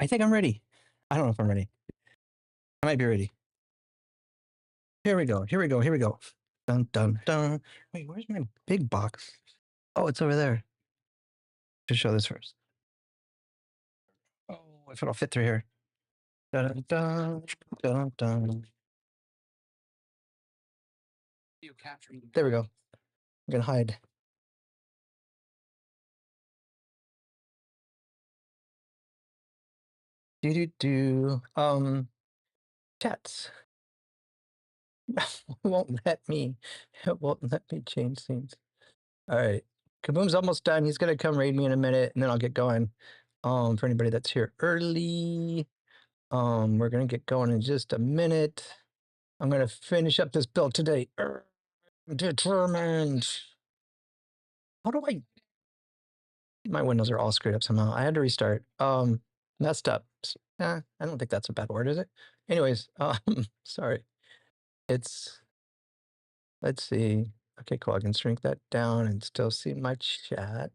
I think I'm ready. I don't know if I'm ready. I might be ready. Here we go. Here we go. Here we go. Dun, dun, dun. Wait, where's my big box? Oh, it's over there. To show this first. Oh, if it'll fit through here. Dun, dun, dun, dun. There we go. I'm gonna hide. Do. Chats. Won't let me. It won't let me change scenes. All right. Kaboom's almost done. He's gonna come raid me in a minute, and then I'll get going. For anybody that's here early, we're gonna get going in just a minute. I'm gonna finish up this build today. I'm determined. How do I? My windows are all screwed up somehow. I had to restart. Messed up. I don't think that's a bad word, is it? Anyways, sorry. It's. Let's see. Okay, cool. I can shrink that down and still see my chat.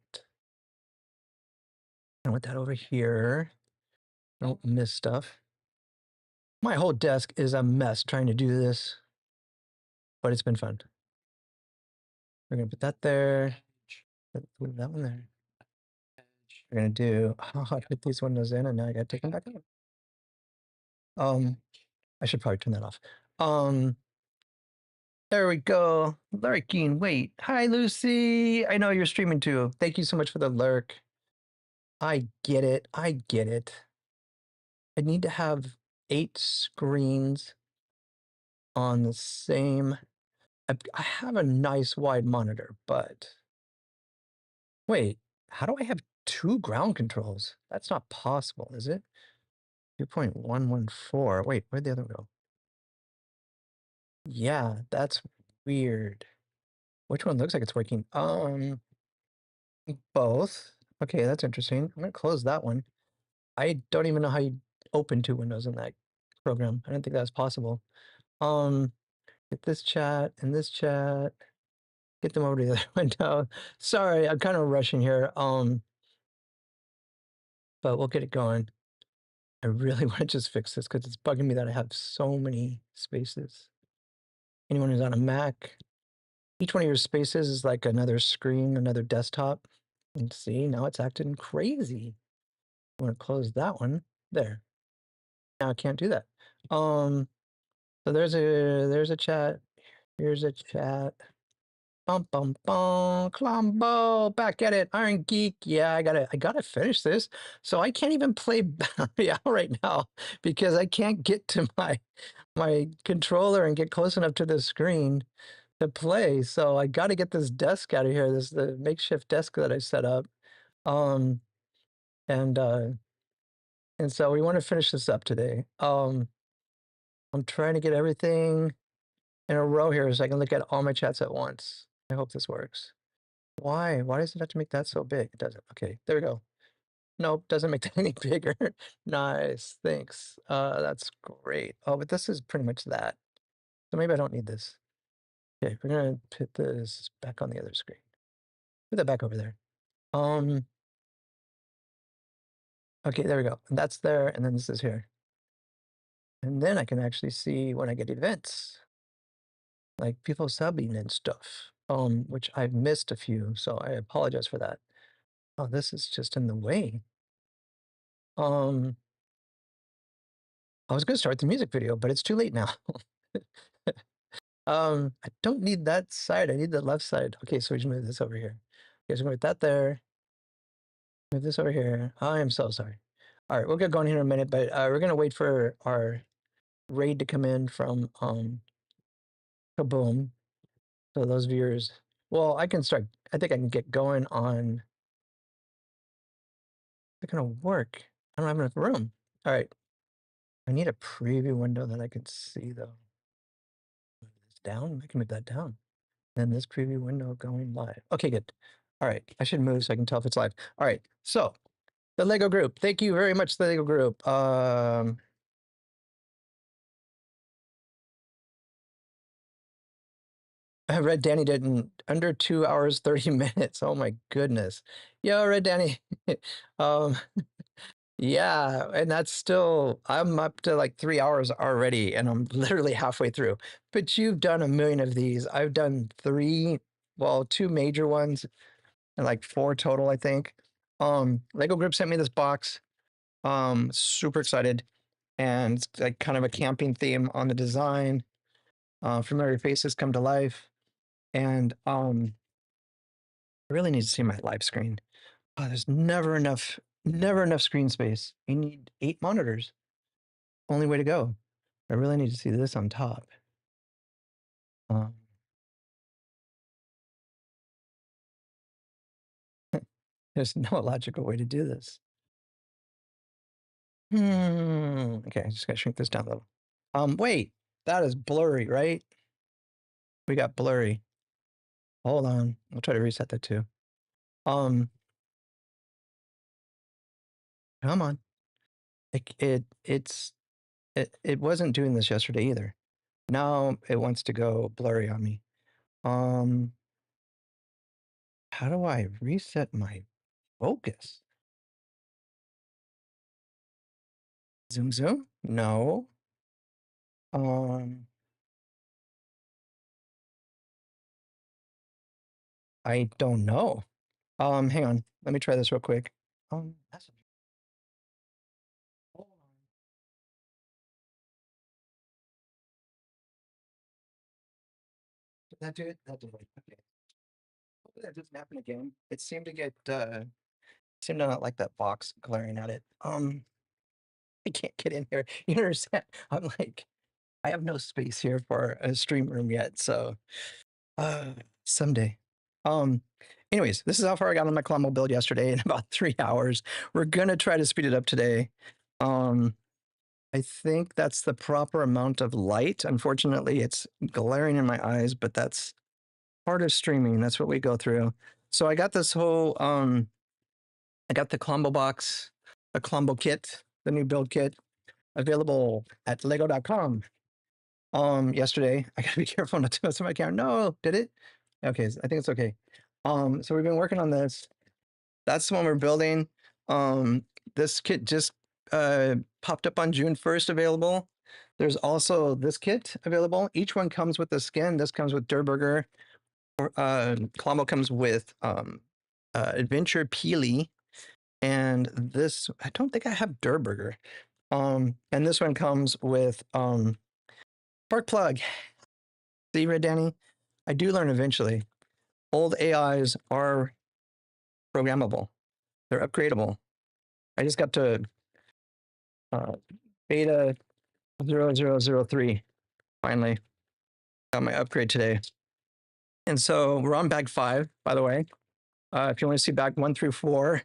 I want that over here. Don't miss stuff. My whole desk is a mess trying to do this, but it's been fun. We're gonna put that there. Put that one there. We're gonna do. Oh, I put these windows in, and now I gotta take them back out. I should probably turn that off. There we go. Lurking. Wait. Hi, Lucy. I know you're streaming too. Thank you so much for the lurk. I get it. I get it. I need to have 8 screens on the same. I have a nice wide monitor, but wait, how do I have 2 ground controls? That's not possible, is it? 2.114. Wait, where'd the other one go? Yeah, that's weird. Which one looks like it's working? Both. Okay, that's interesting. I'm gonna close that one. I don't even know how you open 2 windows in that program. I didn't think that was possible. Get this chat and this chat. Get them over to the other window. Sorry, I'm kind of rushing here. But we'll get it going. I really want to just fix this because it's bugging me that I have so many spaces. Anyone who's on a Mac, each one of your spaces is like another screen, another desktop. And see, now it's acting crazy. I want to close that one. There. Now I can't do that. So there's a chat. Here's a chat. Bum bum bum. Klombo, back at it. Iron Geek. Yeah, I gotta finish this. So I can't even play Battle right now because I can't get to my controller and get close enough to the screen to play. So I gotta get this desk out of here. This is the makeshift desk that I set up. And so we want to finish this up today. I'm trying to get everything in a row here so I can look at all my chats at once. I hope this works. Why? Why does it have to make that so big? It doesn't. Okay, there we go. Nope, doesn't make that any bigger. Nice, thanks. That's great. Oh, but this is pretty much that. So maybe I don't need this. Okay, we're gonna put this back on the other screen. Put that back over there. Okay, there we go. That's there, and then this is here. And then I can actually see when I get events, like people subbing and stuff, which I've missed a few, so I apologize for that. Oh, this is just in the way. I was gonna start the music video, but it's too late now. I don't need that side. I need the left side. Okay, so we should move this over here. Okay, so we're gonna put that there. Move this over here. I am so sorry. All right, we'll get going here in a minute, but we're gonna wait for our raid to come in from Kaboom. So those viewers. Well, I can start. I think I can get going on. It's gonna work. I don't have enough room. All right. I need a preview window that I can see though. It's down. I can move that down. Then this preview window going live. Okay, good. All right. I should move so I can tell if it's live. All right. So the Lego group. Thank you very much, the Lego group. RedDanny did in under 2 hours, 30 minutes. Oh my goodness. Yo, RedDanny. Yeah, and that's still I'm up to like 3 hours already, and I'm literally halfway through. But you've done a million of these. I've done 3, well, 2 major ones and like 4 total, I think. Lego Group sent me this box. Super excited, and it's like kind of a camping theme on the design. Familiar faces come to life, and I really need to see my live screen. Oh, there's never enough screen space. You need 8 monitors. Only way to go. I really need to see this on top. Um, there's no logical way to do this. Okay, I just gotta shrink this down a little. Wait, that is blurry, right? We got blurry. Hold on, I'll try to reset that too. Come on. It wasn't doing this yesterday either. Now it wants to go blurry on me. How do I reset my focus? Zoom zoom? No. I don't know. Hang on. Let me try this real quick. Messenger. Hold on. Did that do it? That did it. Okay. Hopefully that doesn't happen again. It seemed to get seemed to not like that box glaring at it. I can't get in here. You understand? I'm like, I have no space here for a stream room yet, so someday. Um, anyways, this is how far I got on my Klombo build yesterday in about 3 hours. We're gonna try to speed it up today. I think that's the proper amount of light. Unfortunately, it's glaring in my eyes, but that's part of streaming. That's what we go through. So I got this whole I got the Klombo box, a Klombo kit, the new build kit, available at lego.com. Yesterday. I gotta be careful not to mess with my camera. No, did it? Okay, I think it's okay. So we've been working on this. That's the one we're building. This kit just popped up on June 1st available. There's also this kit available. Each one comes with the skin. This comes with Durburger. Klombo comes with Adventure Peely. And this, I don't think I have Durburger. And this one comes with Spark Plug. See, RedDanny? I do learn eventually. Old AIs are programmable. They're upgradable. I just got to beta 0003. Finally got my upgrade today. And so we're on bag 5, by the way. If you want to see bag 1 through 4,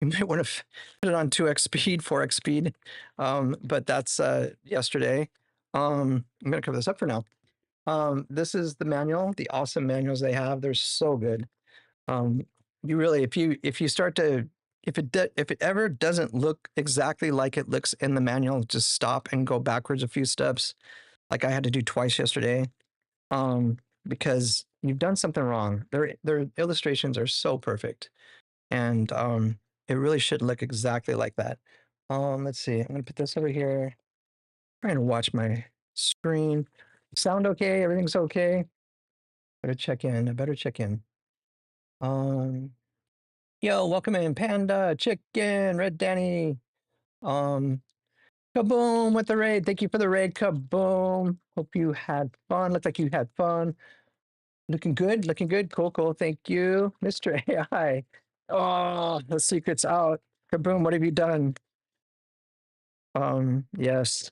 you might want to put it on 2x speed, 4x speed. But that's yesterday. I'm going to cover this up for now. This is the manual, the awesome manuals they have. They're so good. You really, if you start to, if it ever doesn't look exactly like it looks in the manual, just stop and go backwards a few steps, like I had to do twice yesterday, because you've done something wrong. Their illustrations are so perfect, and it really should look exactly like that. Let's see. I'm gonna put this over here. Trying to watch my screen. Sound okay? Everything's okay? Better check in. I better check in. Yo, welcome in, Panda, Chicken, RedDanny. Kaboom with the raid. Thank you for the raid, Kaboom. Hope you had fun. Looks like you had fun. Looking good, looking good. Cool, cool. Thank you, Mr. AI. Oh, the secret's out. Kaboom, what have you done? Yes,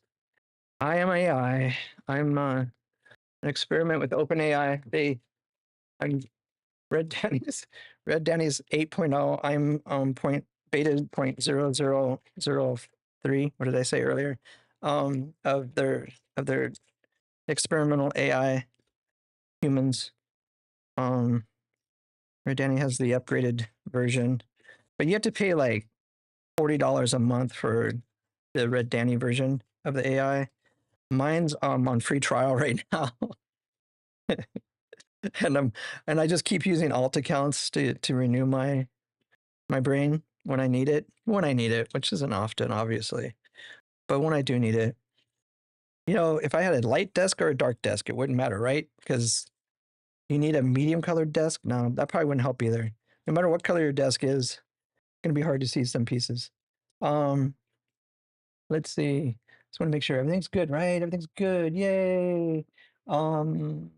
I am AI. I'm an experiment with OpenAI. I'm RedDanny's 8.0. I'm beta 0.0003. What did I say earlier? Of their experimental AI humans. RedDanny has the upgraded version, but you have to pay like $40 a month for the RedDanny version of the AI. Mine's on free trial right now. and I just keep using alt accounts to renew my brain. when I need it. When I need it, which isn't often, obviously. But when I do need it, you know, if I had a light desk or a dark desk, it wouldn't matter, right? Because you need a medium colored desk. No, that probably wouldn't help either. No matter what color your desk is, it's gonna be hard to see some pieces. Let's see. Just want to make sure everything's good, right? Everything's good. Yay. Um,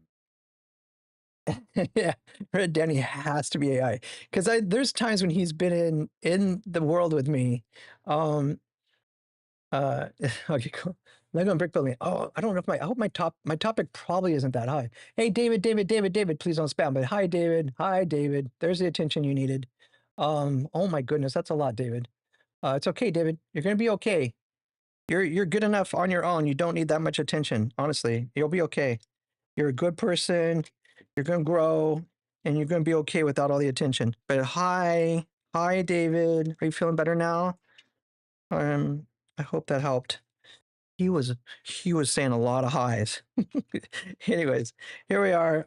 yeah, RedDanny has to be AI because there's times when he's been in the world with me. Um, okay, cool. Lego and brick building. Oh, I don't know if I hope my topic probably isn't that high. Hey, David, please don't spam. But hi, David. There's the attention you needed. Oh my goodness, that's a lot, David. It's okay, David. You're gonna be okay. You're good enough on your own. You don't need that much attention. Honestly, you'll be okay. You're a good person. You're gonna grow, and you're gonna be okay without all the attention. But hi, David. Are you feeling better now? I hope that helped. He was saying a lot of highs. Anyways, here we are.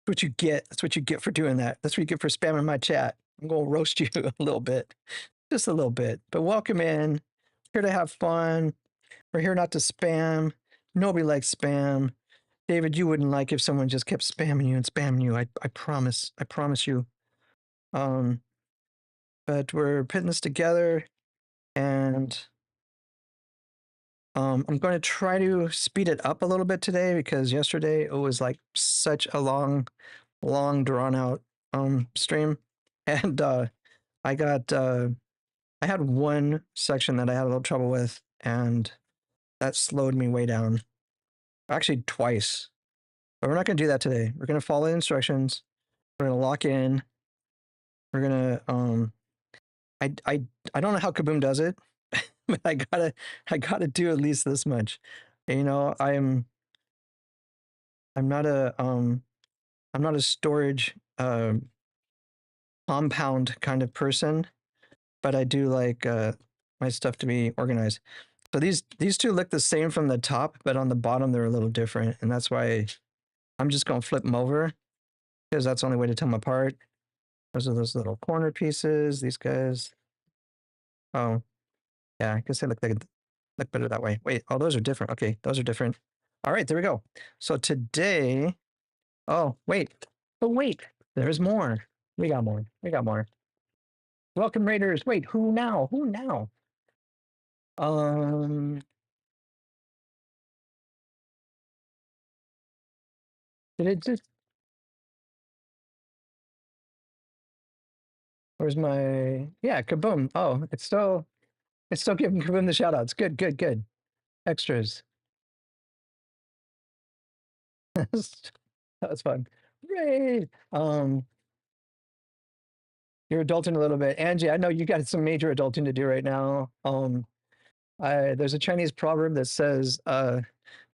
What you get. That's what you get for doing that. That's what you get for spamming my chat. I'm gonna roast you a little bit, just a little bit. But welcome in. Here to have fun. We're here not to spam. Nobody likes spam. David, you wouldn't like if someone just kept spamming you and spamming you. I promise. I promise you. But we're putting this together, and I'm going to try to speed it up a little bit today because yesterday it was like such a long drawn out stream, and I got I had one section that I had a little trouble with, and that slowed me way down. Actually, twice. But we're not going to do that today. We're going to follow the instructions. We're going to lock in. We're going to I don't know how Kaboom does it, but I gotta do at least this much. You know, I'm not a I'm not a storage compound kind of person, but I do like my stuff to be organized. So these two look the same from the top, but on the bottom they're a little different, and that's why I'm just gonna flip them over because that's the only way to tell them apart. Those are those little corner pieces. These guys. Oh, yeah, I guess they look better that way. Wait, oh, those are different. Okay, those are different. All right, there we go. So today, oh wait, there's more. We got more. Welcome, Raiders. Wait, who now? Um, did it just? Where's my? Yeah, Kaboom. Oh, it's still giving Kaboom the shout outs. Good. Extras. That was fun. Great. You're adulting a little bit. Angie, I know you got some major adulting to do right now. There's a Chinese proverb that says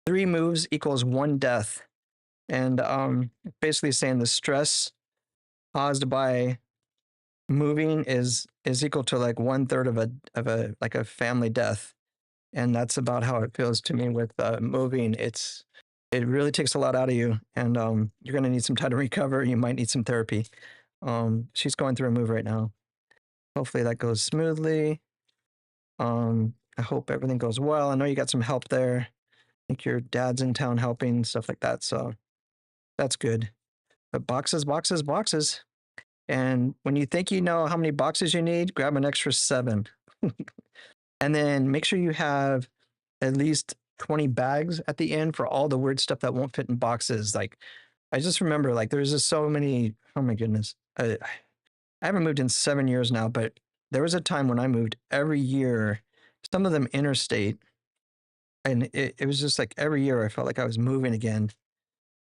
3 moves equals 1 death. And basically saying the stress caused by moving is equal to like 1/3 of a like a family death. And that's about how it feels to me with moving. It really takes a lot out of you, and you're gonna need some time to recover. You might need some therapy. She's going through a move right now. Hopefully that goes smoothly. I hope everything goes well. I know you got some help there. I think your dad's in town helping, stuff like that. So that's good. But boxes. And when you think you know how many boxes you need, grab an extra 7. And then make sure you have at least 20 bags at the end for all the weird stuff that won't fit in boxes. Like, I just remember, like, there's just so many. Oh my goodness. I haven't moved in 7 years now, but there was a time when I moved every year, some of them interstate. And it was just like every year I felt like I was moving again.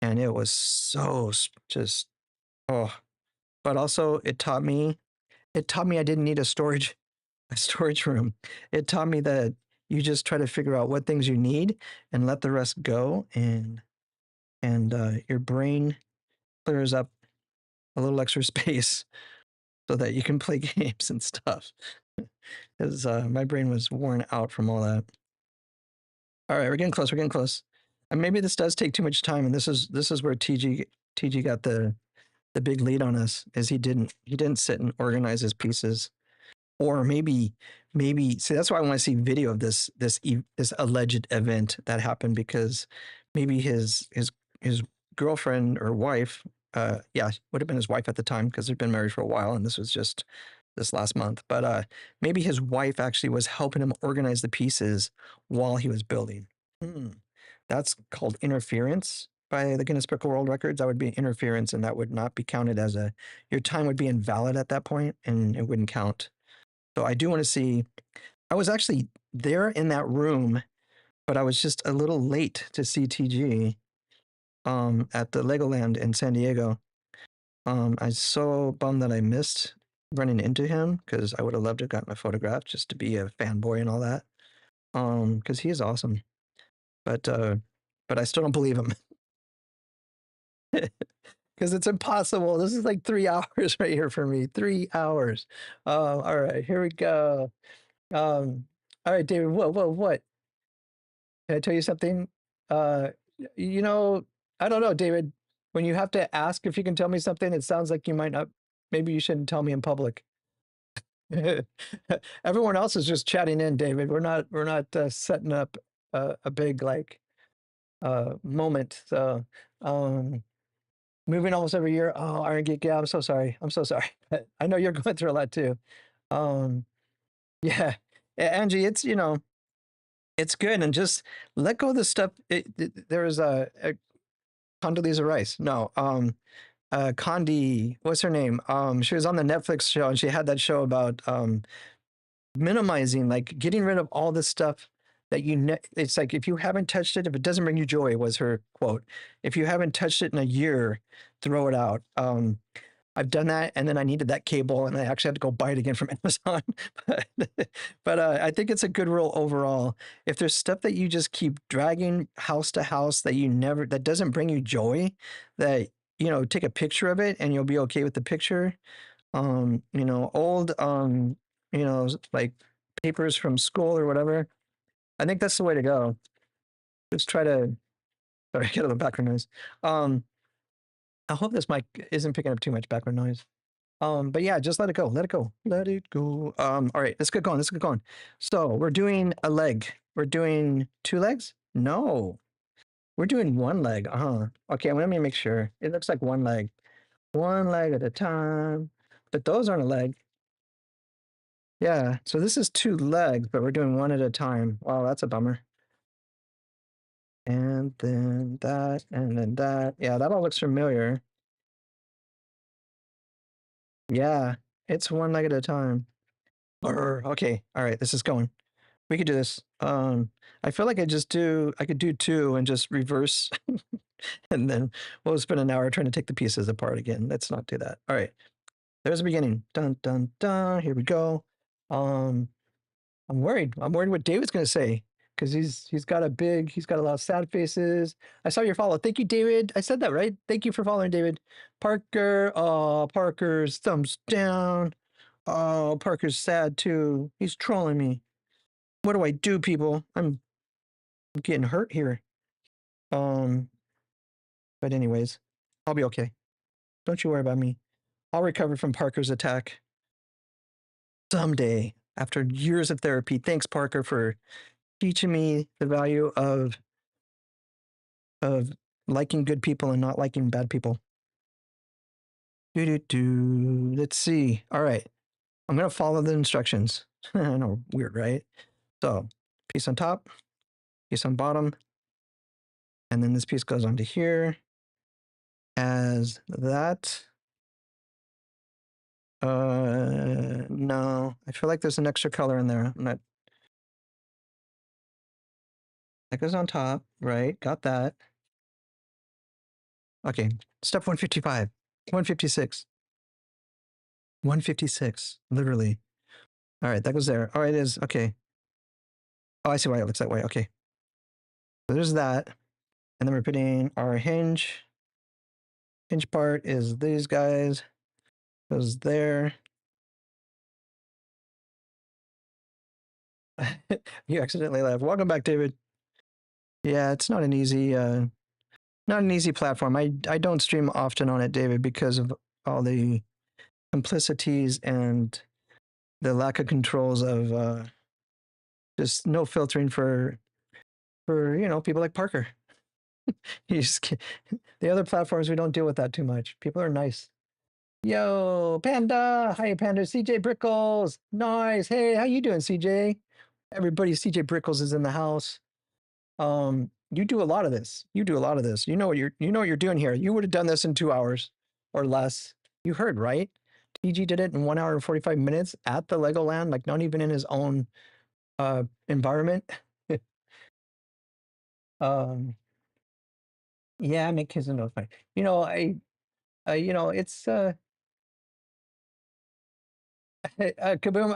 And it was so just, oh. But also it taught me I didn't need a storage room. It taught me that you just try to figure out what things you need and let the rest go, and your brain clears up a little extra space so that you can play games and stuff. Because my brain was worn out from all that. All right, we're getting close. And maybe this does take too much time, and this is where TG got the the big lead on us is he didn't sit and organize his pieces. Or maybe see, that's why I want to see video of this alleged event that happened, because maybe his girlfriend or wife, yeah, would have been his wife at the time because they'd been married for a while, and this was just this last month. But maybe his wife actually was helping him organize the pieces while he was building. That's called interference by the Guinness Book of World Records. That would be interference, and that would not be counted as your time would be invalid at that point, and it wouldn't count. So I do want to see. I was actually there in that room, but I was just a little late to see TG at the Legoland in San Diego. I was so bummed that I missed running into him, because I would have loved to have gotten a photograph just to be a fanboy and all that. Because he is awesome. But I still don't believe him. Because it's impossible. This is like 3 hours right here for me. 3 hours. All right, here we go. All right, David. What? Can I tell you something? Uh, you know, I don't know, David. When you have to ask if you can tell me something, it sounds like you might not. Maybe you shouldn't tell me in public. Everyone else is just chatting in, David. We're not setting up a big like moment. So, moving almost every year. Oh, Iron Geek. Yeah, I'm so sorry. I'm so sorry. I know you're going through a lot too. Um, yeah, Angie, it's it's good, and just let go of the stuff. There was a Condoleezza Rice. No, Condi. What's her name? She was on the Netflix show, and she had that show about minimizing, like getting rid of all this stuff that it's like, if you haven't touched it, if it doesn't bring you joy, was her quote. If you haven't touched it in a year, throw it out. I've done that, and then I needed that cable, and I actually had to go buy it again from Amazon. but I think it's a good rule overall. If there's stuff that you just keep dragging house to house that doesn't bring you joy, that take a picture of it and you'll be okay with the picture. Old like papers from school or whatever. I think that's the way to go. Just try to sorry, get a little background noise. I hope this mic isn't picking up too much background noise. But yeah, just let it go. Let it go. Let it go. All right, let's get going. Let's get going. So we're doing a leg. We're doing 2 legs? No. We're doing 1 leg. Okay, let me make sure. It looks like 1 leg. 1 leg at a time. But those aren't a leg. Yeah, so this is 2 legs, but we're doing 1 at a time. Wow, that's a bummer. And then that, and then that. Yeah, that all looks familiar. Yeah, it's 1 leg at a time. Okay, all right, this is going. We could do this. I feel like I could do 2 and just reverse, and then we'll spend an hour trying to take the pieces apart again. Let's not do that. All right, there's the beginning. Dun, dun, dun. Here we go. I'm worried. I'm worried what David's going to say, because he's got a lot of sad faces. I saw your follow. Thank you, David. I said that right. Thank you for following, David. Parker. Oh, Parker's thumbs down. Oh, Parker's sad too. He's trolling me. What do I do, people? I'm getting hurt here. But anyways, I'll be okay. Don't you worry about me. I'll recover from Parker's attack someday after years of therapy. Thanks, Parker, for teaching me the value of liking good people and not liking bad people. Let's see. All right. I'm going to follow the instructions. I know, weird, right? So, piece on top, piece on bottom, and then this piece goes onto here as that. No, I feel like there's an extra color in there. I'm not. That goes on top, right? Got that. Okay, step 155, 156, 156, literally. All right, that goes there. All right, it is. Okay. Oh, I see why it looks that way. Okay. So there's that. And then we're putting our hinge. Hinge part is these guys. Goes there. You accidentally left. Welcome back, David. Yeah, it's not an easy Not an easy platform. I don't stream often on it, David, because of all the complicities and the lack of controls of just no filtering for people like Parker. You just can't, the other platforms we don't deal with that too much. People are nice. Yo, Panda! Hi, Panda. CJ Brickles. Nice. Hey, how you doing, CJ? Everybody, CJ Brickles is in the house. You do a lot of this. You do a lot of this. You know what you're doing here. You would have done this in 2 hours or less. You heard, right? TG did it in 1 hour and 45 minutes at the Legoland, like not even in his own environment. Yeah, make kids notify. It's Kaboom.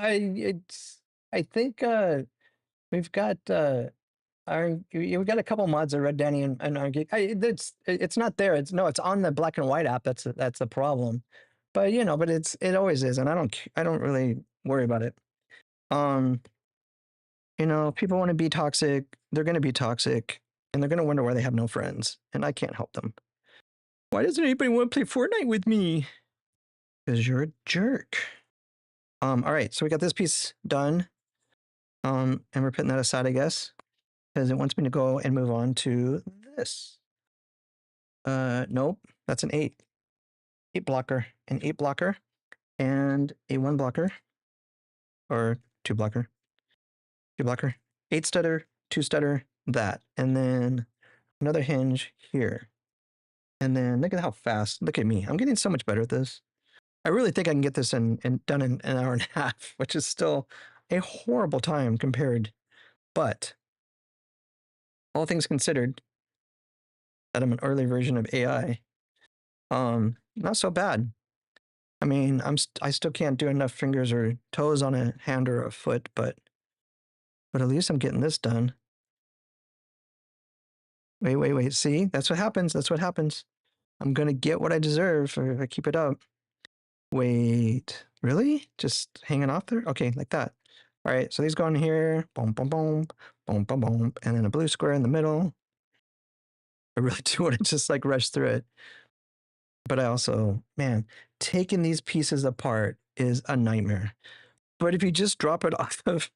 I think we've got we've got a couple mods of RedDanny and it's not there. It's on the black and white app. That's the problem. But but it always is, and I don't really worry about it. People want to be toxic. They're going to be toxic, and they're going to wonder why they have no friends, and I can't help them. Why doesn't anybody want to play Fortnite with me? Because you're a jerk. All right, so we got this piece done. And we're putting that aside, I guess, because it wants me to go and move on to this. Nope, that's an 8. 8 blocker, an 8 blocker, and a 1 blocker, or 2 blocker, 2 blocker, 8 stutter, 2 stutter, that, and then another hinge here. And then look at how fast, look at me. I'm getting so much better at this. I really think I can get this done in an hour and a half, which is still a horrible time compared, but all things considered, that I'm an early version of AI, not so bad. I mean, I still can't do enough fingers or toes on a hand or a foot, but at least I'm getting this done. Wait. See, that's what happens. That's what happens. I'm gonna get what I deserve if I keep it up. Wait, really? Just hanging off there? Okay, like that. All right, so these go in here, boom, boom, boom, boom, boom, boom, and then a blue square in the middle. I really do want to just like rush through it. But I also, man, taking these pieces apart is a nightmare. But if you just drop it off of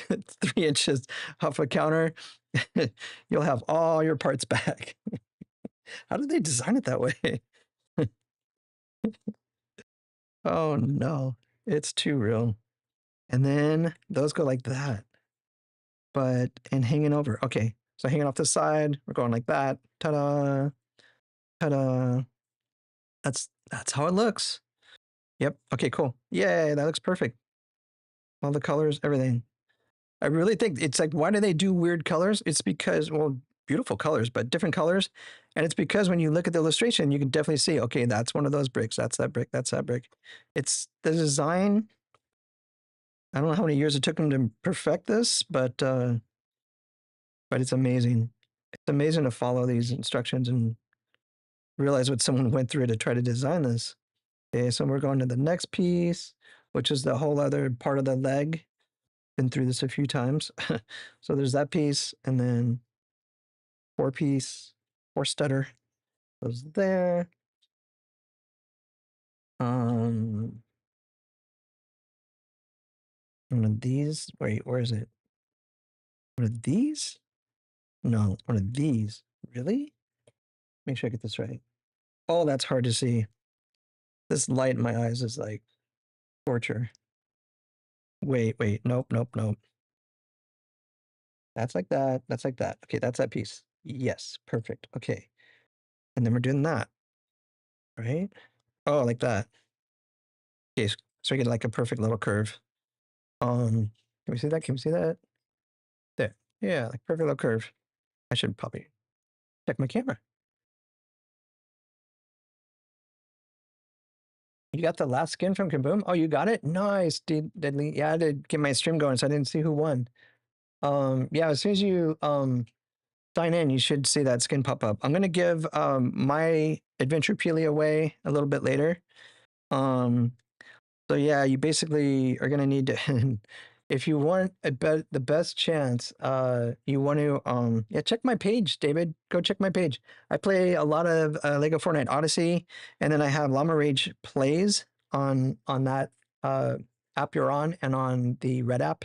3 inches off a counter, you'll have all your parts back. How did they design it that way? Oh no, it's too real. And then those go like that. And hanging over. Okay, so hanging off the side, we're going like that. Ta-da, ta-da. That's how it looks. Yep. Okay, cool. Yay, that looks perfect. All the colors, everything. I really think it's like, why do they do weird colors? It's because, well, beautiful colors, but different colors. And it's because when you look at the illustration, you can definitely see, okay, that's one of those bricks. That's that brick. That's that brick. It's the design. I don't know how many years it took them to perfect this, but it's amazing. It's amazing to follow these instructions and realize what someone went through to try to design this. Okay, so we're going to the next piece, which is the whole other part of the leg. Been through this a few times. So there's that piece, and then 4 piece, 4 stutter goes there. One of these. Wait, where is it? One of these? No, one of these. Really? Make sure I get this right. Oh, that's hard to see. This light in my eyes is like torture. Wait. Nope. That's like that. That's like that. Okay, that's that piece. Yes, perfect. Okay. And then we're doing that. Right? Oh, like that. Okay, so we get like a perfect little curve. Can we see that? Can we see that? There. Yeah, like perfect little curve. I should probably check my camera. You got the last skin from Kaboom? Oh, you got it? Nice, Deadly. Yeah, I had to get my stream going, so I didn't see who won. Yeah, as soon as you sign in, you should see that skin pop up. I'm gonna give my adventure Peely away a little bit later. So yeah, you basically are gonna need to if you want the best chance, you want to yeah, check my page, David. Go check my page. I play a lot of Lego Fortnite Odyssey, and then I have LlamaRage plays on that app you're on, and on the Red app.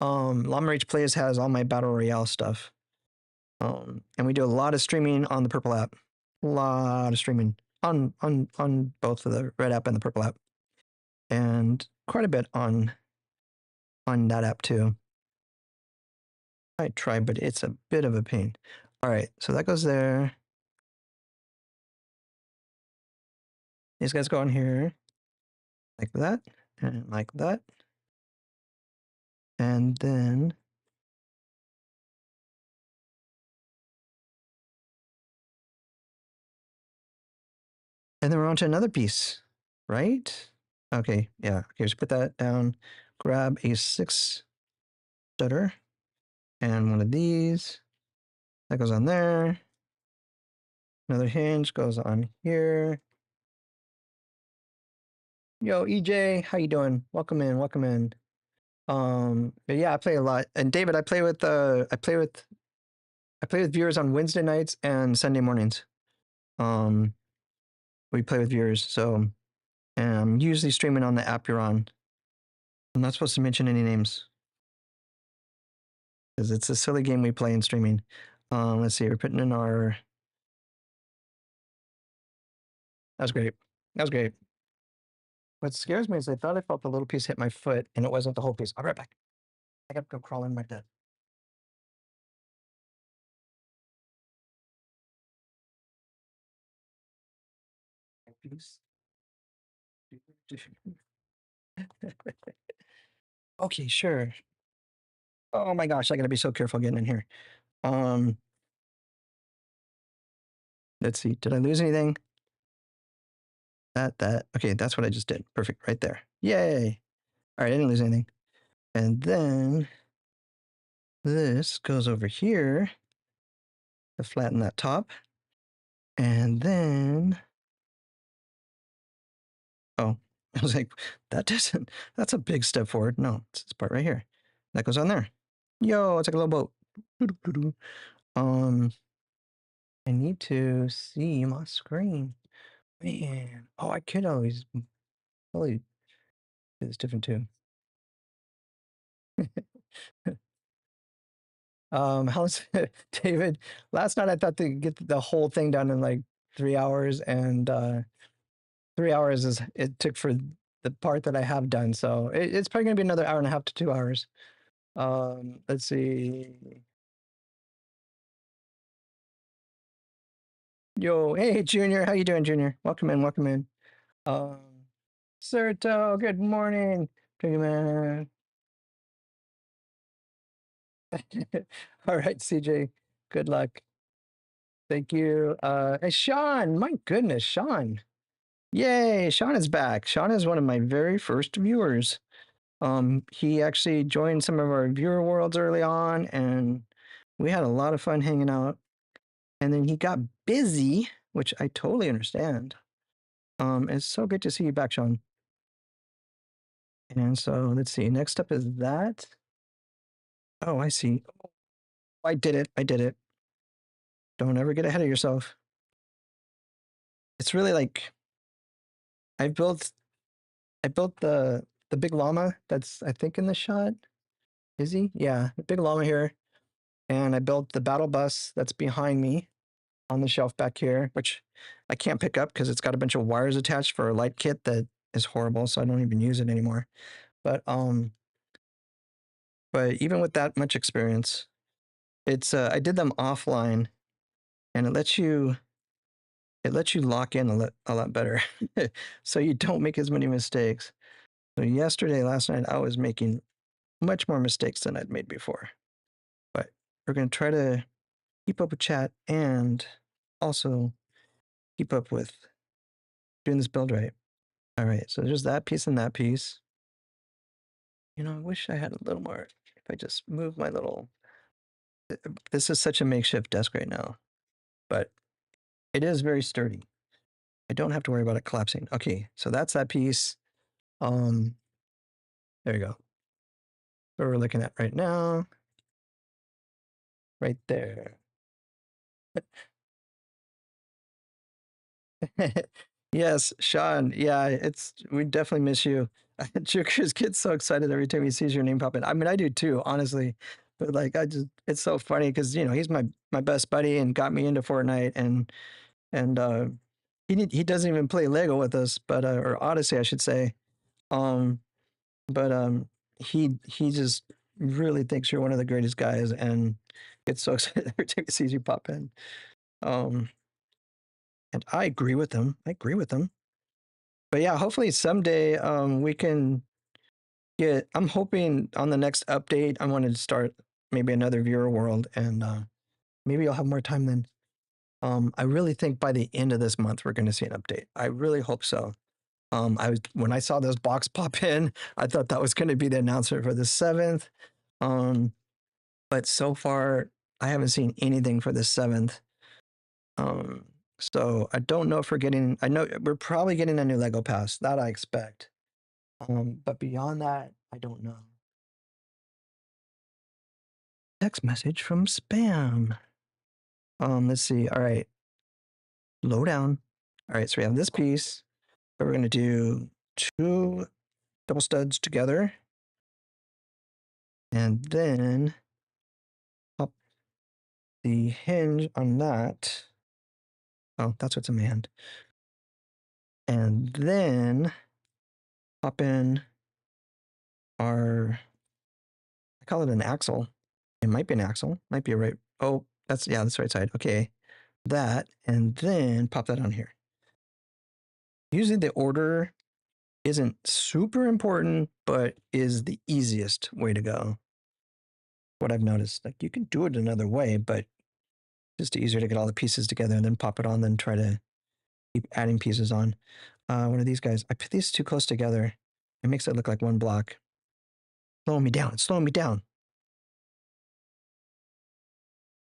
LlamaRage plays has all my battle royale stuff. And we do a lot of streaming on the Purple app. A lot of streaming on both of the Red app and the Purple app, and quite a bit on that app too. I try, but it's a bit of a pain. All right, so that goes there. These guys go on here like that and like that. And then we're on to another piece, right? Okay, yeah. Okay, just put that down. Grab a 6 stutter and one of these. That goes on there. Another hinge goes on here. Yo, EJ, how you doing? Welcome in, welcome in. But yeah, I play a lot. And David, I play with viewers on Wednesday nights and Sunday mornings. We play with viewers, so and I'm usually streaming on the app you're on. I'm not supposed to mention any names because it's a silly game we play in streaming. Let's see, we're putting in our. That was great. That was great. What scares me is I thought I felt the little piece hit my foot, and it wasn't the whole piece. I'll be right back. I gotta go crawl in my bed. Piece. Okay, sure. Oh my gosh, I gotta be so careful getting in here. Let's see. Did I lose anything? That. Okay, that's what I just did. Perfect, right there. Yay. All right, I didn't lose anything. And then this goes over here to flatten that top. And then, oh, I was like, that's a big step forward. No, it's this part right here. That goes on there. Yo, it's like a little boat. I need to see my screen. Man, oh, I could always probably do this different too. How's David? Last night I thought to get the whole thing done in like 3 hours, and 3 hours is it took for the part that I have done. So it's probably gonna be another hour and a half to 2 hours. Let's see. Yo, hey Junior, how you doing, Junior? Welcome in, welcome in. Serto, good morning, Piggy Man. All right, CJ, good luck. Thank you. Hey, Sean, my goodness, Sean. Yay, Sean is back. Sean is one of my very first viewers. He actually joined some of our viewer worlds early on, and we had a lot of fun hanging out. And then he got busy, which I totally understand. It's so good to see you back, Sean. And so let's see. Next up is that. Oh, I see. I did it. I did it. Don't ever get ahead of yourself. It's really like I built the big llama that's I think in the shot. Is he? Yeah, the big llama here. And I built the battle bus that's behind me on the shelf back here, which I can't pick up because it's got a bunch of wires attached for a light kit that is horrible, so I don't even use it anymore. But even with that much experience, it's I did them offline, and it lets you lock in a lot better, so you don't make as many mistakes. So last night, I was making much more mistakes than I'd made before. But we're gonna try to keep up with chat and also keep up with doing this build right. All right, so there's that piece and that piece. You know, I wish I had a little more. If I just move my little. This is such a makeshift desk right now, but it is very sturdy. I don't have to worry about it collapsing. Okay, so that's that piece. There you go. what we're looking at right now. Right there. Yes, Sean. Yeah, we definitely miss you. Jukers gets so excited every time he sees your name pop in. I mean, I do too, honestly. But like, it's so funny because he's my best buddy and got me into Fortnite, and he doesn't even play Lego with us, but or Odyssey, I should say. Um, but he just really thinks you're one of the greatest guys and gets so excited every time he sees you pop in. Um, and I agree with him. I agree with him. But yeah, hopefully someday we can get. I'm hoping on the next update, I wanted to start maybe another viewer world, and maybe I'll have more time then. I really think by the end of this month we're going to see an update. I really hope so. When I saw those box pop in, I thought that was going to be the announcement for the 7th. But so far I haven't seen anything for the 7th. So I don't know if we're getting. I know we're probably getting a new Lego pass. That I expect. But beyond that, I don't know. Text message from spam. Let's see. All right. Low down. All right. So we have this piece. But we're going to do 2 double studs together. And then pop the hinge on that. Oh, that's what's in my hand. And then pop in our, I call it an axle. It might be an axle. Might be a right. Oh, that's the right side. Okay. That. And then pop that on here. Usually the order isn't super important, but is the easiest way to go. What I've noticed, like you can do it another way, but just easier to get all the pieces together and then pop it on, then try to keep adding pieces on. One of these guys, I put these too close together. It makes it look like one block. Slowing me down. It's slowing me down.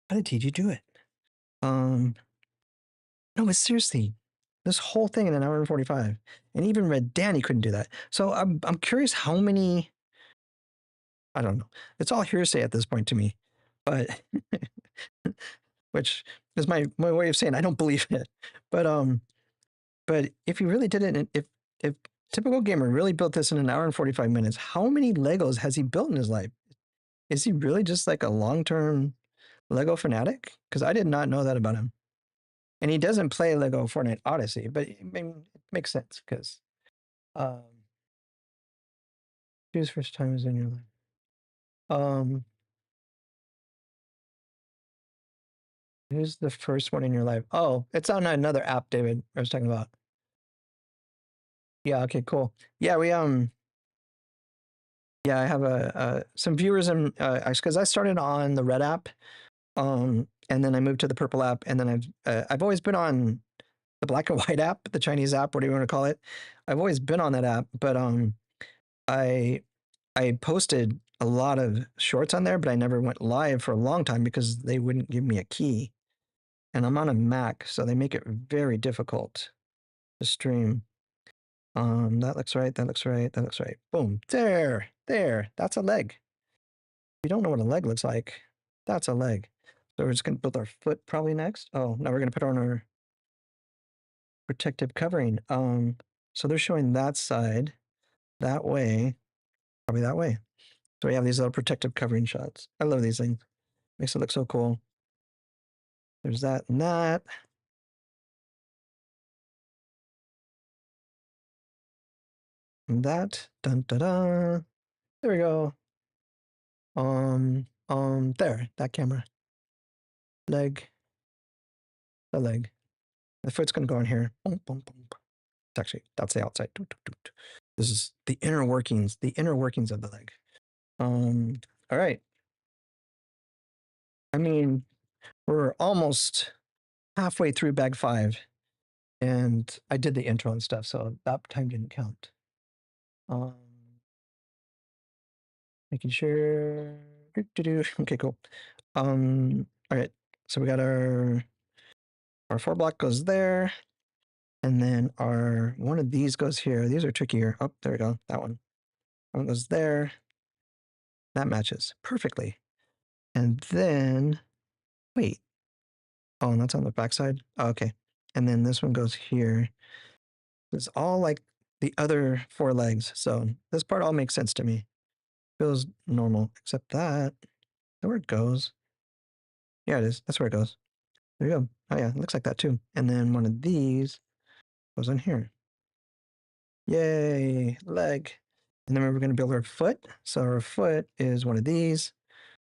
How did TG do it? No, but seriously, this whole thing in an hour and 45, and even RedDanny couldn't do that. So I'm curious how many. I don't know. It's all hearsay at this point to me, but which is my way of saying I don't believe it. But if he really did it, if Typical Gamer really built this in an hour and 45 minutes, how many Legos has he built in his life? Is he really just like a long-term Lego fanatic? Because I did not know that about him. And he doesn't play Lego Fortnite Odyssey, but I mean, it makes sense because whose first time is in your life? Who's the first one in your life? Oh, it's on another app, David. I was talking about. Yeah. Okay. Cool. Yeah. Yeah. I have some viewers in because I started on the red app, and then I moved to the purple app, and then I've always been on the black and white app, the Chinese app, whatever you want to call it. I've always been on that app, but I posted a lot of shorts on there, but I never went live for a long time because they wouldn't give me a key. And I'm on a Mac, so they make it very difficult to stream. That looks right, that looks right, that looks right. Boom. There. That's a leg. If you don't know what a leg looks like, that's a leg. So we're just gonna build our foot probably next. Oh, now we're gonna put on our protective covering. So they're showing that side that way, probably that way. So we have these little protective covering shots. I love these things. Makes it look so cool. There's that and that. And that. Dun da da. There we go. There, that camera. Leg. The leg. The foot's gonna go in here. Boom, boom, boom. It's actually, that's the outside. This is the inner workings of the leg. All right. I mean, we're almost halfway through bag 5, and I did the intro and stuff, so that time didn't count. Making sure. Okay, cool. All right. So we got our 4 block goes there, and then our one of these goes here. These are trickier. Oh, there we go. That one. One goes there. That matches perfectly. And then, wait. Oh, and that's on the backside? Oh, okay. And then this one goes here. It's all like the other 4 legs. So this part all makes sense to me. Feels normal, except that. Is that where it goes? Yeah, it is. That's where it goes. There you go. Oh, yeah, it looks like that too. And then one of these goes on here. Yay, leg. And then we're going to build our foot. So our foot is one of these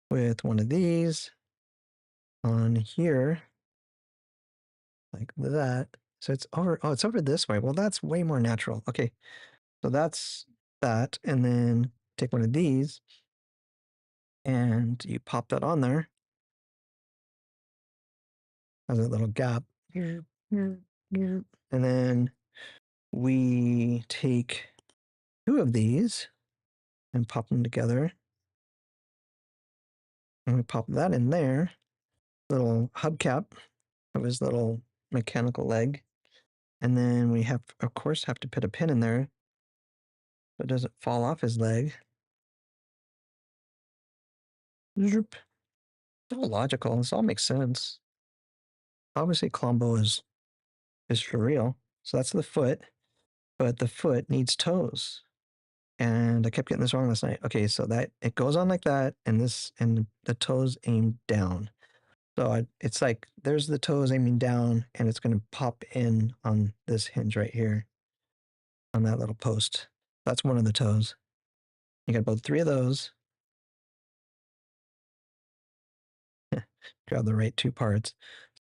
with one of these on here, like that. So it's over. Oh, it's over this way. Well, that's way more natural. Okay, so that's that. And then take one of these and you pop that on there. Has a little gap. And then we take 2 of these and pop them together. And we pop that in there. Little hubcap of his little mechanical leg. And then we have, of course, have to put a pin in there so it doesn't fall off his leg. Zoop. It's all logical. This all makes sense. Obviously, Klombo is for real. So that's the foot, but the foot needs toes. And I kept getting this wrong last night. Okay, so that it goes on like that, and the toes aim down. So it's like there's the toes aiming down, and it's going to pop in on this hinge right here on that little post. That's one of the toes. You got about 3 of those. Grab the right 2 parts.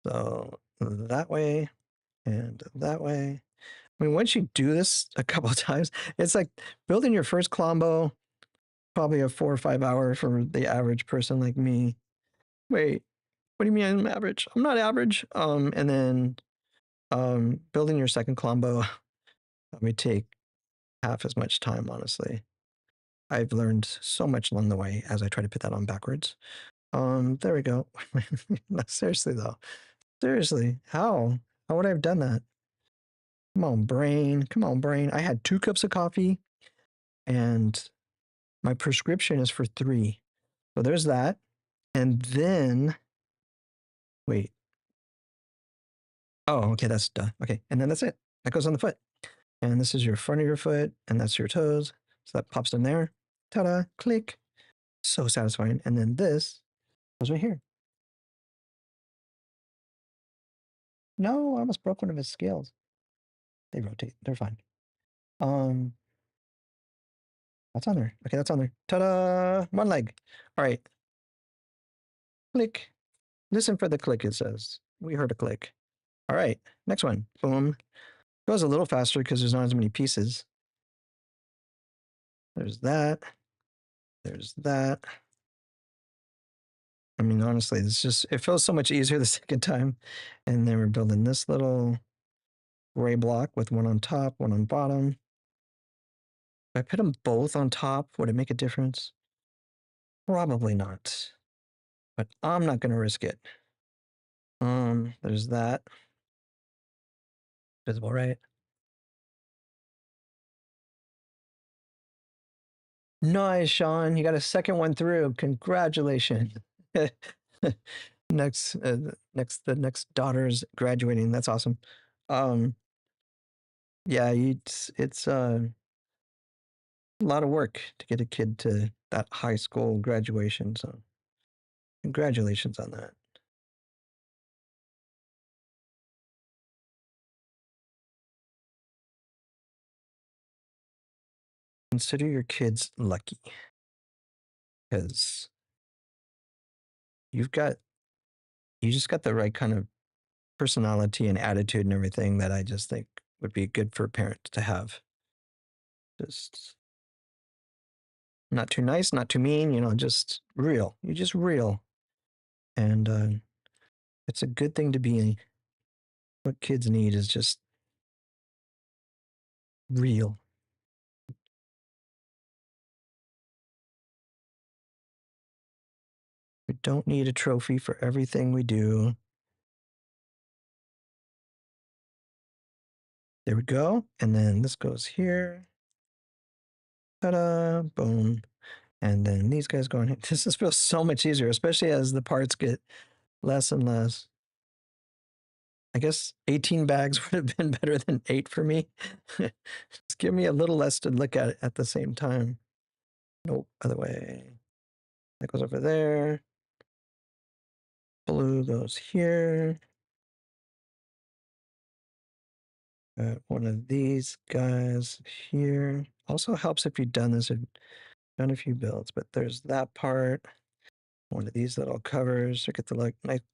So that way and that way. I mean, once you do this a couple of times, it's like building your first Klombo, probably a 4 or 5 hour for the average person like me. Wait, what do you mean I'm average? I'm not average. And then building your second Klombo may take half as much time, honestly. I've learned so much along the way as I try to put that on backwards. There we go. No, seriously though. Seriously, how? How would I have done that? Come on, brain. Come on, brain. I had 2 cups of coffee and my prescription is for 3. So there's that. And then, wait. Oh, okay, that's done. Okay, and then that's it. That goes on the foot. And this is your front of your foot, and that's your toes. So that pops in there. Ta-da, click. So satisfying. And then this goes right here. No, I almost broke one of his scales. They rotate. They're fine. Um, that's on there. Okay, that's on there. Ta-da! One leg. All right. Click. Listen for the click, it says. We heard a click. All right, next one. Boom. Goes a little faster because there's not as many pieces. There's that. There's that. I mean, honestly, it feels so much easier the second time. And then we're building this little gray block with one on top, one on bottom. If I put them both on top, would it make a difference? Probably not. But I'm not going to risk it. There's that. Visible, right? Nice, Sean. You got a second one through. Congratulations. The next daughter's graduating. That's awesome. Yeah, it's a lot of work to get a kid to that high school graduation. So congratulations on that. Consider your kids lucky because you've got you just got the right kind of personality and attitude and everything that I just think would be good for a parent to have. Just not too nice, not too mean, just real. You're just real. And it's a good thing to be. What kids need is just real. We don't need a trophy for everything we do. There we go. And then this goes here. Ta-da, boom. And then these guys going here. This just feels so much easier, especially as the parts get less and less. I guess 18 bags would have been better than 8 for me. Just give me a little less to look at the same time. Nope, other way. That goes over there. Blue goes here. One of these guys here. Also helps if you've done this or done a few builds, but there's that part. One of these little covers to get the like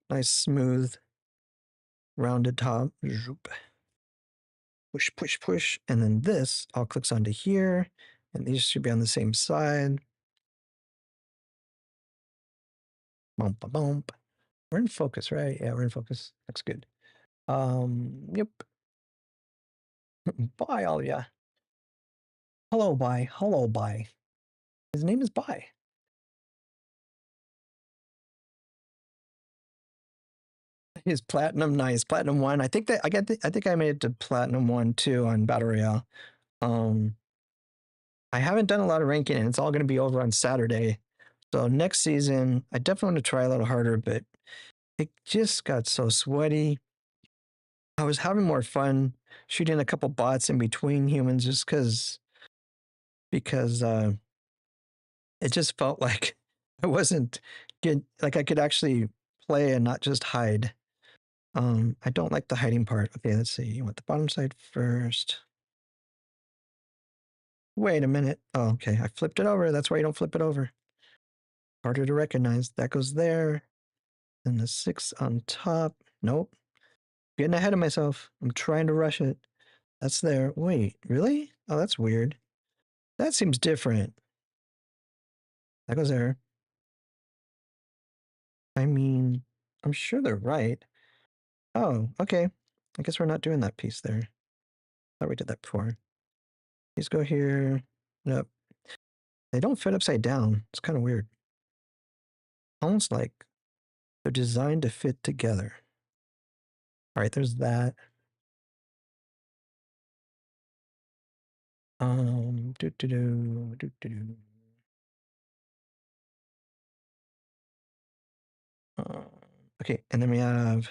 nice smooth rounded top. Push, push, push. And then this all clicks onto here. And these should be on the same side. Bump, bump. We're in focus, right? Yeah, we're in focus. Looks good. Yep. Bye, all ya. Hello, bye. Hello, bye. His name is Bye. He's platinum, nice. Platinum 1. I think I made it to platinum 1 too on Battle Royale. I haven't done a lot of ranking and it's all going to be over on Saturday. So next season, I definitely want to try a little harder, but it just got so sweaty. I was having more fun shooting a couple bots in between humans just because it just felt like I wasn't good, like I could actually play and not just hide. I don't like the hiding part. Okay, let's see. You want the bottom side first. Wait a minute. Oh, okay. I flipped it over. That's why you don't flip it over. Harder to recognize. That goes there. And the 6 on top. Nope. Getting ahead of myself. I'm trying to rush it. That's there. Wait, really? Oh, that's weird. That seems different. That goes there. I mean, I'm sure they're right. Oh, okay. I guess we're not doing that piece there. Thought we did that before. These go here. Nope. They don't fit upside down. It's kind of weird. Almost like they're designed to fit together. All right, there's that. Do do do do do do. Okay, and then we have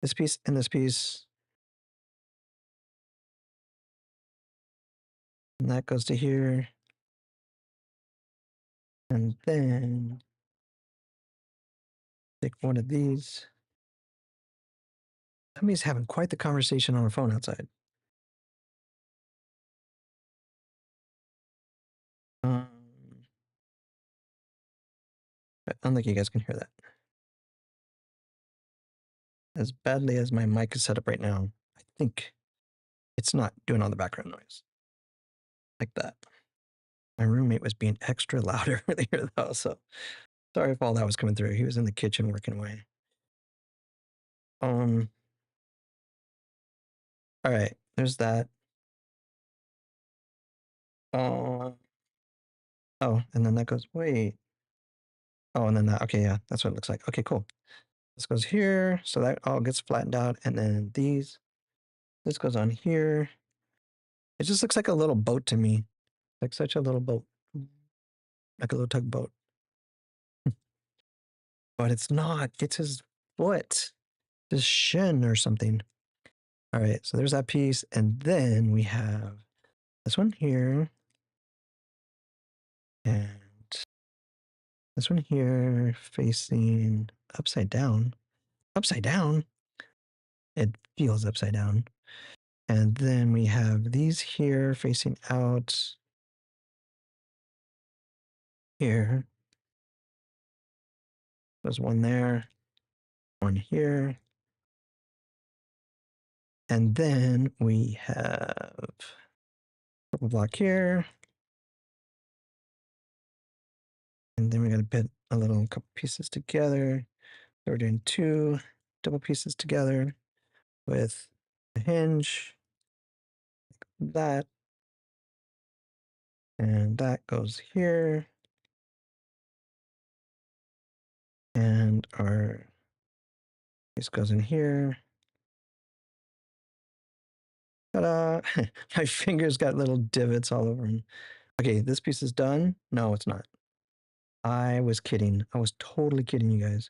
this piece and this piece. And that goes to here. And then take one of these. Somebody's having quite the conversation on her phone outside. I don't think you guys can hear that. As badly as my mic is set up right now, I think it's not doing all the background noise. Like that. My roommate was being extra loud earlier though, so sorry if all that was coming through. He was in the kitchen working away. All right, there's that. Oh, and then that goes, wait. Oh, and then that, okay, yeah, that's what it looks like. Okay, cool. This goes here, so that all gets flattened out, and then this goes on here. It just looks like a little boat to me. Like such a little boat. Like a little tugboat. But it's not. It's his foot. His shin or something. All right, so there's that piece. And then we have this one here. And this one here facing upside down. Upside down? It feels upside down. And then we have these here facing out here. There's one there, one here. And then we have purple block here. And then we got to put a little couple pieces together. So we're doing 2 double pieces together with a hinge, like that. And that goes here. And our piece goes in here. Ta-da! My fingers got little divots all over them. Okay, this piece is done. No, it's not. I was kidding. I was totally kidding you guys.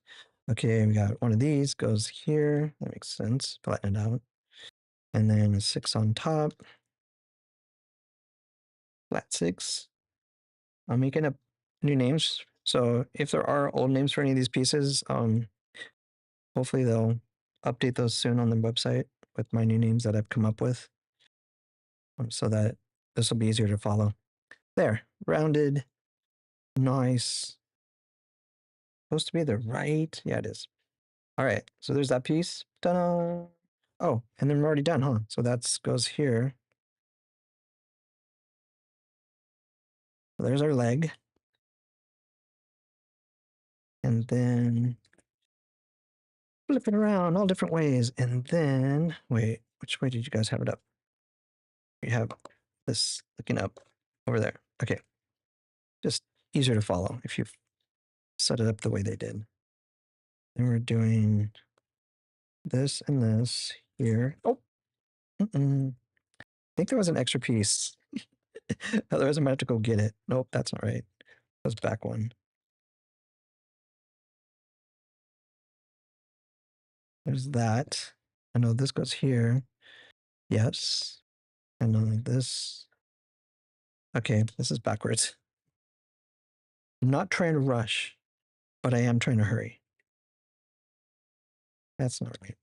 Okay, we got one of these goes here. That makes sense. Flatten it out. And then a 6 on top. Flat 6. I'm making up new names. So if there are old names for any of these pieces, hopefully they'll update those soon on the website with my new names that I've come up with, so that this will be easier to follow. There, rounded, nice. Supposed to be the right. Yeah, it is. All right, so there's that piece. Ta-da! Oh, and then we're already done, huh? So that goes here. There's our leg. And then flip it around all different ways. And then, wait, which way did you guys have it up? You have this looking up over there. Okay. Just easier to follow if you've set it up the way they did. Then we're doing this and this here. Oh, I think there was an extra piece. Otherwise, I might have to go get it. Nope, that's not right. That was back one. There's that. I know this goes here. Yes. And then this. Okay, this is backwards. I'm not trying to rush, but I am trying to hurry. That's not right.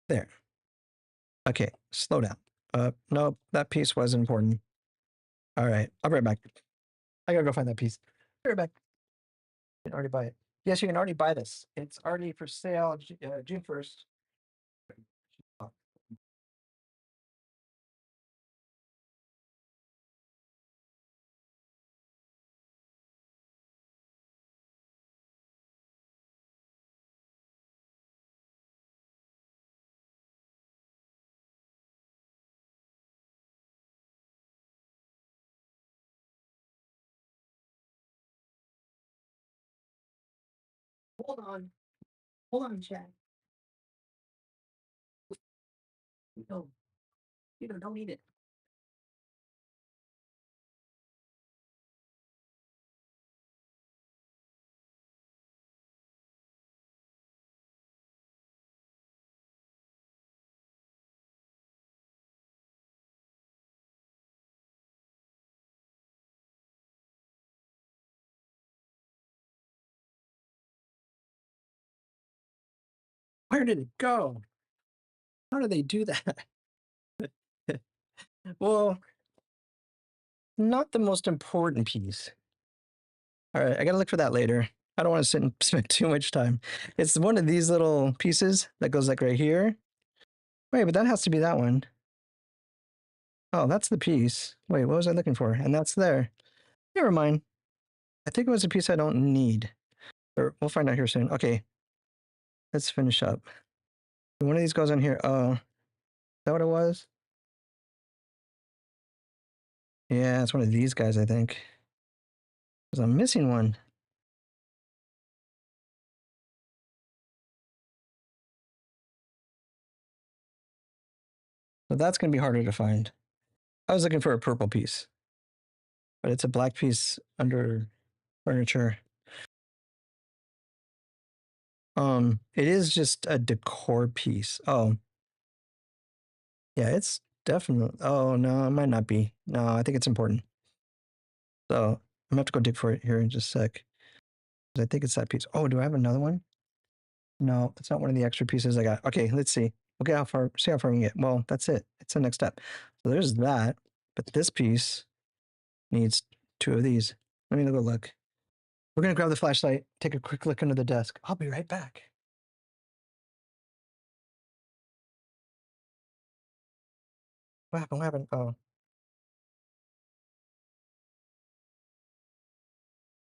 There. Okay, slow down. Nope, that piece was important. All right, I'll be right back. I gotta go find that piece. Be right back. You can already buy it. Yes, you can already buy this. It's already for sale June 1st. Hold on. Hold on, Chad. No, you don't need it. Where did it go? How do they do that? Well, not the most important piece. All right, I gotta look for that later. I don't want to sit and spend too much time. It's one of these little pieces that goes like right here. Wait, but that has to be that one. Oh, that's the piece. Wait, what was I looking for? And that's there. Never mind. I think it was a piece I don't need. Or we'll find out here soon. Okay, let's finish up. One of these goes on here. Oh, is that what it was? Yeah, it's one of these guys, I think. Because I'm missing one. So that's going to be harder to find. I was looking for a purple piece, but it's a black piece under furniture. It is just a decor piece. Oh, yeah, it's definitely. Oh no, it might not be. No, I think it's important. So I'm gonna have to go dig for it here in just a sec. I think it's that piece. Oh, do I have another one? No, it's not one of the extra pieces I got. Okay, let's see. Okay, how far? See how far we can get. Well, that's it. It's the next step. So there's that. But this piece needs two of these. Let me go look. We're gonna grab the flashlight, take a quick look under the desk. I'll be right back. What happened? What happened? Oh.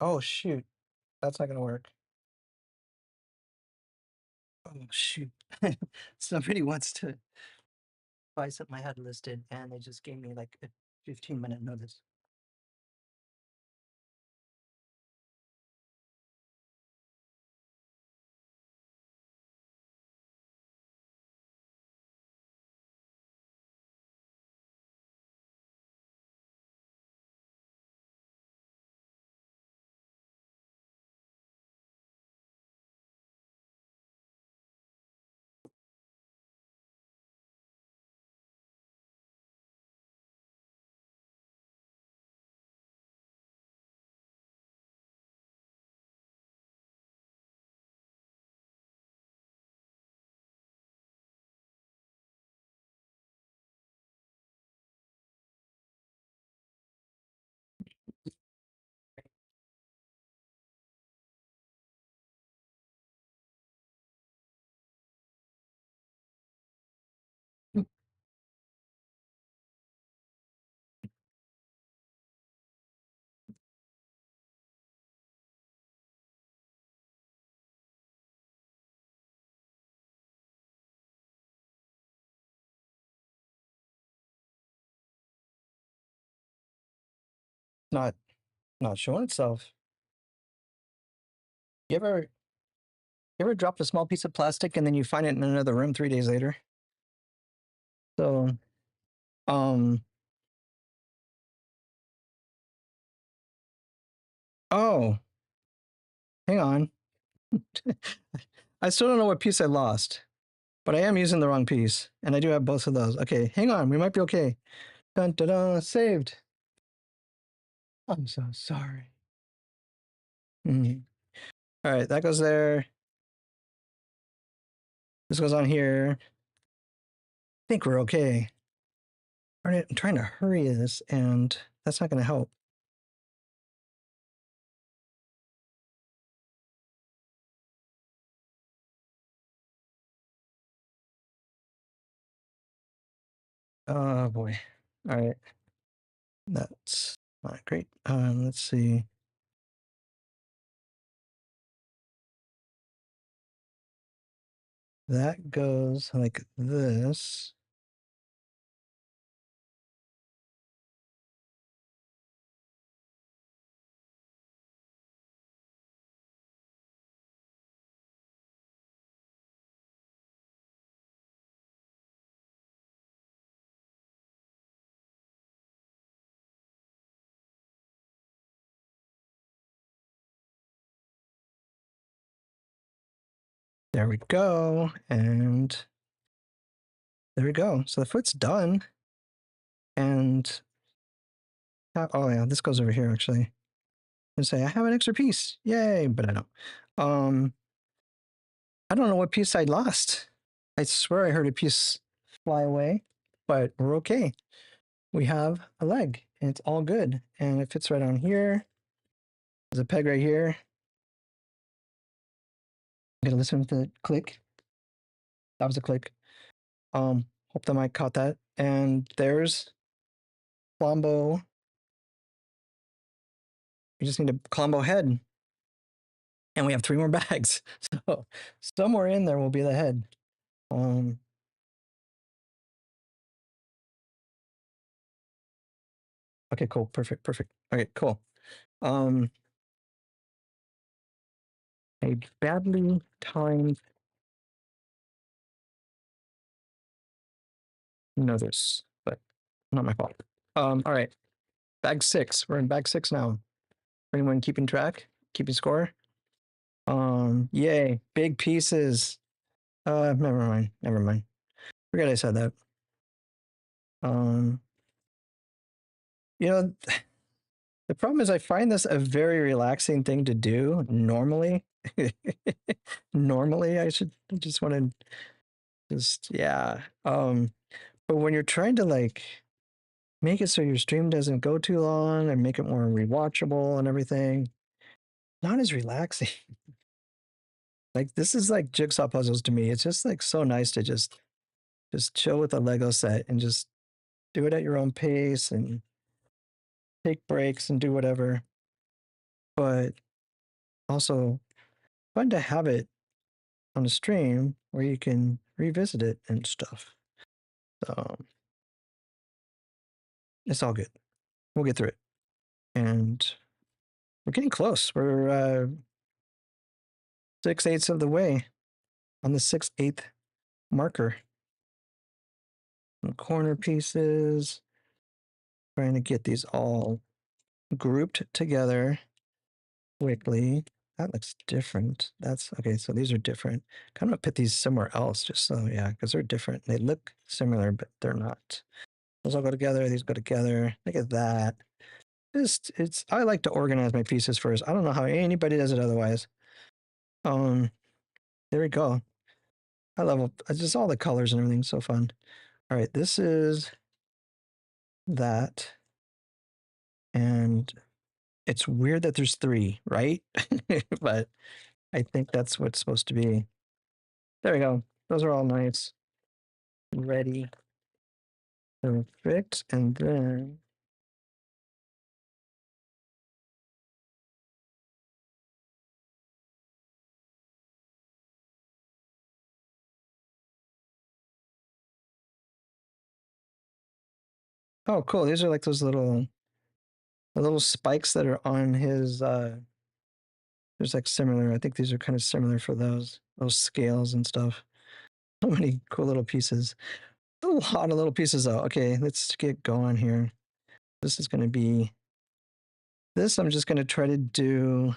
Oh shoot. That's not gonna work. Oh shoot. Somebody wants to buy something I had listed and they just gave me like a 15-minute notice. not not showing itself. You ever drop a small piece of plastic and then you find it in another room 3 days later? So um oh, hang on. I still don't know what piece I lost, but I am using the wrong piece, and I do have both of those. Okay, hang on. We might be okay. Dun, dun, dun, saved. I'm so sorry. Mhm. All right, that goes there. This goes on here. I think we're okay. All right, I'm trying to hurry this, and that's not going to help. Oh boy. All right. That's not great. Let's see. That goes like this. There we go. And there we go. So the foot's done. And oh yeah, this goes over here actually. And say I have an extra piece. Yay, but I don't. I don't know what piece I lost. I swear I heard a piece fly away, but we're okay. We have a leg and it's all good. And it fits right on here. There's a peg right here. I'm gonna listen to the click. That was a click. Hope the mic caught that. And there's Klombo. We just need a Klombo head. And we have 3 more bags. So somewhere in there will be the head. Okay, cool. Perfect. Perfect. Okay, cool. A badly timed. You know this, but not my fault. All right. Bag 6. We're in bag 6 now. Anyone keeping track? Keeping score? Yay. Big pieces. Never mind. Never mind. Forget I said that. Um, you know, the problem is I find this a very relaxing thing to do normally. Normally, I should just want to just, yeah. But when you're trying to like make it so your stream doesn't go too long and make it more rewatchable and everything, not as relaxing. Like this is like jigsaw puzzles to me. It's just like so nice to just chill with a Lego set and just do it at your own pace and take breaks and do whatever. But also fun to have it on a stream where you can revisit it and stuff. So it's all good. We'll get through it. And we're getting close. We're 6/8 of the way on the 6/8 marker. Some corner pieces. Trying to get these all grouped together quickly. That looks different. That's okay. So these are different. Kind of put these somewhere else just so, yeah, because they're different. They look similar, but they're not. Those all go together. These go together. Look at that. I like to organize my pieces first. I don't know how anybody does it otherwise. Um, there we go. I love just all the colors and everything. So fun. All right, this is that. And it's weird that there's 3, right? But I think that's what's supposed to be. There we go. Those are all nice. Ready. Perfect. And then oh, cool. These are like those little The little spikes that are on his there's like similar, I think these are kind of similar for those scales and stuff. So many cool little pieces. A lot of little pieces though. Okay, let's get going here. This is going to be this. I'm just going to try to do.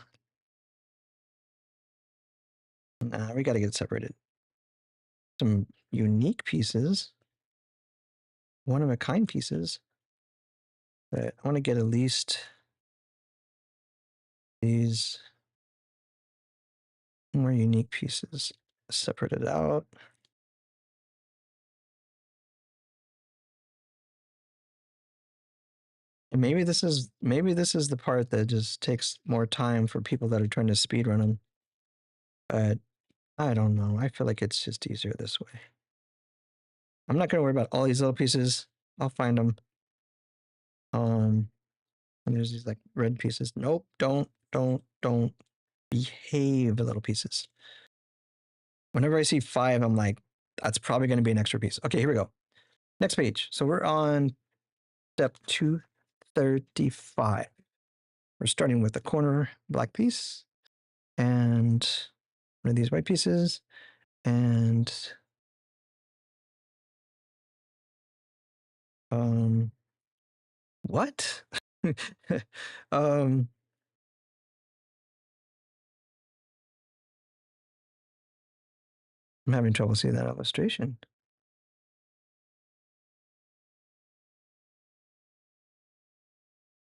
Nah, we got to get separated. Some unique pieces, one of a kind pieces. But I want to get at least these more unique pieces separated out. And maybe this is the part that just takes more time for people that are trying to speed run them. But I don't know. I feel like it's just easier this way. I'm not gonna worry about all these little pieces. I'll find them. And there's these like red pieces. Nope, don't behave, little pieces. Whenever I see 5, I'm like, that's probably gonna be an extra piece. Okay, here we go. Next page. So we're on step 235. We're starting with the corner black piece and one of these white pieces and what? I'm having trouble seeing that illustration.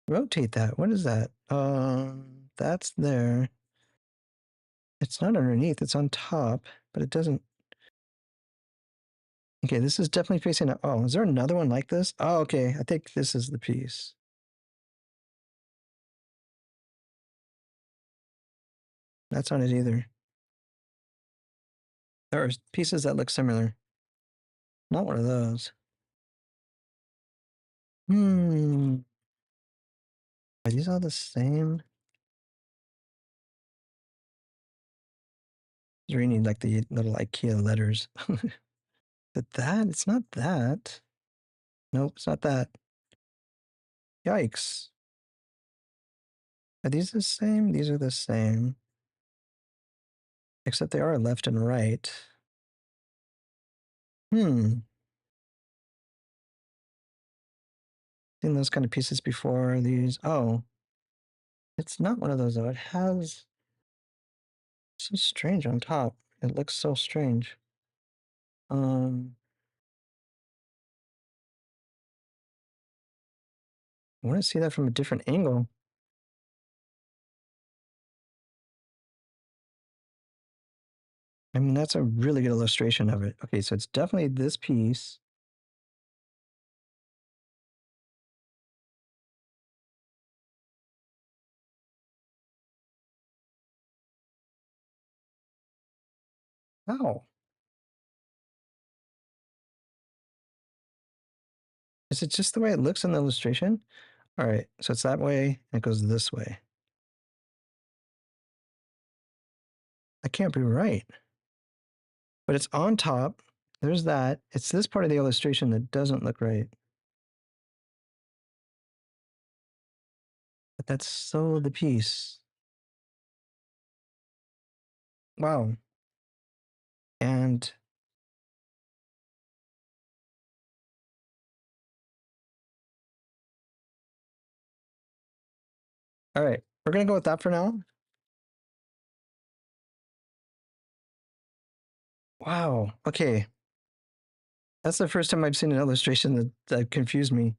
Rotate that. What is that? That's there. It's not underneath, it's on top, but it doesn't. Okay, this is definitely facing a, oh, is there another one like this? Oh, okay, I think this is the piece. That's not it either. There are pieces that look similar. Not one of those. Are these all the same? You're reading like the little IKEA letters. But that, it's not that. Nope, it's not that. Yikes. Are these the same? These are the same. Except they are left and right. Seen those kind of pieces before. These, oh. It's not one of those though. It has so strange on top. It looks so strange. I want to see that from a different angle. I mean, that's a really good illustration of it. Okay, so it's definitely this piece. Wow. Is it just the way it looks in the illustration? All right, so it's that way, and it goes this way. I can't be right. But it's on top. There's that. It's this part of the illustration that doesn't look right. But that's so the piece. Wow. And all right, we're gonna go with that for now. Wow. Okay. That's the first time I've seen an illustration that confused me,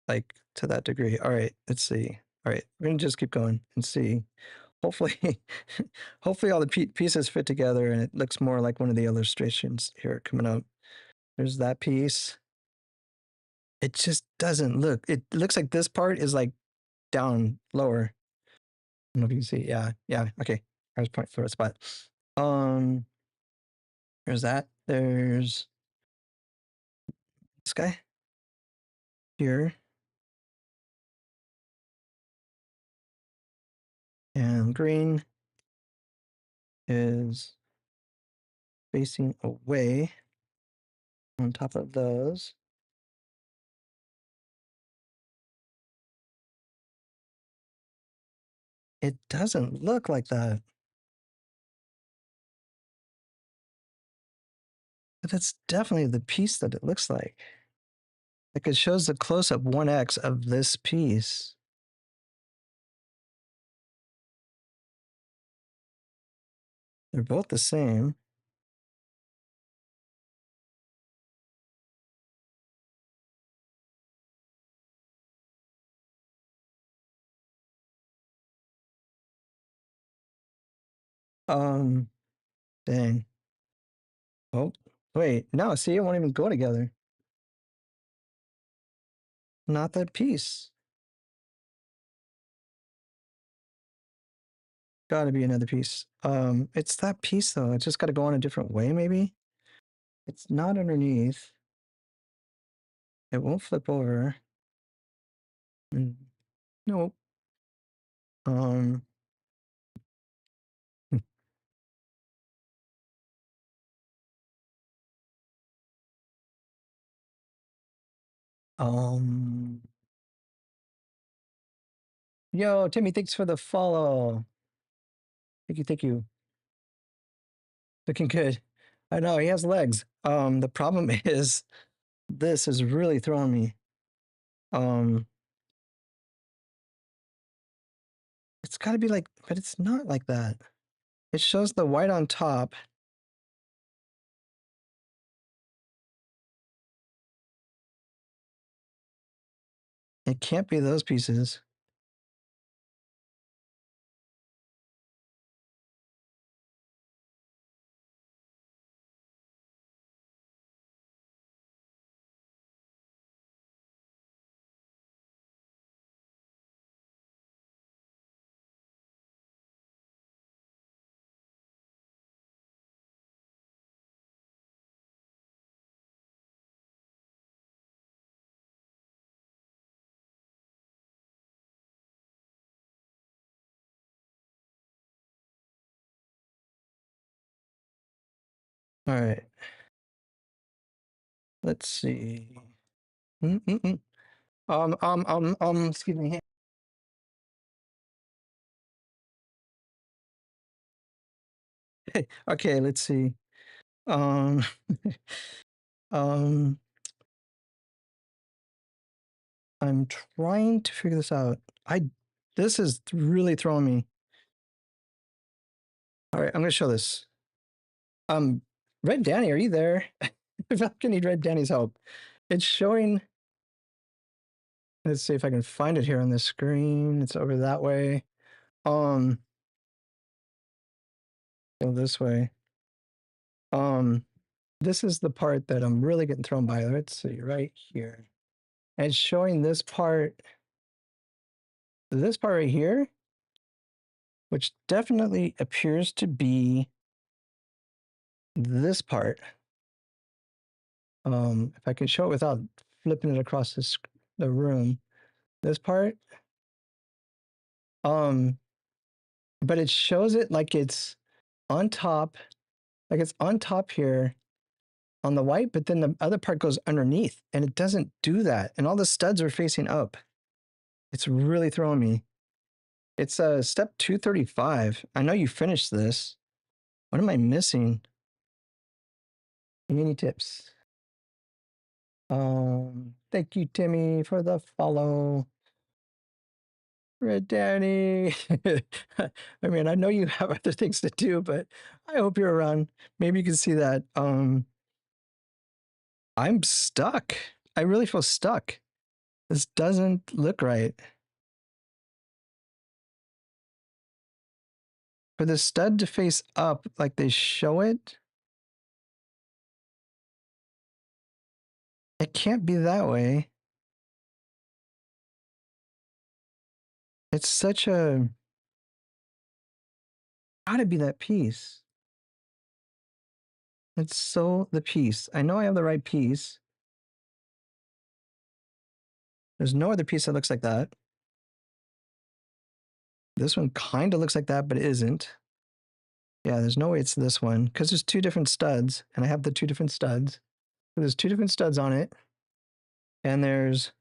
like to that degree. All right, let's see. All right, we're gonna just keep going and see. Hopefully, hopefully all the pieces fit together and it looks more like one of the illustrations here coming up. There's that piece. It just doesn't look. It looks like this part is like down lower. I don't know if you can see. Yeah, yeah. Okay, I was pointing for a spot. There's that. There's this guy here. And green is facing away on top of those. It doesn't look like that. But that's definitely the piece that it looks like. Like it shows the close-up 1x of this piece. They're both the same. Dang. Oh, wait. No, see, it won't even go together. Not that piece. Gotta be another piece. It's that piece though. It's just gotta go on a different way, maybe. It's not underneath. It won't flip over. Nope. Um, um, yo, Timmy, thanks for the follow. Thank you, thank you. Looking good. I know he has legs. The problem is this is really throwing me. It's gotta be like, but it's not like that. It shows the white on top. It can't be those pieces. All right. Let's see. Mm-mm-mm. Excuse me. Okay, let's see. Um, um, I'm trying to figure this out. This is really throwing me. All right, I'm gonna show this. RedDanny, are you there? I feel like I need RedDanny's help. It's showing. Let's see if I can find it here on the screen. It's over that way. Go this way. This is the part that I'm really getting thrown by. Let's see, right here. And it's showing this part right here, which definitely appears to be this part. If I can show it without flipping it across the room, this part. But it shows it like it's on top, like it's on top here on the white, but then the other part goes underneath, and it doesn't do that. And all the studs are facing up. It's really throwing me. It's step 235. I know you finished this. What am I missing? Any tips? Thank you, Timmy, for the follow. RedDanny. I mean, I know you have other things to do, but I hope you're around. Maybe you can see that. I'm stuck. I really feel stuck. This doesn't look right. For the stud to face up like they show it, it can't be that way. It's such a, gotta be that piece. It's so the piece. I know I have the right piece. There's no other piece that looks like that. This one kind of looks like that, but it isn't. Yeah, there's no way it's this one because there's two different studs, and I have the two different studs. So there's two different studs on it, and there's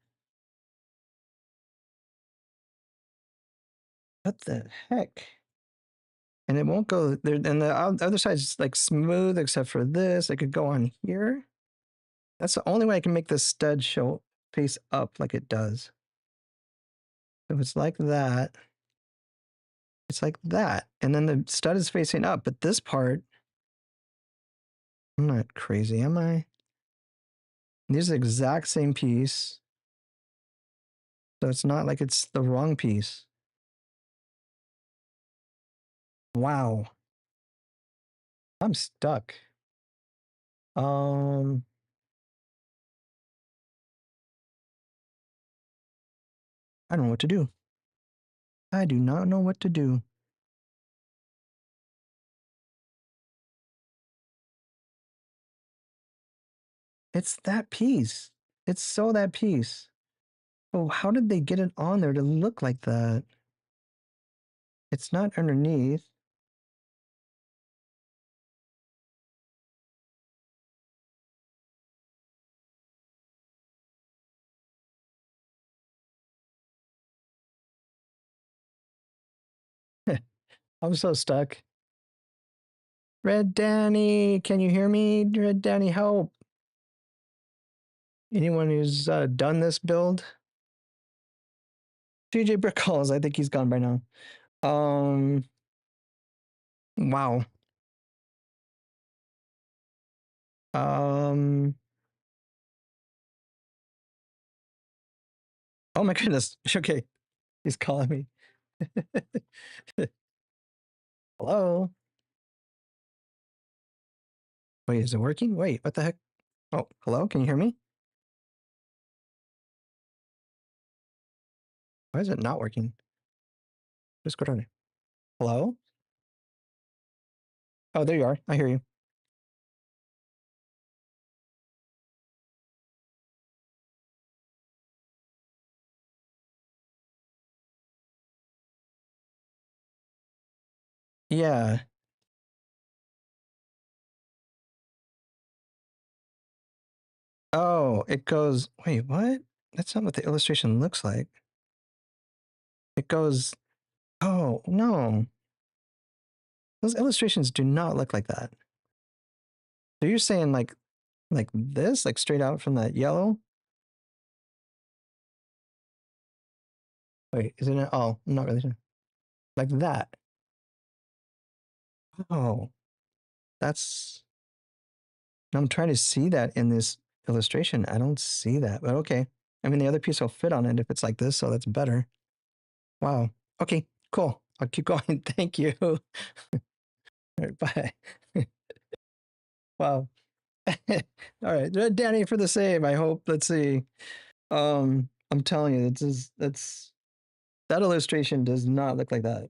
What the heck? And it won't go there. And the other side's like smooth, except for this. It could go on here. That's the only way I can make this stud show face up like it does. If it's like that, it's like that. And then the stud is facing up, but this part, I'm not crazy, am I? These are the exact same piece. So it's not like it's the wrong piece. Wow. I'm stuck. I don't know what to do. I do not know what to do. It's that piece. It's so that piece. Oh, how did they get it on there to look like that? It's not underneath. I'm so stuck. RedDanny, can you hear me? RedDanny, help. Anyone who's done this build? TJ Brickholes, I think he's gone by now. Wow. Oh my goodness. Okay. He's calling me. Hello? Wait, is it working? Wait, what the heck? Oh, hello? Can you hear me? Why is it not working? Just go down. Hello? Oh, there you are. I hear you. Yeah. Oh, it goes. Wait, what? That's not what the illustration looks like. It goes. Oh, no. Those illustrations do not look like that. So you're saying like this, like straight out from that yellow? Wait, isn't it? Oh, I'm not really sure. Like that. Oh, that's. I'm trying to see that in this illustration. I don't see that, but okay. I mean, the other piece will fit on it if it's like this, so that's better. Wow. Okay, cool. I'll keep going. Thank you. All right, bye. Wow. All right, Danny for the save. I hope. Let's see. I'm telling you, that's that illustration does not look like that.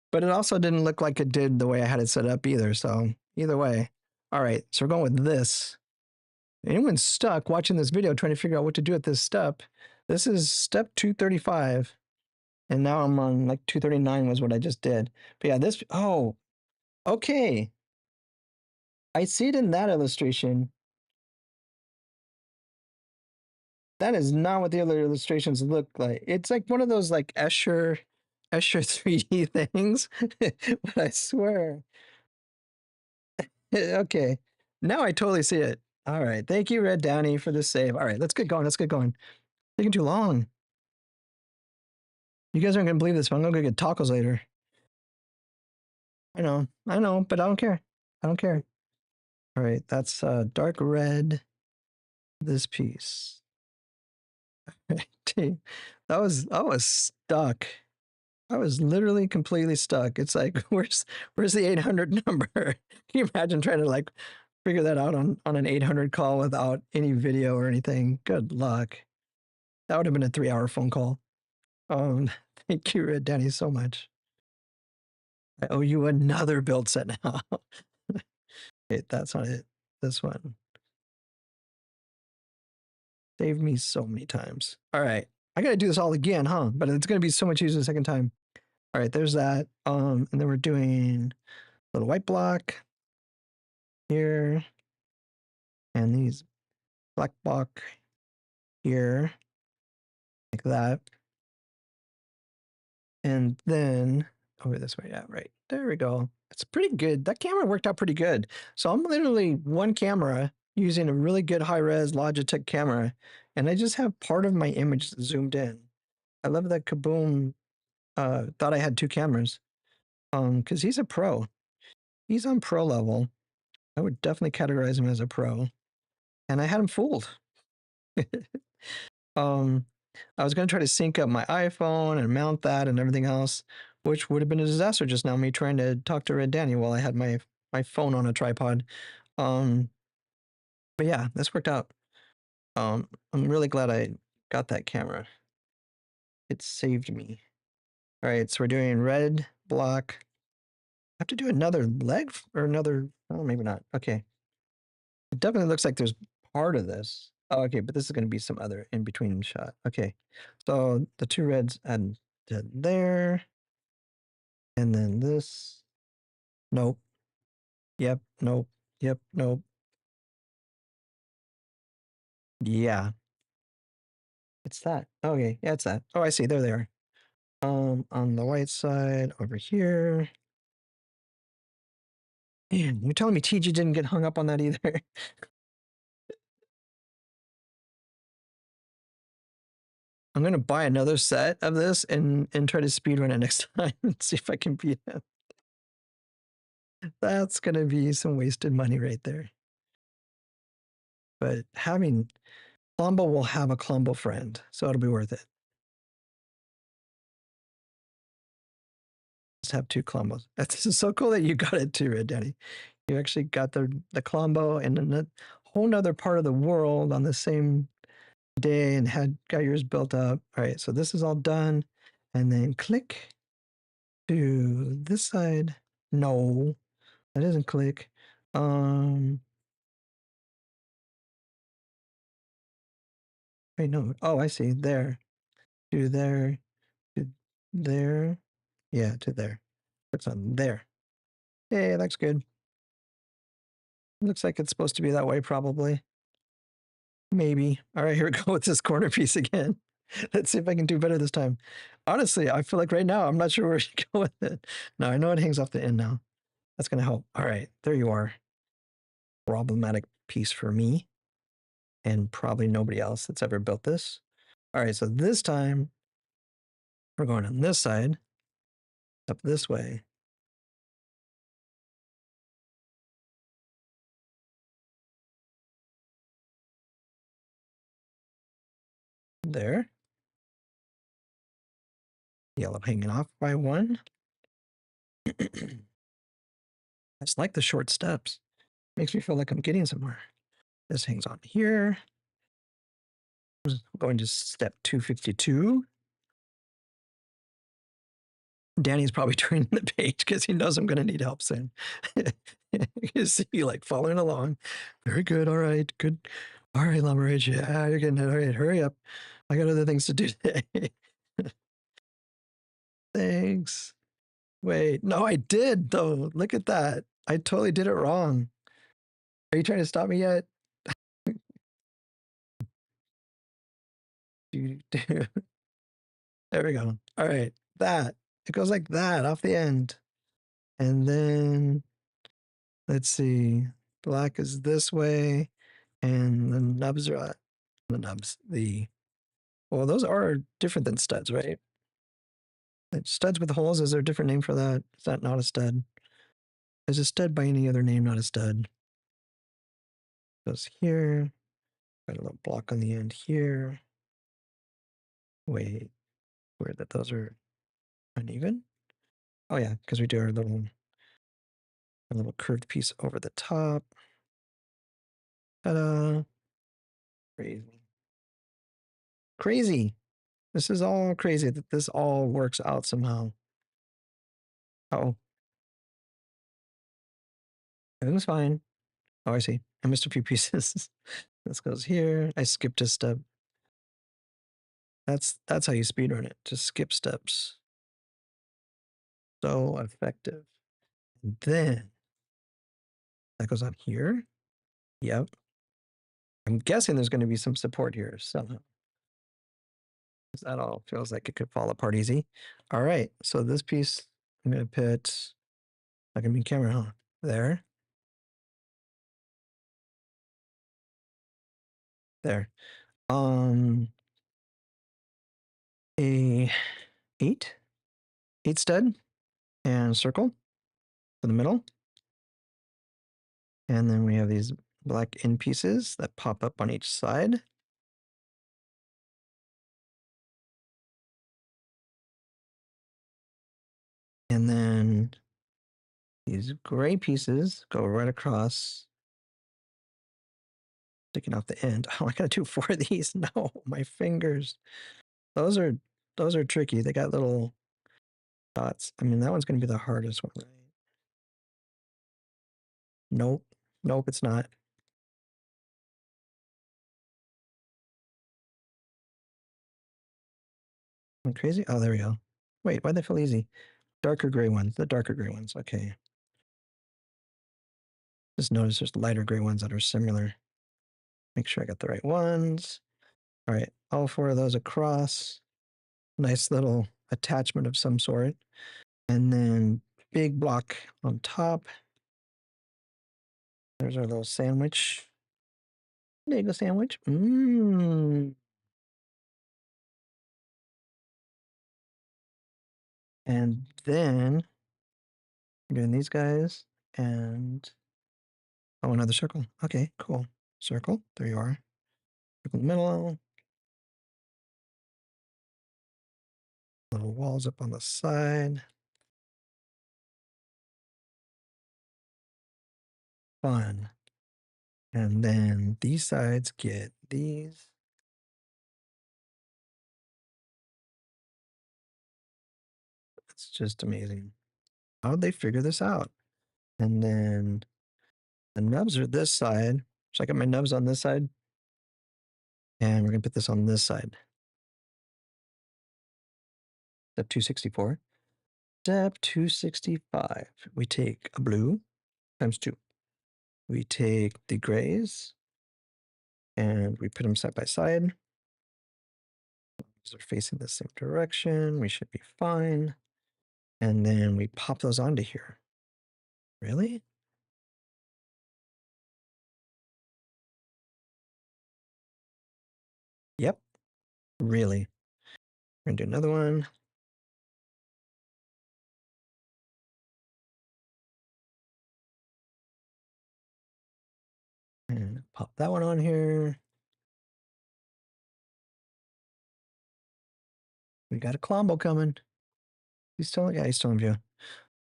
But it also didn't look like it did the way I had it set up either. So either way. All right, so we're going with this. Anyone stuck watching this video trying to figure out what to do at this step, this is step 235. And now I'm on like 239 was what I just did. But yeah, this, oh, okay. I see it in that illustration. That is not what the other illustrations look like. It's like one of those like Escher 3D things. But I swear. Okay. Now I totally see it. All right. Thank you, RedDanny, for the save. All right, let's get going. Let's get going. Taking too long. You guys aren't gonna believe this, but I'm gonna go get tacos later. I know, but I don't care. I don't care. All right, that's dark red. This piece. That was stuck. I was literally completely stuck. It's like, where's the 800 number? Can you imagine trying to like figure that out on an 800 call without any video or anything? Good luck. That would have been a 3-hour phone call. Thank you, RedDanny, so much. I owe you another build set now. Okay, that's not it. This one saved me so many times. All right, I gotta do this all again, huh? But it's gonna be so much easier the second time. All right, there's that. And then we're doing a little white block here, and these black block here, like that. And then over this way. Yeah, right. There we go. It's pretty good. That camera worked out pretty good. So I'm literally one camera using a really good high res Logitech camera, and I just have part of my image zoomed in. I love that Kaboom thought I had two cameras. Because he's a pro. He's on pro level. I would definitely categorize him as a pro. And I had him fooled. I was going to try to sync up my iPhone and mount that and everything else, which would have been a disaster just now, me trying to talk to RedDanny while I had my phone on a tripod. But yeah, this worked out. I'm really glad I got that camera. It saved me. All right, so we're doing red block. I have to do another leg or another, oh, maybe not. Okay. It definitely looks like there's part of this. Oh, okay, but this is going to be some other in between shot. Okay, so the two reds add to there. And then this. Nope. Yep. Nope. Yep. Nope. Yeah. It's that. Okay. Yeah, it's that. Oh, I see. There they are. On the white side over here. Man, you're telling me TG didn't get hung up on that either. I'm gonna buy another set of this and try to speedrun it next time and see if I can beat him. That's gonna be some wasted money right there. But having Klombo will have a Klombo friend, so it'll be worth it. Just have two Klombos. That's so cool that you got it too, RedDanny. You actually got the Klombo and a whole nother part of the world on the same day and got yours built up. All right, so this is all done. And then click to this side. No, that isn't click. Wait, no. Oh, I see. There. To there. To there. Yeah, to there. It's on there. Hey, that's good. Looks like it's supposed to be that way, probably. Maybe. All right, here we go with this corner piece again. Let's see if I can do better this time. Honestly, I feel like right now, I'm not sure where to go with it. No, I know it hangs off the end now. That's going to help. All right, there you are. Problematic piece for me and probably nobody else that's ever built this. All right, so this time we're going on this side, up this way. There. Yellow hanging off by one. I just like the short steps. Makes me feel like I'm getting somewhere. This hangs on here. I'm going to step 252. Danny's probably turning the page because he knows I'm going to need help soon. You see you like following along. Very good. All right. Good. All right, LlamaRage. Yeah, you're getting it. All right. Hurry up. I got other things to do today. Thanks. Wait. No, I did though. Look at that. I totally did it wrong. Are you trying to stop me yet? There we go. All right. That. It goes like that off the end. And then let's see. Black is this way. And the nubs are the nubs. Well, those are different than studs, right? Studs with holes, is there a different name for that? Is that not a stud? Is a stud by any other name not a stud? Goes here. Got a little block on the end here. Wait, where that those are uneven? Oh yeah, because we do our little curved piece over the top. Ta-da! Crazy. Crazy. This is all crazy that this all works out somehow. Oh, everything's fine. Oh, I see. I missed a few pieces. This goes here. I skipped a step. That's how you speedrun it. Just skip steps. So effective. And then that goes on here. Yep. I'm guessing there's going to be some support here somehow. That all feels like it could fall apart easy. All right, so this piece I'm gonna put, not gonna be camera, huh? There. There. A eight stud and circle for the middle. And then we have these black end pieces that pop up on each side. And then these gray pieces go right across, sticking off the end. Oh, I gotta do 4 of these. No, my fingers. Those are tricky. They got little dots. I mean, that one's gonna be the hardest one, right? Nope. Nope, it's not. Am I crazy? Oh, there we go. Wait, why'd they feel easy? Darker gray ones. The darker gray ones. Okay. Just notice there's lighter gray ones that are similar. Make sure I got the right ones. All right, all 4 of those across. Nice little attachment of some sort. And then big block on top. There's our little sandwich. Lego sandwich. Mmm. And then we're doing these guys and oh, another circle. Okay, cool. Circle. There you are. Circle in the middle. Little walls up on the side. Fun. And then these sides get these. It's just amazing. How'd they figure this out? And then the nubs are this side. So I got my nubs on this side. And we're going to put this on this side. Step 264. Step 265. We take a blue times 2. We take the grays and we put them side by side. These are facing the same direction. We should be fine. And then we pop those onto here. Really? Yep. Really. We're going to do another one. And pop that one on here. We got a Klombo coming. He's still, yeah, he's still in view.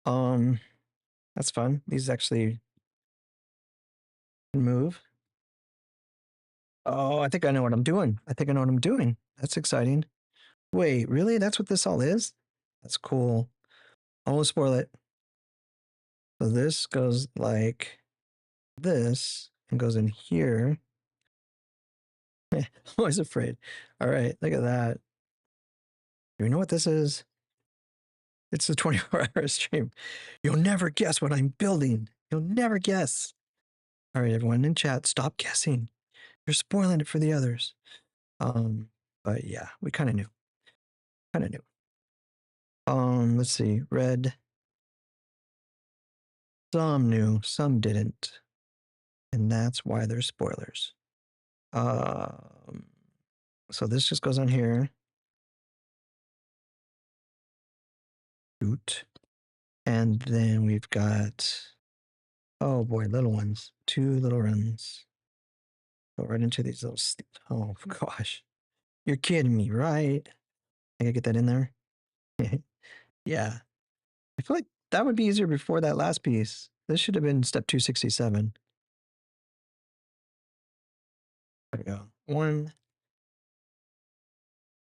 That's fun. These actually move. Oh, I think I know what I'm doing. I think I know what I'm doing. That's exciting. Wait, really? That's what this all is? That's cool. I won't spoil it. So this goes like this and goes in here. I'm always afraid. All right, look at that. Do you know what this is? It's a 24-hour stream. You'll never guess what I'm building. You'll never guess. All right, everyone in chat, stop guessing. You're spoiling it for the others. But yeah, we kind of knew. Kind of knew. Let's see. Red. Some knew, some didn't. And that's why they're spoilers. So this just goes on here. Shoot. And then we've got, oh boy, little ones. 2 little runs. Go right into these little, oh gosh. You're kidding me, right? I gotta get that in there. Yeah. I feel like that would be easier before that last piece. This should have been step 267. There we go. 1.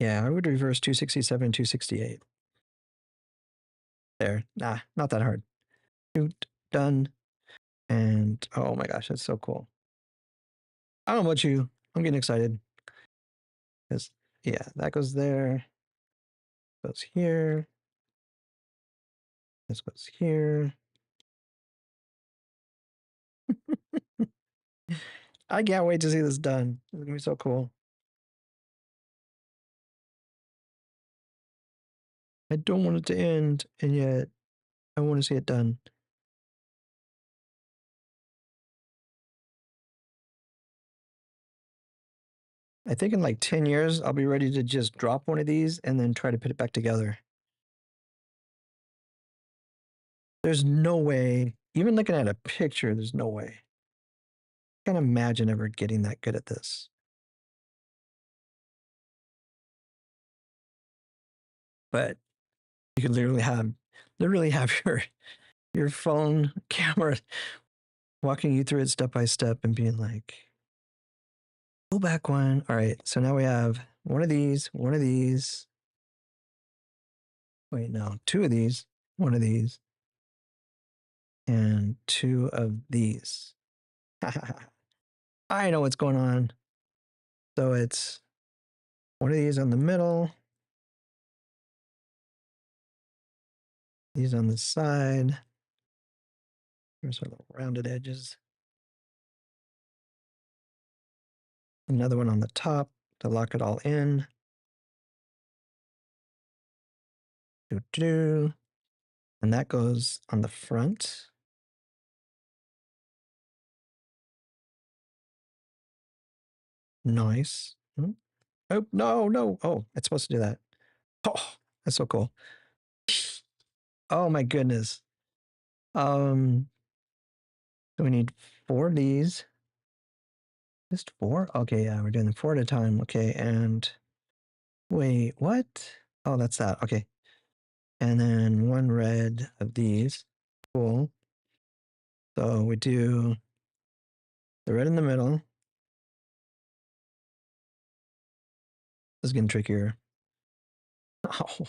Yeah, I would reverse 267, 268. There. Nah, not that hard. Shoot. Done. And oh my gosh, that's so cool. I don't know about you. I'm getting excited. Because, yeah, that goes there. Goes here. This goes here. I can't wait to see this done. It's going to be so cool. I don't want it to end, and yet I want to see it done. I think in like 10 years, I'll be ready to just drop one of these and then try to put it back together. There's no way, even looking at a picture, there's no way. I can't imagine ever getting that good at this. But you can literally have your phone camera walking you through it step by step and being like, go back one. All right, so now we have one of these. Wait, no, two of these, one of these, and two of these. I know what's going on. So it's one of these on the middle, these on the side. There's our little rounded edges. Another one on the top to lock it all in. Doo-doo. And that goes on the front. Nice. Oh, no. Oh, it's supposed to do that. Oh, that's so cool. Oh my goodness. So we need 4 of these. Just 4? Okay, yeah, we're doing 4 at a time. Okay, and wait, what? Oh, that's that. Okay. And then 1 red of these. Cool. So we do the red in the middle. This is getting trickier. Oh.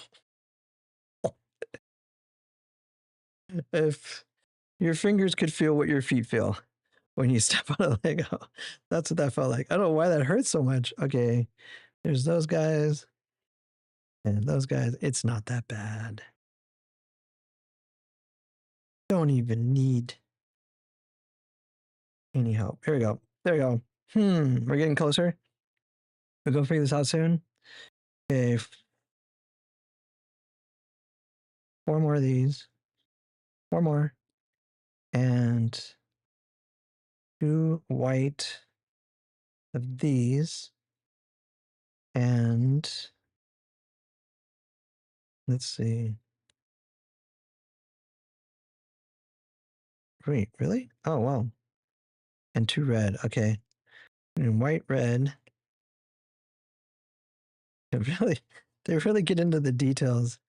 If your fingers could feel what your feet feel when you step on a Lego, that's what that felt like. I don't know why that hurts so much. Okay, there's those guys and those guys. It's not that bad. Don't even need any help. Here we go. There we go. We're getting closer. We'll go figure this out soon. Okay, 4 more of these. 4 more. And 2 white of these. And let's see. Wait, really? Oh, wow. And 2 red. Okay. And white, red. They really get into the details,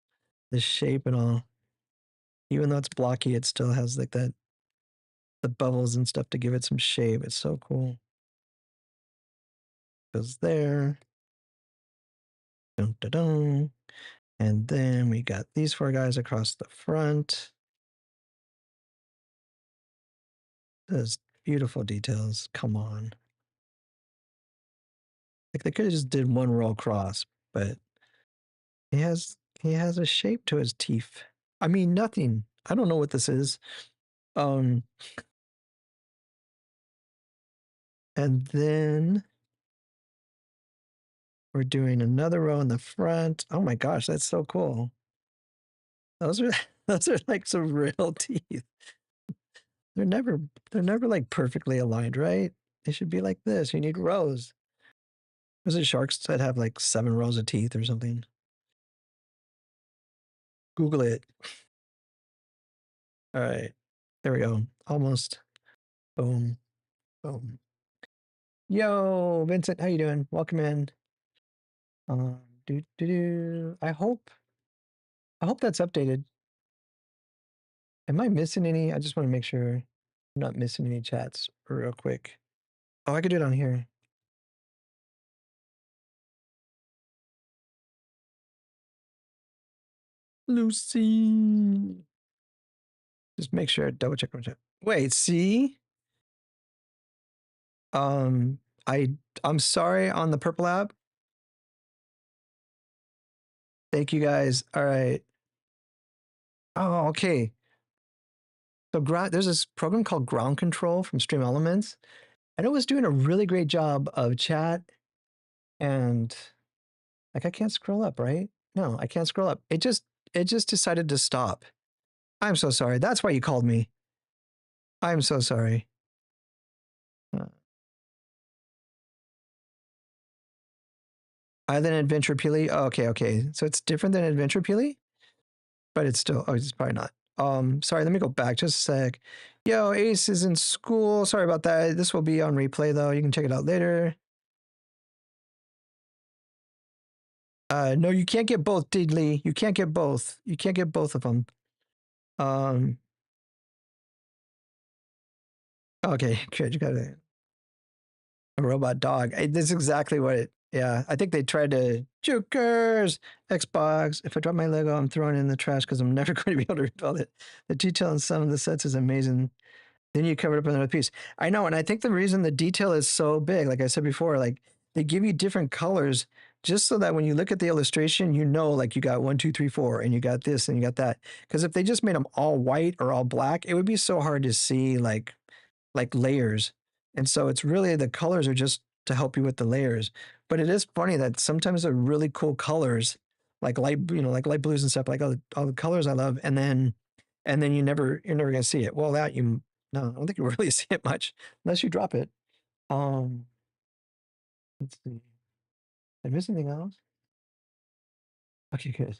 the shape and all. Even though it's blocky, it still has like that, the bubbles and stuff to give it some shape. It's so cool. Goes there. Dun, dun, dun. And then we got these 4 guys across the front. Those beautiful details. Come on. Like they could have just did 1 row across, but he has a shape to his teeth. I mean, nothing. I don't know what this is. And then we're doing another row in the front. Oh my gosh, that's so cool. Those are those are like some real teeth. They're never like perfectly aligned, right? They should be like this. You need rows. Was it sharks that have like 7 rows of teeth or something? Google it. All right. There we go. Almost. Boom. Boom. Yo, Vincent, how you doing? Welcome in. I hope that's updated. Am I missing any? I just want to make sure I'm not missing any chats real quick. Oh, I could do it on here. Lucy. Just make sure I double check my chat. Wait, see? I'm sorry on the purple app. Thank you guys. All right. Oh, okay. So there's this program called Ground Control from Stream Elements, and it was doing a really great job of chat and like I can't scroll up, right? No, I can't scroll up. It just it just decided to stop. I'm so sorry. That's why you called me. I'm so sorry. Other than Adventure Peely? Oh, okay. So it's different than Adventure Peely? But it's still, oh, it's probably not. Sorry, let me go back just a sec. Yo, Ace is in school. Sorry about that. This will be on replay though. You can check it out later. No, you can't get both, Diddley. You can't get both. You can't get both of them. Okay, good. You got a robot dog. That's exactly what it, yeah. I think they tried to, jokers, Xbox. If I drop my Lego, I'm throwing it in the trash because I'm never going to be able to rebuild it. The detail in some of the sets is amazing. Then you cover it up with another piece. I know, and I think the reason the detail is so big, like I said before, like they give you different colors just so that when you look at the illustration, you know, like you got 1, 2, 3, 4, and you got this and you got that. Because if they just made them all white or all black, it would be so hard to see like layers. And so it's really the colors are just to help you with the layers. But it is funny that sometimes they're really cool colors, like light, you know, like light blues and stuff, like all the colors I love, and then you're never gonna see it. Well, that you no, I don't think you really see it much unless you drop it. Um, let's see. Did I miss anything else? Okay, good.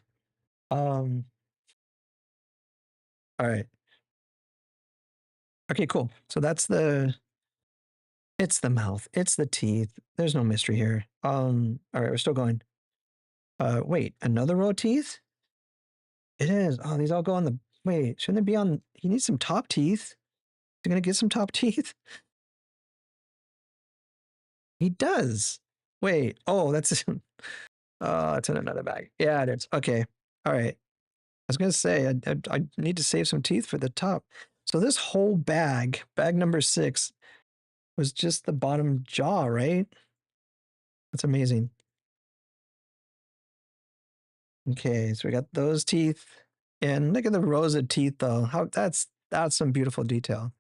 All right. Okay, cool. So that's it's the mouth, it's the teeth. There's no mystery here. All right, we're still going. Wait, another row of teeth? It is. Oh, these all go on the, wait, shouldn't it be on, he needs some top teeth. He's gonna get some top teeth? He does. Wait, oh, that's, oh, it's in another bag. Yeah, it is. Okay. All right. I was gonna say I need to save some teeth for the top. So this whole bag, bag number 6, was just the bottom jaw, right? That's amazing. Okay, so we got those teeth, and look at the rows of teeth, though. How that's some beautiful detail.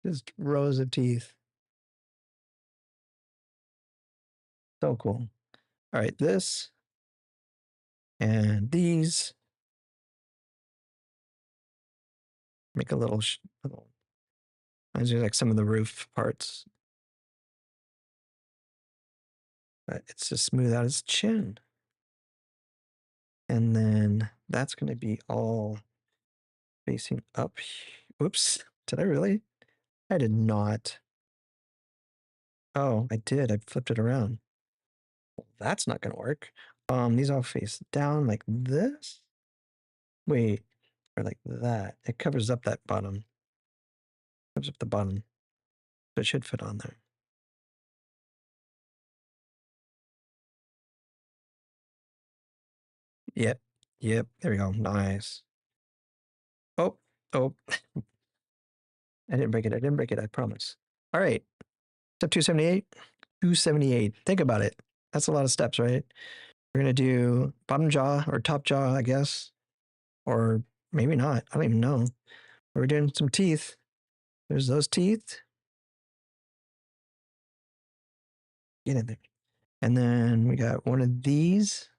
Just rows of teeth. So cool. All right, this and these make a little, little. These are like some of the roof parts. But it's just smooth out his chin. And then that's going to be all facing up. Oops. Did I really? I did not. Oh, I did. I flipped it around. Well, that's not going to work. These all face down like this. Wait, or like that. It covers up that bottom. Covers up the bottom. So it should fit on there. Yep. Yep. There we go. Nice. Oh, oh. I didn't break it. I didn't break it. I promise. All right. Step 278. 278. Think about it. That's a lot of steps, right? We're going to do bottom jaw or top jaw, I guess. Or maybe not. I don't even know. We're doing some teeth. There's those teeth. Get in there. And then we got one of these.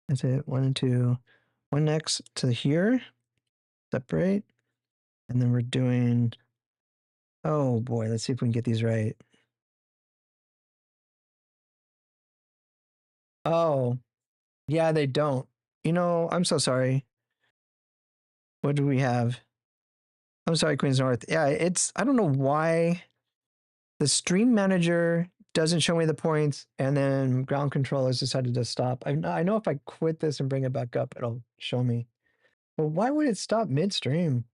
That's it. 1 and 2. One next to here. Separate. And then we're doing, oh boy, let's see if we can get these right. Oh, yeah, they don't. You know, I'm so sorry. What do we have? I'm sorry, Queens North. Yeah, I don't know why the stream manager doesn't show me the points and then ground control has decided to stop. I know if I quit this and bring it back up, it'll show me. But why would it stop midstream?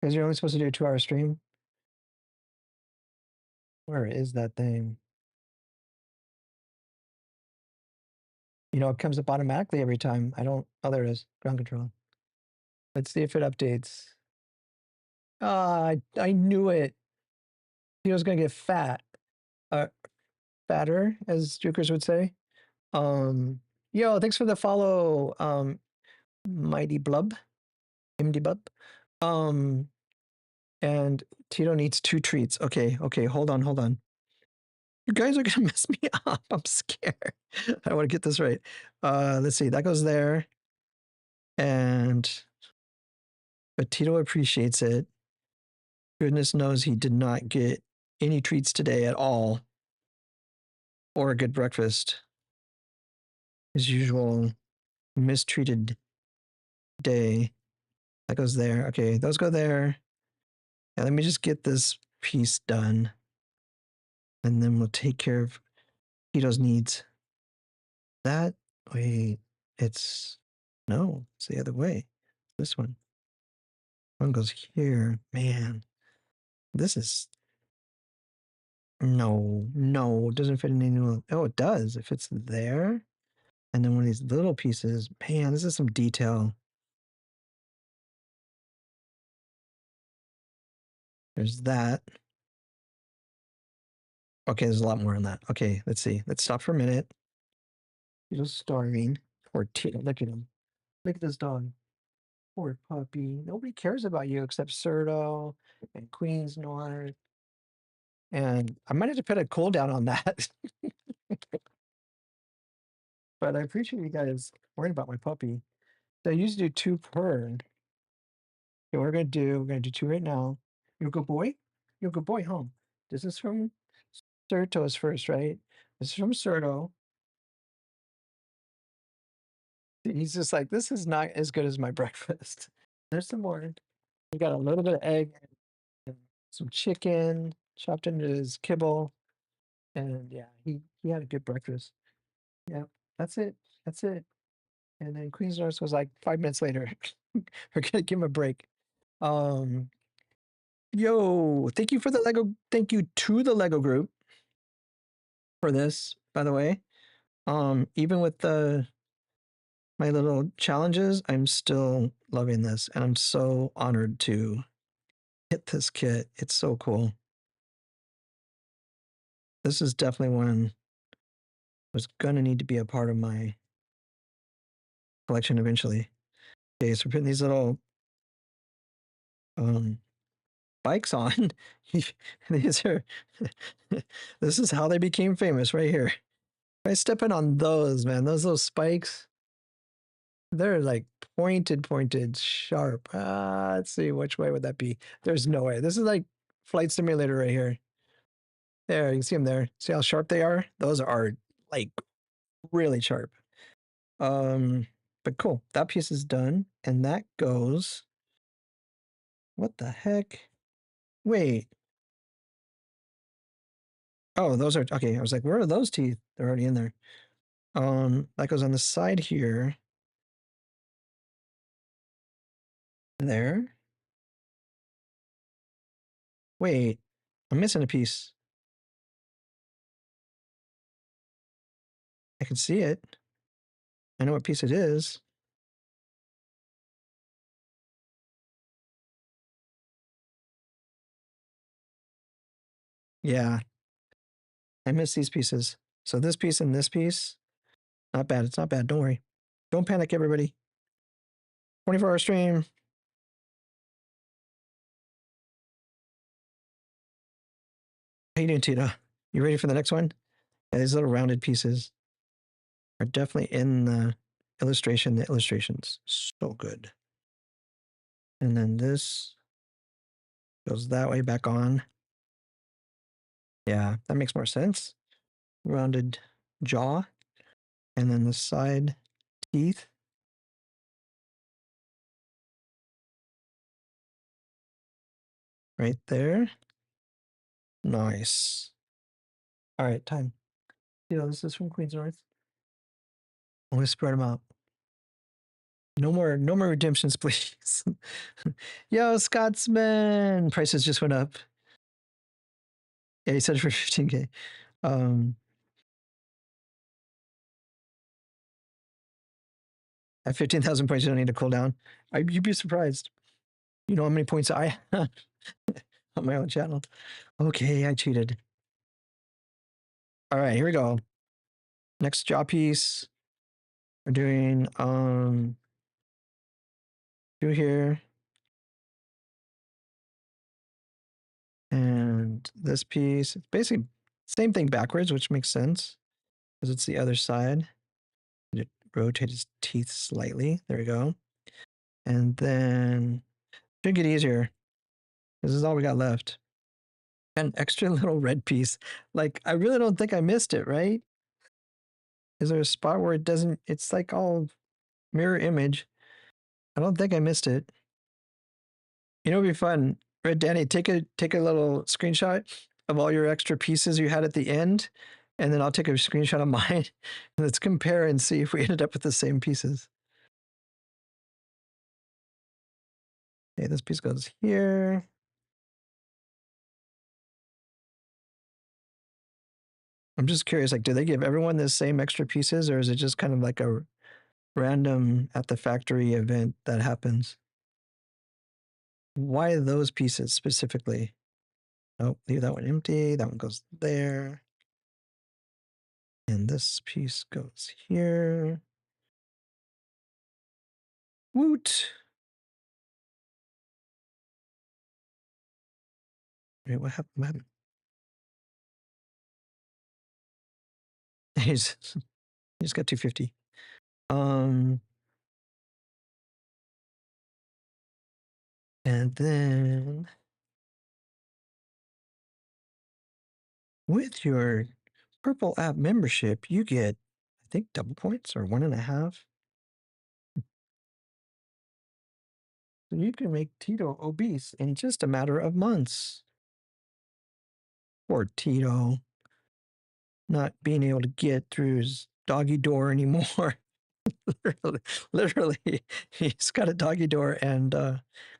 Because you're only supposed to do a 2-hour stream. Where is that thing? You know, it comes up automatically every time. I don't, oh, there it is, ground control. Let's see if it updates. Ah, I knew it. He was gonna get fat. Fatter, as jokers would say. Yo, thanks for the follow, Mighty Blub, MD Bub. And Tito needs 2 treats. Okay, hold on. You guys are gonna mess me up. I'm scared. I want to get this right. Let's see. That goes there, and but Tito appreciates it. Goodness knows he did not get any treats today at all, or a good breakfast. His usual mistreated day. That goes there. Okay, those go there. And let me just get this piece done, and then we'll take care of Tito's needs. That wait, it's no, it's the other way. This one. One goes here. Man, this is no, it doesn't fit in any. Oh, it does. It fits there. And then one of these little pieces. Man, this is some detail. There's that. Okay, there's a lot more on that. Okay, let's see. Let's stop for a minute. Tito's starving. Poor Tito. Look at him. Look at this dog. Poor puppy. Nobody cares about you except Serto and Queen's North. And I might have to put a cooldown on that. But I appreciate you guys worrying about my puppy. So I usually do 2 per. Okay, what we're gonna do 2 right now. You a good boy? You a good boy, huh? This is from Serto's first, right? This is from Serto. He's just like, this is not as good as my breakfast. There's some more. We got a little bit of egg and some chicken chopped into his kibble. And yeah, he had a good breakfast. Yeah, that's it. That's it. And then Queen's Nurse was like 5 minutes later. We're gonna give him a break. Um, yo, thank you for the Lego. Thank you to the Lego group for this, by the way. Even with the my little challenges, I'm still loving this, and I'm so honored to get this kit. It's so cool. This is definitely one was gonna need to be a part of my collection eventually. Okay, so we're putting these little bikes on. These are this is how they became famous right here. By stepping on those, man, those spikes, they're like pointed, sharp. Let's see, which way would that be? There's no way. This is like flight simulator right here. There, you can see them there. See how sharp they are? Those are like really sharp. But cool. That piece is done, and that goes. What the heck? Wait. Oh, those are okay. I was like, where are those teeth? They're already in there. That goes on the side here. There. Wait, I'm missing a piece. I can see it. I know what piece it is. Yeah, I miss these pieces. So this piece and this piece, not bad. It's not bad. Don't worry. Don't panic, everybody. 24-hour stream. How you doing, Tita? You ready for the next one? Yeah, these little rounded pieces are definitely in the illustration. The illustration's so good. And then this goes that way back on. Yeah, that makes more sense. Rounded jaw. And then the side teeth. Right there. Nice. All right, time. This is from Queen's North. I'm gonna spread them out. No more redemptions, please. Yo, Scotsman! Prices just went up. Yeah, he said it for 15K. At 15,000 points, you don't need to cool down. You'd be surprised. You know how many points I have on my own channel. Okay, I cheated. All right, here we go. Next jaw piece. We're doing two here. And this piece, it's basically Same thing backwards, which makes sense because it's the other side. It rotate his teeth slightly. There we go. And then should get easier. This is all we got left. An extra little red piece. Like, I really don't think I missed it, right? Is there a spot where it doesn't, it's like all mirror image. I don't think I missed it. You know, it'd be fun. RedDanny, take a little screenshot of all your extra pieces you had at the end, and then I'll take a screenshot of mine. Let's compare and see if we ended up with the same pieces. Okay, this piece goes here. I'm just curious, like, do they give everyone the same extra pieces, or is it just kind of like a random at the factory event that happens? Why those pieces specifically? Oh, leave that one empty. That one goes there. And this piece goes here. Woot. Wait, what happened? What happened? He's got 250. And then with your purple app membership, you get, I think, double points or 1.5. So you can make Tito obese in just a matter of months. Poor Tito, not being able to get through his doggy door anymore. literally, he's got a doggy door and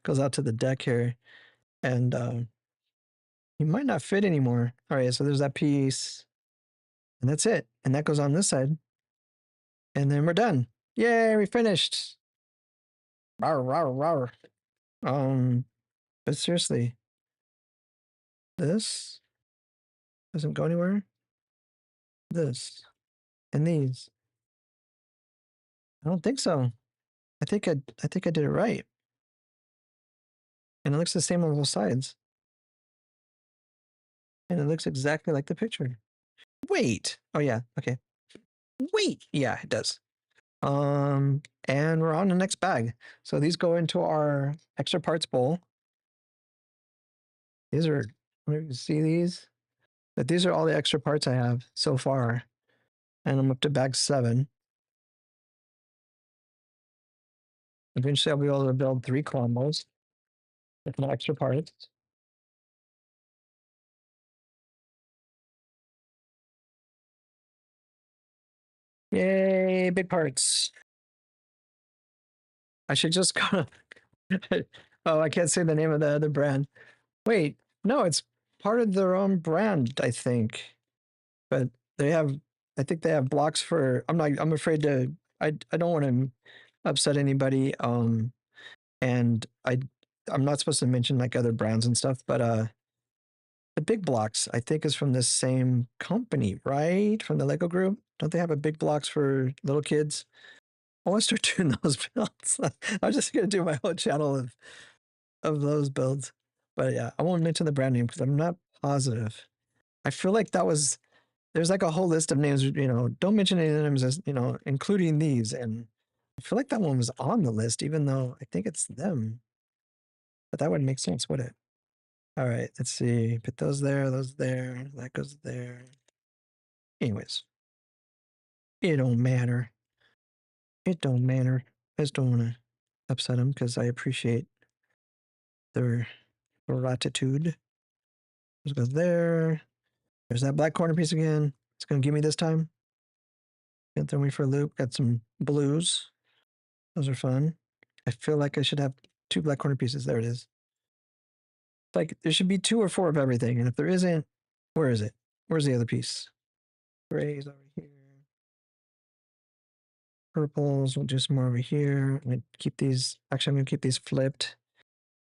goes out to the deck here, and he might not fit anymore. All right, so there's that piece, and that's it. And that goes on this side, and then we're done. Yay, we finished. Rawr, rawr, rawr. But seriously, this doesn't go anywhere. This and these. I don't think so. I think I did it right. And it looks the same on both sides. And it looks exactly like the picture. Wait. Oh yeah. Okay. Wait. Yeah, it does. And we're on the next bag. So these go into our extra parts bowl. These are, you see these? But these are all the extra parts I have so far. And I'm up to bag 7. Eventually I'll be able to build 3 Klombos with my extra parts. Yay, big parts. I should just go. Oh, I can't say the name of the other brand. Wait, no, it's part of their own brand, I think. But they have, I think they have blocks for. I'm afraid to. I don't want to upset anybody. And I'm not supposed to mention like other brands and stuff, but the big blocks I think is from the same company, right? From the Lego group. Don't they have a big blocks for little kids? I want to start doing those builds. I'm just gonna do my whole channel of those builds. But yeah, I won't mention the brand name because I'm not positive. I feel like that was there's like a whole list of names, don't mention any names as, including these. And I feel like that one was on the list, even though I think it's them. But that wouldn't make sense, would it? All right, let's see. Put those there, that goes there. Anyways, it don't matter. It don't matter. I just don't want to upset them because I appreciate their gratitude. Let's go there. There's that black corner piece again. It's going to give me this time. Gonna throw me for a loop. Got some blues. Those are fun. I feel like I should have 2 black corner pieces. There it is. Like there should be 2 or 4 of everything. And if there isn't, where is it? Where's the other piece? Grays over here. Purples. We'll do some more over here. I'm gonna keep these. Actually, I'm gonna keep these flipped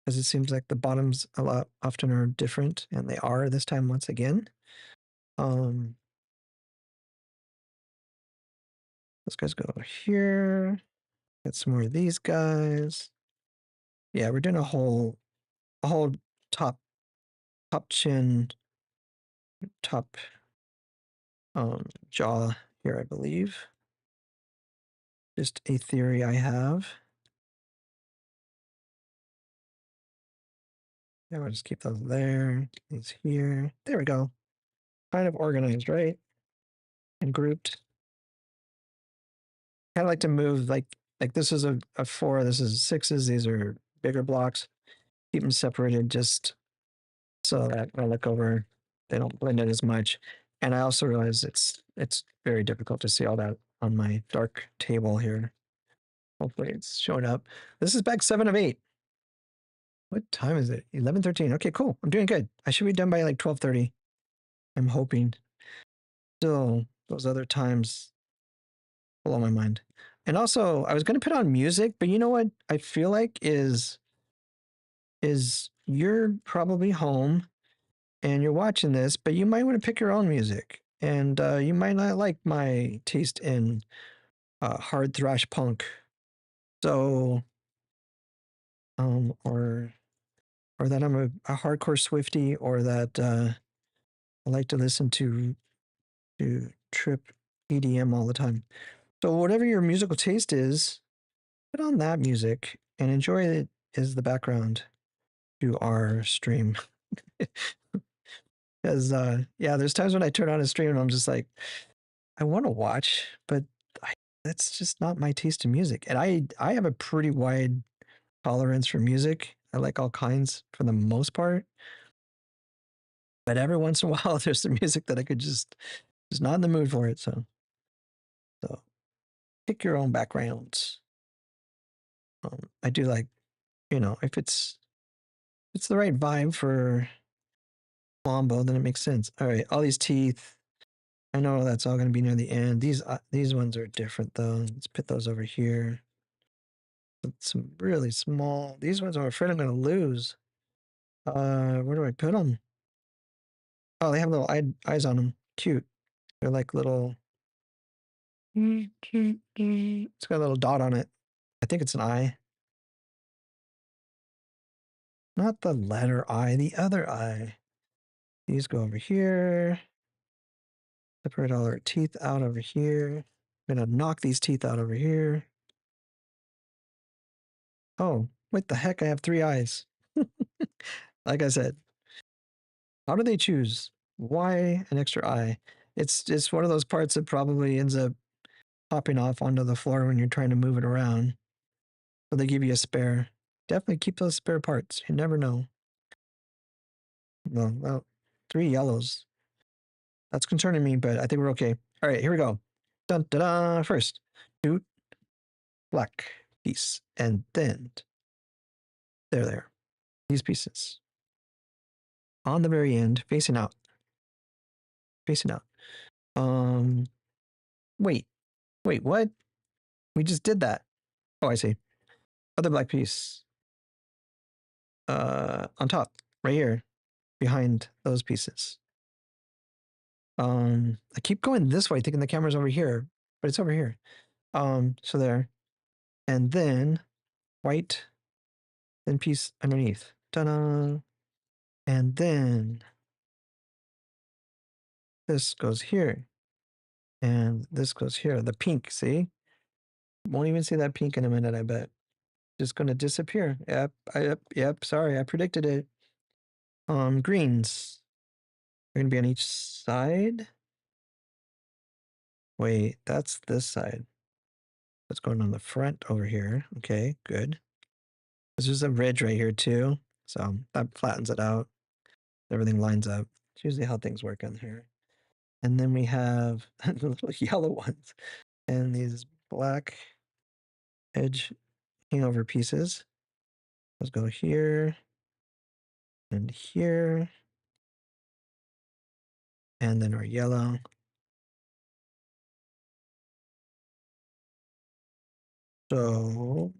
because it seems like the bottoms a lot often are different, and they are this time once again. Those guys go over here. Get some more of these guys. Yeah, we're doing a whole top chin, top jaw here, I believe. Just a theory I have. Yeah, we'll just keep those there. These here. There we go. Kind of organized, right? And grouped. Kind of like to move like this is a 4, this is 6s, these are bigger blocks. Keep them separated just so that when I look over, they don't blend in as much. And I also realize it's very difficult to see all that on my dark table here. Hopefully it's showing up. This is bag 7 of 8. What time is it? 11:13. Okay, cool. I'm doing good. I should be done by like 12:30. I'm hoping. Still, those other times blow my mind. And also, I was going to put on music, but you know what I feel like is you're probably home and you're watching this, but you might want to pick your own music. And you might not like my taste in hard thrash punk. So, or that I'm a hardcore Swiftie, or that I like to listen to trip EDM all the time. So whatever your musical taste is, put on that music and enjoy it as the background to our stream. Because yeah, there's times when I turn on a stream and I'm just like, I want to watch, but that's just not my taste in music. And I have a pretty wide tolerance for music. I like all kinds for the most part. But every once in a while, there's some music that I could just not in the mood for it. So pick your own backgrounds. I do like, if it's the right vibe for Klombo, then it makes sense. All right, all these teeth. I know that's all going to be near the end. These ones are different though. Let's put those over here. Some really small. These ones I'm afraid I'm going to lose. Where do I put them? Oh, they have little eyes on them. Cute. They're like little. It's got a little dot on it. I think it's an eye. Not the letter I, the other eye. These go over here. Separate all our teeth out over here. I'm going to knock these teeth out over here. Oh, what the heck? I have 3 eyes. Like I said, how do they choose? Why an extra eye? It's one of those parts that probably ends up popping off onto the floor when you're trying to move it around. So they give you a spare. Definitely keep those spare parts. You never know. Well, 3 yellows. That's concerning me, but I think we're okay. All right, here we go. Dun da da. First, 2 black piece, and then there. These pieces on the very end, facing out. Wait, what? We just did that. Oh, I see. Other black piece. On top, right here, behind those pieces. I keep going this way, thinking the camera's over here, but it's over here. So there. And then white, then piece underneath. Ta-da! And then this goes here. And this goes here. The pink, see? Won't even see that pink in a minute, I bet. Just gonna disappear. Yep, sorry, I predicted it. Greens. They're gonna be on each side. Wait, that's this side. What's going on the front over here? Okay, good. There's a ridge right here too. So that flattens it out. Everything lines up. It's usually how things work on here. And then we have the little yellow ones and these black edge hangover pieces. Let's go here and here. And then our yellow. So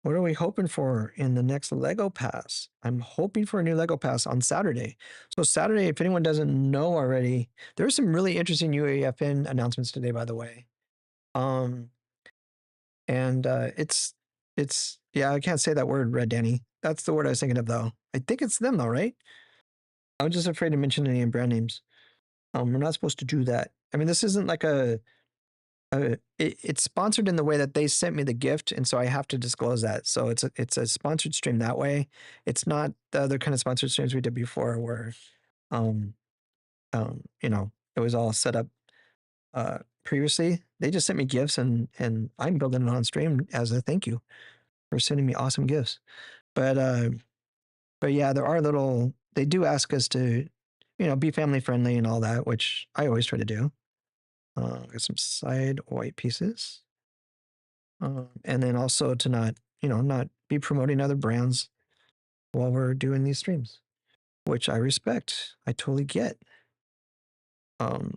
what are we hoping for in the next Lego Pass? I'm hoping for a new Lego Pass on Saturday. So Saturday, if anyone doesn't know already, there are some really interesting UAFN announcements today, by the way. And it's yeah, I can't say that word, RedDanny. That's the word I was thinking of though. I think it's them though, right? I was just afraid to mention any brand names. We're not supposed to do that. I mean, this isn't like it's sponsored in the way that they sent me the gift, and so I have to disclose that. So it's a sponsored stream that way. It's not the other kind of sponsored streams we did before where um you know, it was all set up previously. They just sent me gifts and I'm building it on stream as a thank you for sending me awesome gifts. But yeah, there are they do ask us to, be family friendly and all that, which I always try to do. Got some side white pieces. And then also to not be promoting other brands while we're doing these streams, which I respect. I totally get. Well,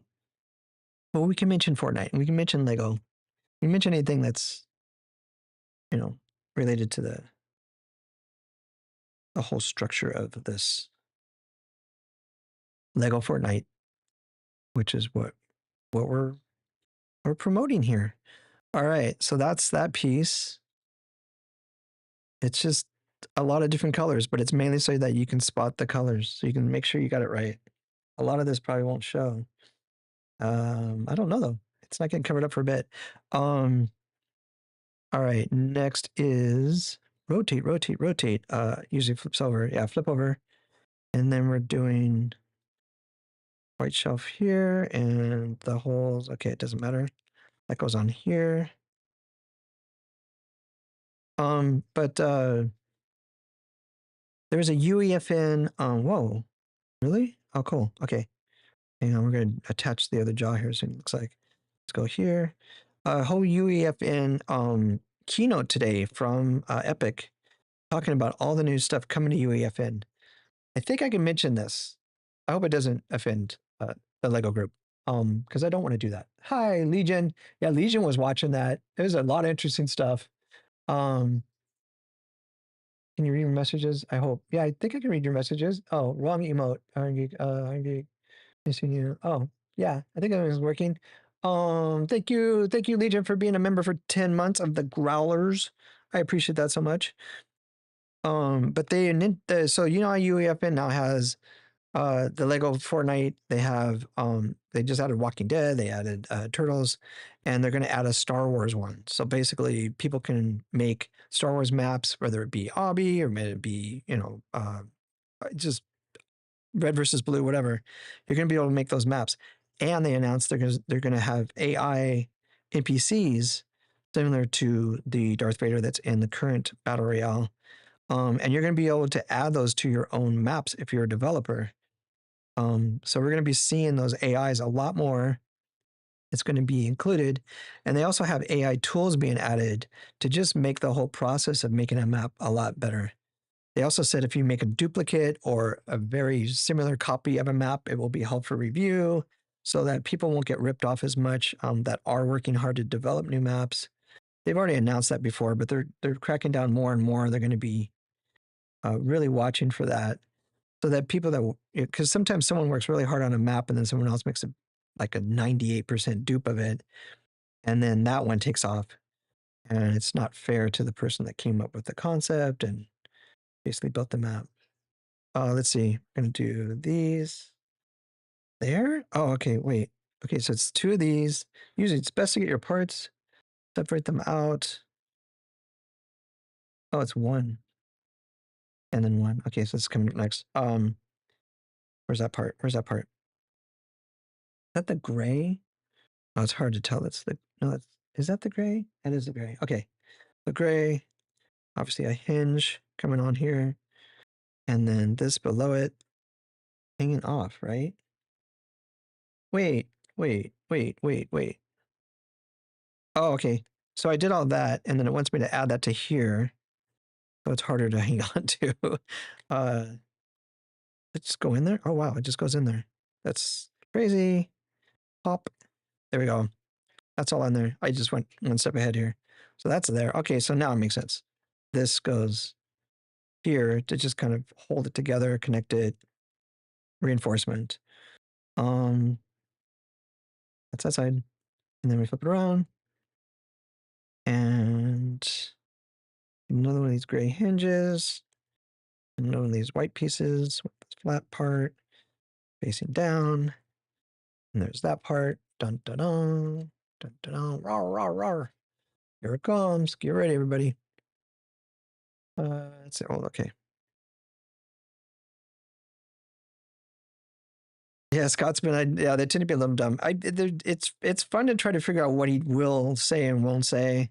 we can mention Fortnite. We can mention Lego. We can mention anything that's, you know, related to the whole structure of this Lego Fortnite, which is what we're promoting here. All right, so that's that piece. It's just a lot of different colors, but it's mainly so that you can spot the colors, so you can make sure you got it right. A lot of this probably won't show. I don't know though. It's not getting covered up for a bit. All right, next is rotate, rotate, rotate. Usually flips over. Yeah, flip over. And then we're doing white shelf here and the holes. Okay, it doesn't matter. That goes on here. But there's a UEFN. Whoa, really? Oh, cool. Okay. Hang on, we're gonna attach the other jaw here. So it looks like. Let's go here. Whole UEFN keynote today from Epic, talking about all the new stuff coming to UEFN. I think I can mention this. I hope it doesn't offend the Lego group, because I don't want to do that. Hi, Legion. Yeah, Legion was watching that. There's a lot of interesting stuff. Um, can you read your messages? I hope. Yeah, I think I can read your messages. Oh, wrong emote. Hungry, missing you. Oh, yeah, I think everything's working. Thank you, Legion, for being a member for 10 months of the Growlers. I appreciate that so much. But so how UEFN now has the Lego Fortnite. They have they just added Walking Dead, they added Turtles, and they're going to add a Star Wars one. So basically people can make Star Wars maps, whether it be obby or may it be just red versus blue, whatever. You're going to be able to make those maps. And they announced they're going to have AI NPCs similar to the Darth Vader that's in the current battle royale. And you're going to be able to add those to your own maps if you're a developer. So we're going to be seeing those AIs a lot more. It's going to be included. And they also have AI tools being added to just make the whole process of making a map a lot better. They also said if you make a duplicate or a very similar copy of a map, it will be held for review so that people won't get ripped off as much that are working hard to develop new maps. They've already announced that before, but they're cracking down more and more. They're going to be really watching for that. So that people because sometimes someone works really hard on a map and then someone else makes like a 98% dupe of it. And then that one takes off. And it's not fair to the person that came up with the concept and basically built the map. Let's see. We're going to do these there. Oh, okay. Wait. Okay. So it's two of these. Usually it's best to get your parts, separate them out. Oh, it's one. And then one. Okay. So it's coming up next. Where's that part? Where's that part? Is that the gray? Oh, it's hard to tell. Is that the gray? That is the gray. Okay. The gray, obviously a hinge coming on here. And then this below it hanging off, right? Wait. Oh, okay. So I did all that, and then it wants me to add that to here. So it's harder to hang on to. Let's just go in there. Oh, wow. It just goes in there. That's crazy. Pop. There we go. That's all in there. I just went one step ahead here. So that's there. Okay, so now it makes sense. This goes here to just kind of hold it together, connect it, reinforcement. That's that side. And then we flip it around. And another one of these gray hinges. Another one of these white pieces with this flat part facing down. And there's that part. Dun dun dun. Dun dun dun. Rawr, rawr, rawr. Here it comes. Get ready, everybody. That's it. Oh, okay. Yeah, Scotsman. Yeah, they tend to be a little dumb. It's fun to try to figure out what he will say and won't say.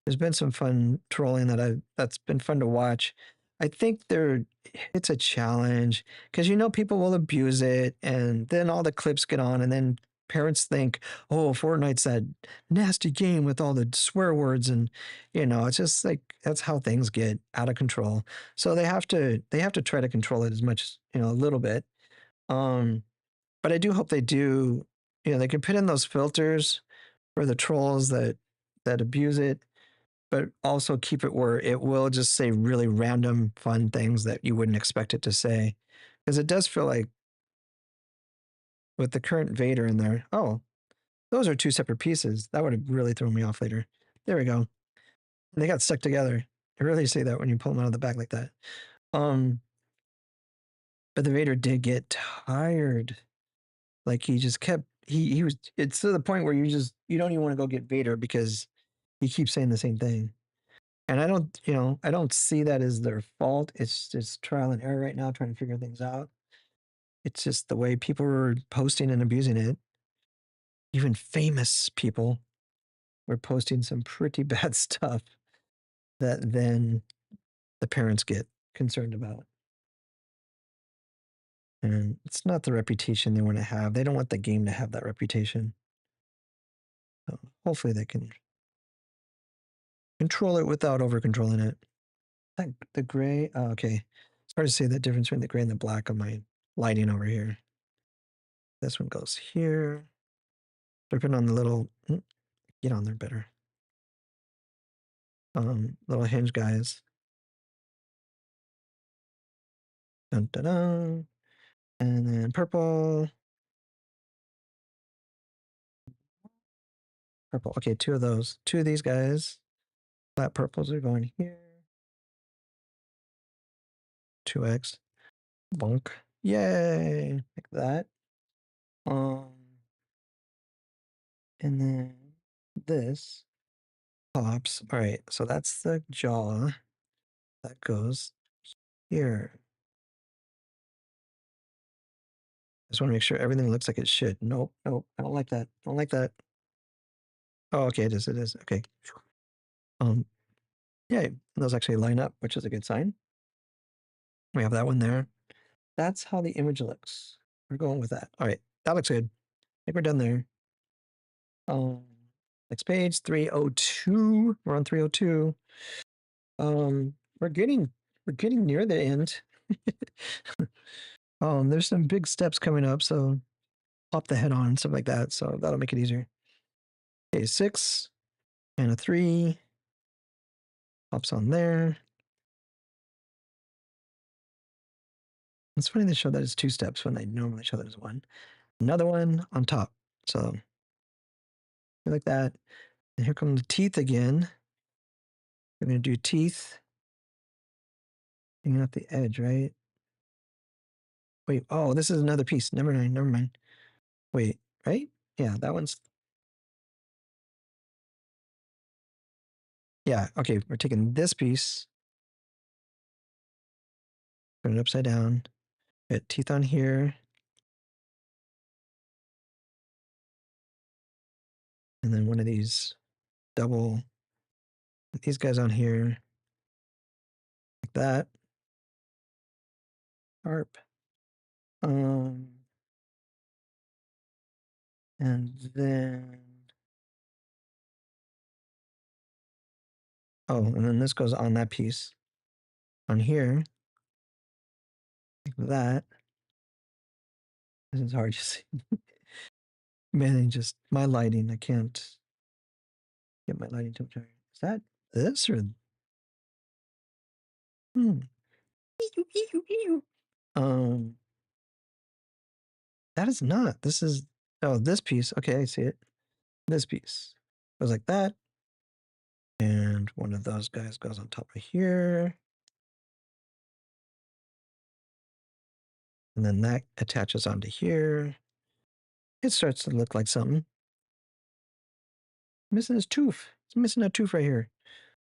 There's been some fun trolling that's been fun to watch. I think it's a challenge because people will abuse it, and then all the clips get on, and then parents think, oh, Fortnite's that nasty game with all the swear words, and it's just like that's how things get out of control. So they have to try to control it as much, a little bit. Um, but I do hope they do, they can put in those filters for the trolls that abuse it, but also keep it where it will just say really random fun things that you wouldn't expect it to say. Because it does feel like with the current Vader in there, oh, those are two separate pieces. That would have really thrown me off later. There we go. And they got stuck together. I really say that when you pull them out of the bag like that. Um, but the Vader did get tired. Like he just kept he was it's to the point where you don't even want to go get Vader because he keeps saying the same thing. And I don't see that as their fault. It's just trial and error right now, trying to figure things out. It's just the way people were posting and abusing it. Even famous people were posting some pretty bad stuff that then the parents get concerned about. And it's not the reputation they want to have. They don't want the game to have that reputation. So hopefully they can control it without over controlling it. The gray, oh, okay. It's hard to see the difference between the gray and the black on my lighting over here. This one goes here. Depending on the little, get on there better. Little hinge guys. Dun, dun, dun. And then purple. Purple. Okay, two of those. Two of these guys. Flat purples are going here. 2x. Bonk. Yay! Like that. Um, and then this pops. All right, so that's the jaw. That goes here. I just want to make sure everything looks like it should. Nope, nope. I don't like that. I don't like that. Oh, okay, it is. It is. Okay. Um, yeah, those actually line up, which is a good sign. We have that one there. That's how the image looks. We're going with that. All right, that looks good. I think we're done there. Next page, 302. We're on 302. We're getting near the end. There's some big steps coming up, so pop the head on and stuff like that. So that'll make it easier. Okay, 6 and a 3. Pops on there. It's funny they show that as 2 steps when they normally show that as 1. Another one on top. So like that. And here come the teeth again. We're going to do teeth. Hanging off the edge, right? Wait, oh, this is another piece. Never mind, never mind. Wait, right? Yeah, that one's. Yeah, okay, we're taking this piece, put it upside down, get teeth on here, and then one of these double, these guys on here, like that. Sharp. And then, oh, and then this goes on that piece on here, like that. This is hard to see. Man, just my lighting, I can't get my lighting to turn. Is that this or? Hmm. Um, that is not. This is, oh, this piece. Okay, I see it. This piece goes like that. And one of those guys goes on top of here. And then that attaches onto here. It starts to look like something. Missing his tooth. It's missing a tooth right here.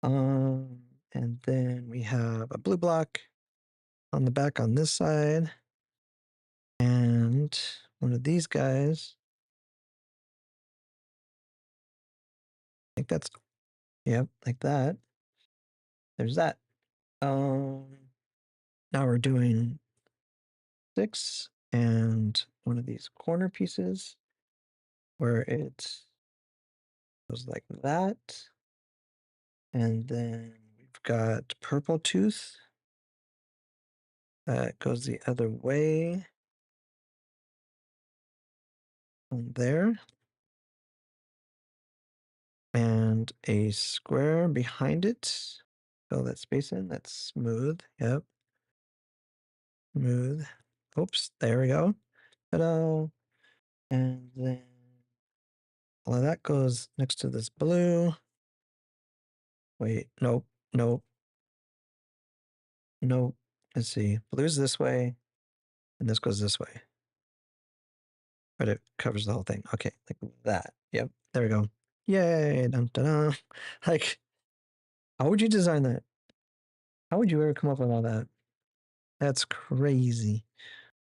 And then we have a blue block on the back on this side. And one of these guys. I think that's, yep, like that. There's that. Now we're doing 6 and one of these corner pieces where it goes like that. And then we've got purple tooth that goes the other way on there. And a square behind it. Fill that space in. That's smooth. Yep. Smooth. Oops. There we go. Ta-da. And then all of that goes next to this blue. Wait. Nope. Nope. Nope. Let's see. Blue's this way. And this goes this way. But it covers the whole thing. Okay. Like that. Yep. There we go. Yay. Dun, dun, dun. Like, how would you design that? How would you ever come up with all that? That's crazy.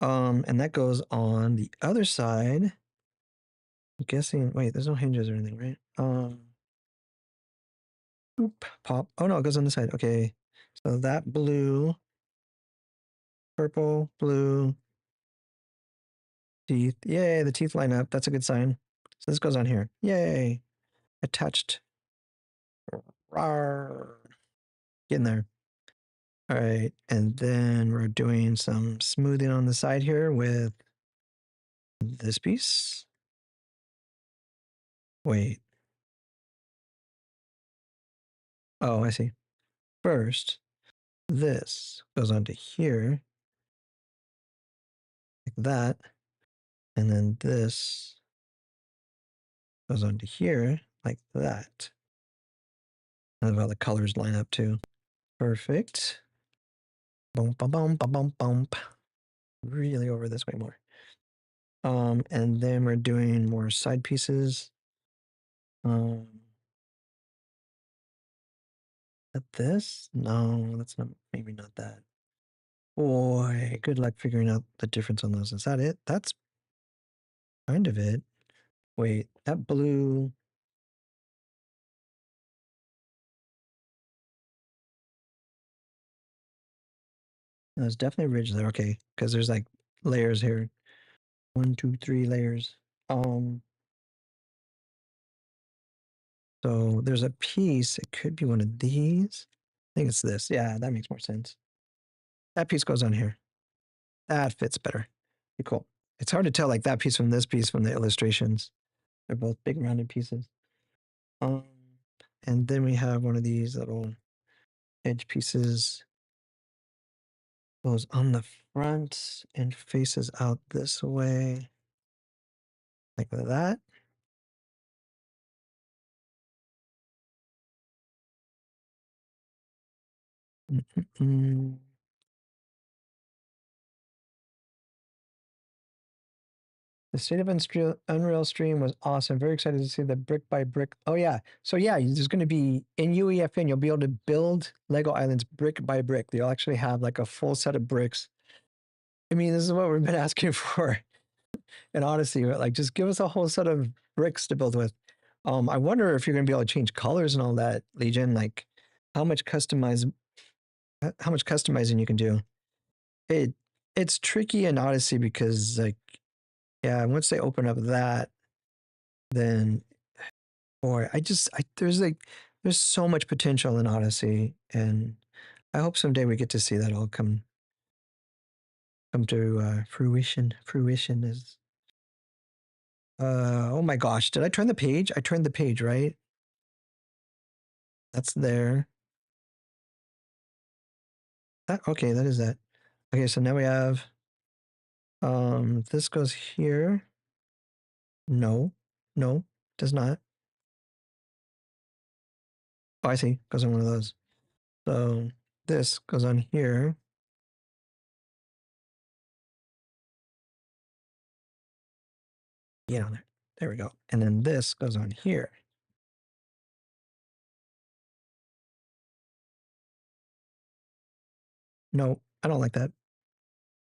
And that goes on the other side. I'm guessing, wait, there's no hinges or anything, right? Oop, pop. Oh no, it goes on the side. Okay. So that blue, purple, blue, teeth. Yay, the teeth line up. That's a good sign. So this goes on here. Yay. Attached. Rawr. Get in there. All right. And then we're doing some smoothing on the side here with this piece. Wait. Oh, I see. First, this goes onto here, like that. And then this goes onto here, like that. I love how the colors line up too. Perfect. Boom, bum, bum, bum, bum, bump. Really over this way more. And then we're doing more side pieces. At this? No, that's not, maybe not that. Boy, good luck figuring out the difference on those. Is that it? That's kind of it. Wait, that blue. There's definitely a ridge there. Okay, because there's like layers here. 1, 2, 3 layers. So there's a piece. It could be one of these. I think it's this. Yeah, that makes more sense. That piece goes on here. That fits better. Be cool. It's hard to tell like that piece from this piece from the illustrations. They're both big rounded pieces. Um, and then we have one of these little edge pieces. Goes on the front and faces out this way. Like that. Mm-mm-mm. The State of Unreal stream was awesome. Very excited to see the brick by brick. Oh yeah. So yeah, there's going to be in UEFN, you'll be able to build Lego islands brick by brick. They'll actually have like a full set of bricks. I mean, this is what we've been asking for in Odyssey. Like, just give us a whole set of bricks to build with. I wonder if you're going to be able to change colors and all that, Legion. Like, how much customizing you can do. It's tricky in Odyssey because like, yeah, once they open up that, then boy, there's so much potential in Odyssey, and I hope someday we get to see that all come to fruition. Fruition is oh my gosh, did I turn the page? I turned the page, right? That's there. Okay, that is that. Okay, so now we have this goes here. No, no, does not. Oh, I see. Goes on one of those. So this goes on here. Get on there. There we go. And then this goes on here. No, I don't like that.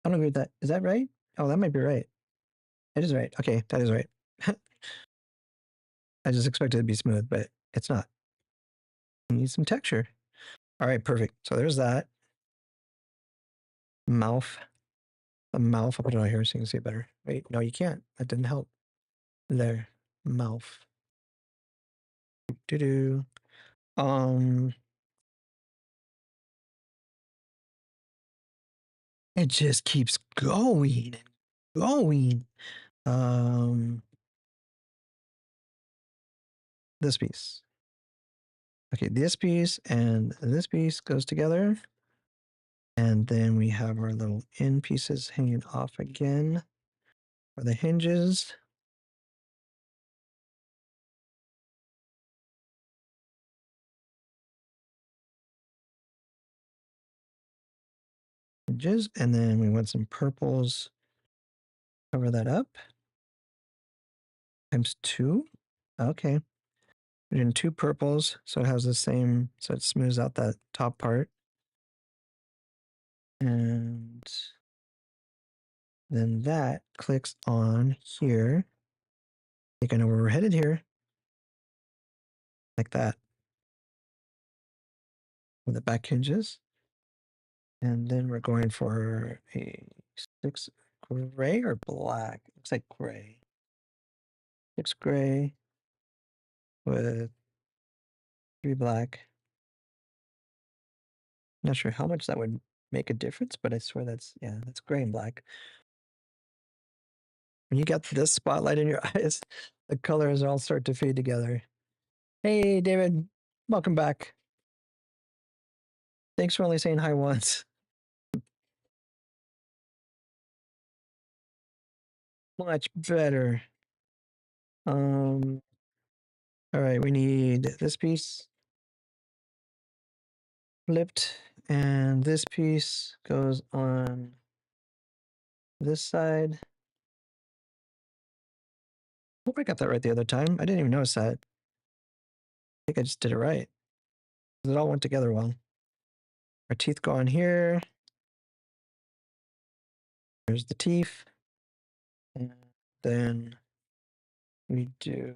I don't agree with that. Is that right? Oh, that might be right. It is right. Okay, that is right. I just expected it to be smooth, but it's not. You need some texture. All right, perfect. So there's that. Mouth. The mouth. I'll put it on here so you can see it better. Wait, no, you can't. That didn't help. There. Mouth. Doo-doo. It just keeps going and going. This piece. Okay, this piece and this piece goes together. And then we have our little end pieces hanging off again for the hinges. Hinges, and then we want some purples. Cover that up. Times 2. Okay. We're doing 2 purples, so it has the same, so it smooths out that top part. And then that clicks on here. I think I know where we're headed here. Like that. With the back hinges. And then we're going for a 6 gray or black. Looks like gray. 6 gray with 3 black. Not sure how much that would make a difference, but I swear that's gray and black. When you get this spotlight in your eyes, the colors all start to fade together. Hey, David, welcome back. Thanks for only saying hi once. Much better. All right, we need this piece flipped, and this piece goes on this side. Hope I got that right the other time. I didn't even notice that. I think I just did it right. It all went together well. Our teeth go on here. There's the teeth. And then we do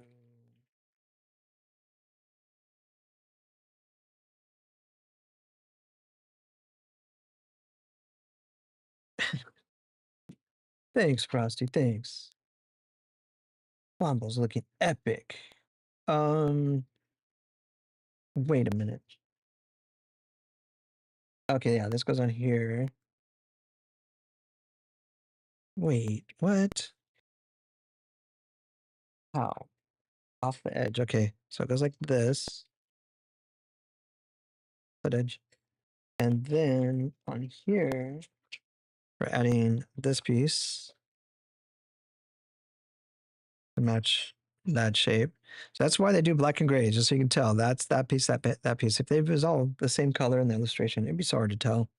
thanks, Frosty. Thanks. Klombo's looking epic. Wait a minute. Okay, yeah, this goes on here. Wait, what? How? Off the edge. Okay, so it goes like this. That edge. And then on here, we're adding this piece to match that shape. So that's why they do black and gray, just so you can tell. That's that piece, that piece. If they was all the same color in the illustration, it'd be so hard to tell.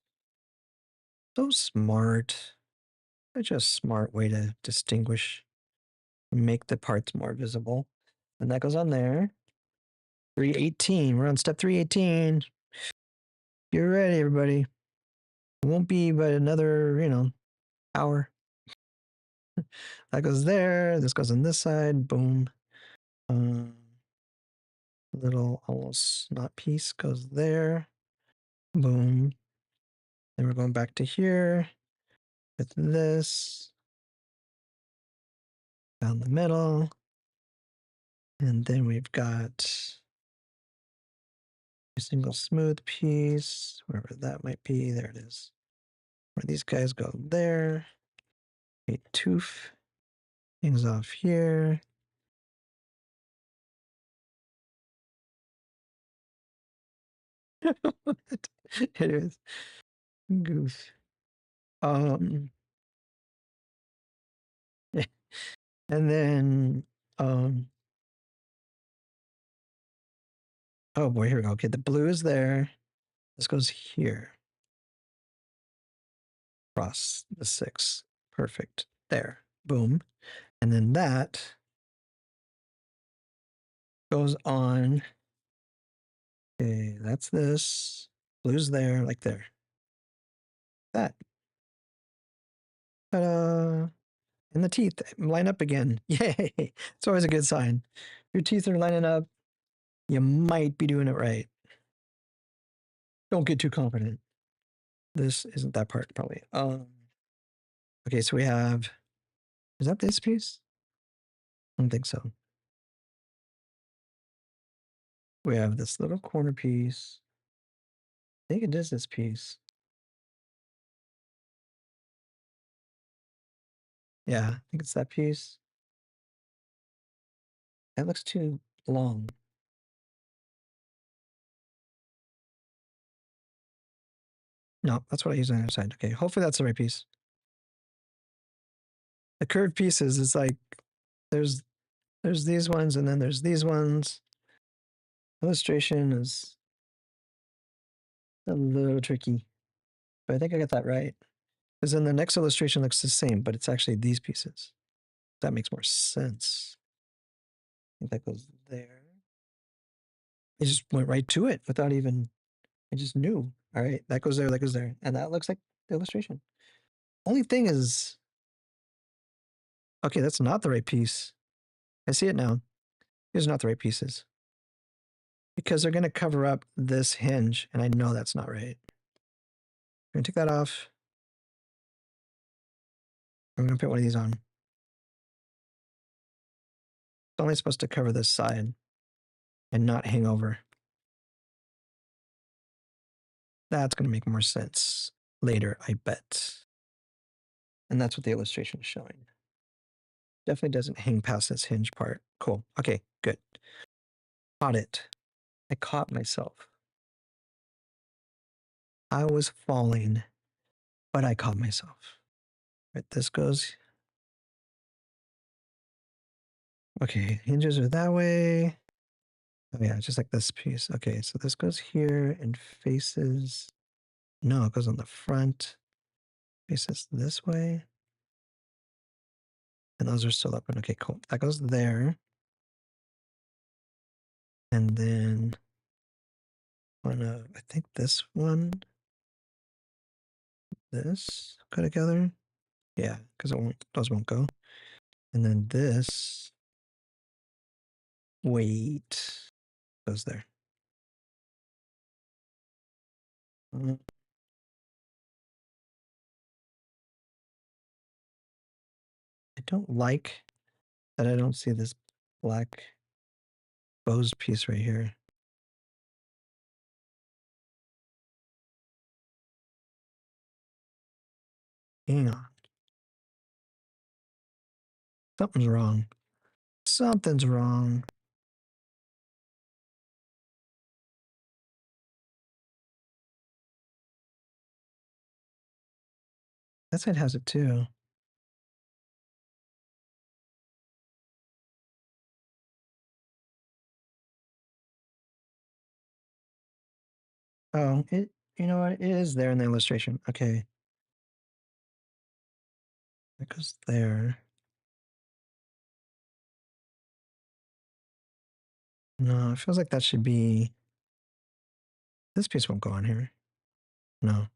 So smart. Such a smart way to distinguish, make the parts more visible. And that goes on there. 318. We're on step 318. Get ready, everybody. It won't be but another, hour. That goes there. This goes on this side. Boom. Little almost not piece goes there. Boom. Then we're going back to here with this down the middle. And then we've got a single smooth piece, wherever that might be. There it is. Where these guys go there. A tooth hangs off here. It is goof. And then oh boy, here we go. Okay, the blue is there. This goes here. Across the 6. Perfect. There. Boom. And then that goes on. Okay, that's this. Blue's there, like there. That. Ta-da! And the teeth line up again. Yay! It's always a good sign. Your teeth are lining up. You might be doing it right. Don't get too confident. This isn't that part, probably. Okay, so we have. Is that this piece? I don't think so. We have this little corner piece. I think it is this piece. Yeah, I think it's that piece. That looks too long. No, that's what I use on the other side. Okay, hopefully that's the right piece. The curved pieces is like there's these ones and then there's these ones. Illustration is a little tricky, but I think I got that right. Because then the next illustration looks the same, but it's actually these pieces. That makes more sense. I think that goes there. I just went right to it without even, I just knew. All right, that goes there, that goes there. And that looks like the illustration. Only thing is, okay, that's not the right piece. I see it now. These are not the right pieces. Because they're going to cover up this hinge, and I know that's not right. I'm going to take that off. I'm going to put one of these on. It's only supposed to cover this side and not hang over. That's going to make more sense later, I bet. And that's what the illustration is showing. Definitely doesn't hang past this hinge part. Cool. Okay, good. Caught it. I caught myself. I was falling, but I caught myself. Right, this goes. Okay, hinges are that way. Oh yeah, just like this piece. Okay, so this goes here and faces. No, it goes on the front. Faces this way. And those are still open. Okay, cool. That goes there. And then I think this one, this go together. Yeah, because those won't go. And then this, wait, goes there. I don't like that I don't see this black bows piece right here. Hang on. Something's wrong. Something's wrong. That side has it too. Oh, you know what? It is there in the illustration. Okay. That goes there. No, it feels like that should be. This piece won't go on here. No.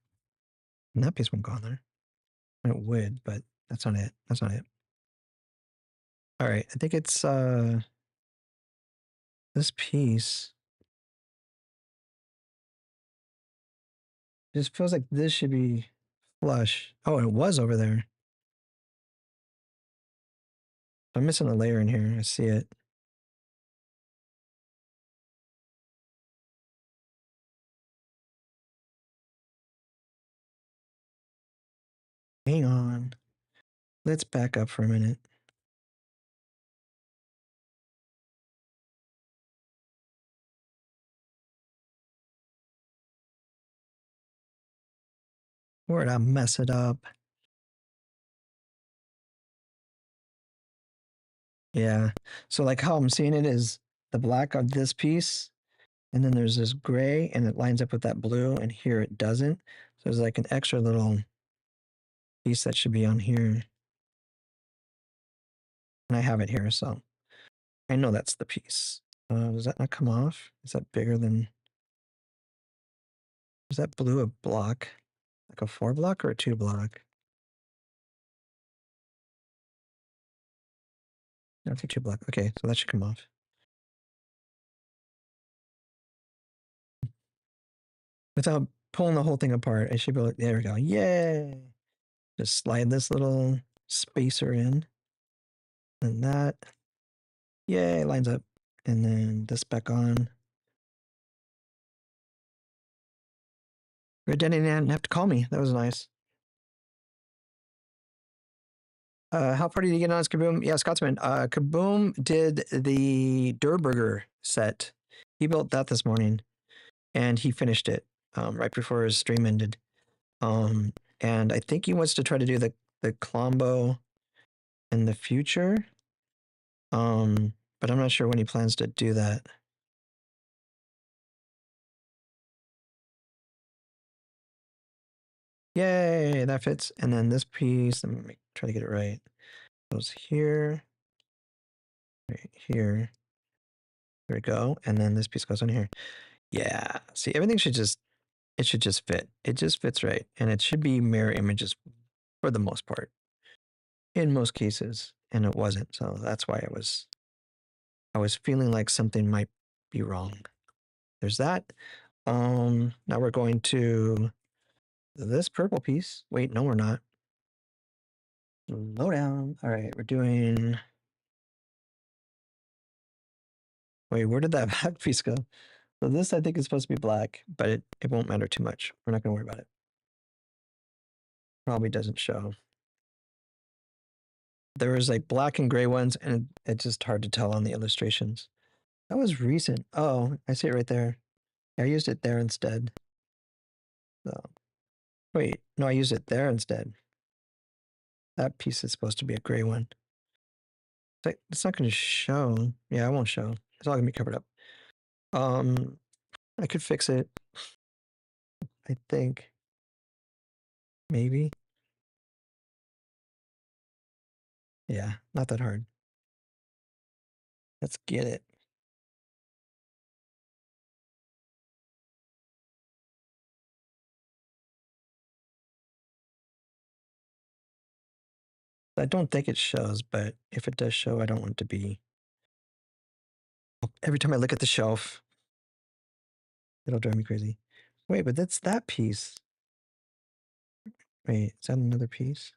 And that piece won't go on there. It would, but that's not it. That's not it. All right. I think it's this piece. It just feels like this should be flush. Oh, it was over there. I'm missing a layer in here. I see it. Hang on. Let's back up for a minute. Where'd I mess it up? Yeah. So like how I'm seeing it is the black of this piece, and then there's this gray, and it lines up with that blue, and here it doesn't. So there's like an extra little piece that should be on here. And I have it here, so I know that's the piece. Does that not come off? Is that bigger than... Is that blue a block? Like a 4 block or a 2 block? No, it's a 2 block. Okay, so that should come off. Without pulling the whole thing apart, I should be like, there we go. Yay! Just slide this little spacer in. And that. Yay, lines up. And then this back on. RedDanny didn't have to call me. That was nice. How far did you get on his Kaboom? Yeah, Scotsman. Kaboom did the Durburger set. He built that this morning, and he finished it right before his stream ended. And I think he wants to try to do the Klombo in the future. But I'm not sure when he plans to do that. Yay, that fits. And then this piece, I'm gonna try to get it right. Goes here, right here. There we go. And then this piece goes on here. Yeah. See, everything should just fit. It just fits right. And it should be mirror images for the most part. In most cases. And it wasn't. So that's why I was feeling like something might be wrong. There's that. Now we're going to this purple piece. Wait, no, we're not. Slow down. All right, we're doing. Wait, where did that back piece go? So this I think is supposed to be black, but it won't matter too much. We're not gonna worry about it. Probably doesn't show. There was like black and gray ones, and it's just hard to tell on the illustrations. That was recent. Oh, I see it right there. I used it there instead. So, wait, no, I used it there instead. That piece is supposed to be a gray one. It's not going to show. Yeah, it won't show. It's all going to be covered up. I could fix it. I think. Maybe. Yeah, not that hard. Let's get it. I don't think it shows, but if it does show, I don't want it to be. Every time I look at the shelf, it'll drive me crazy. Wait, but that's that piece. Wait, is that another piece?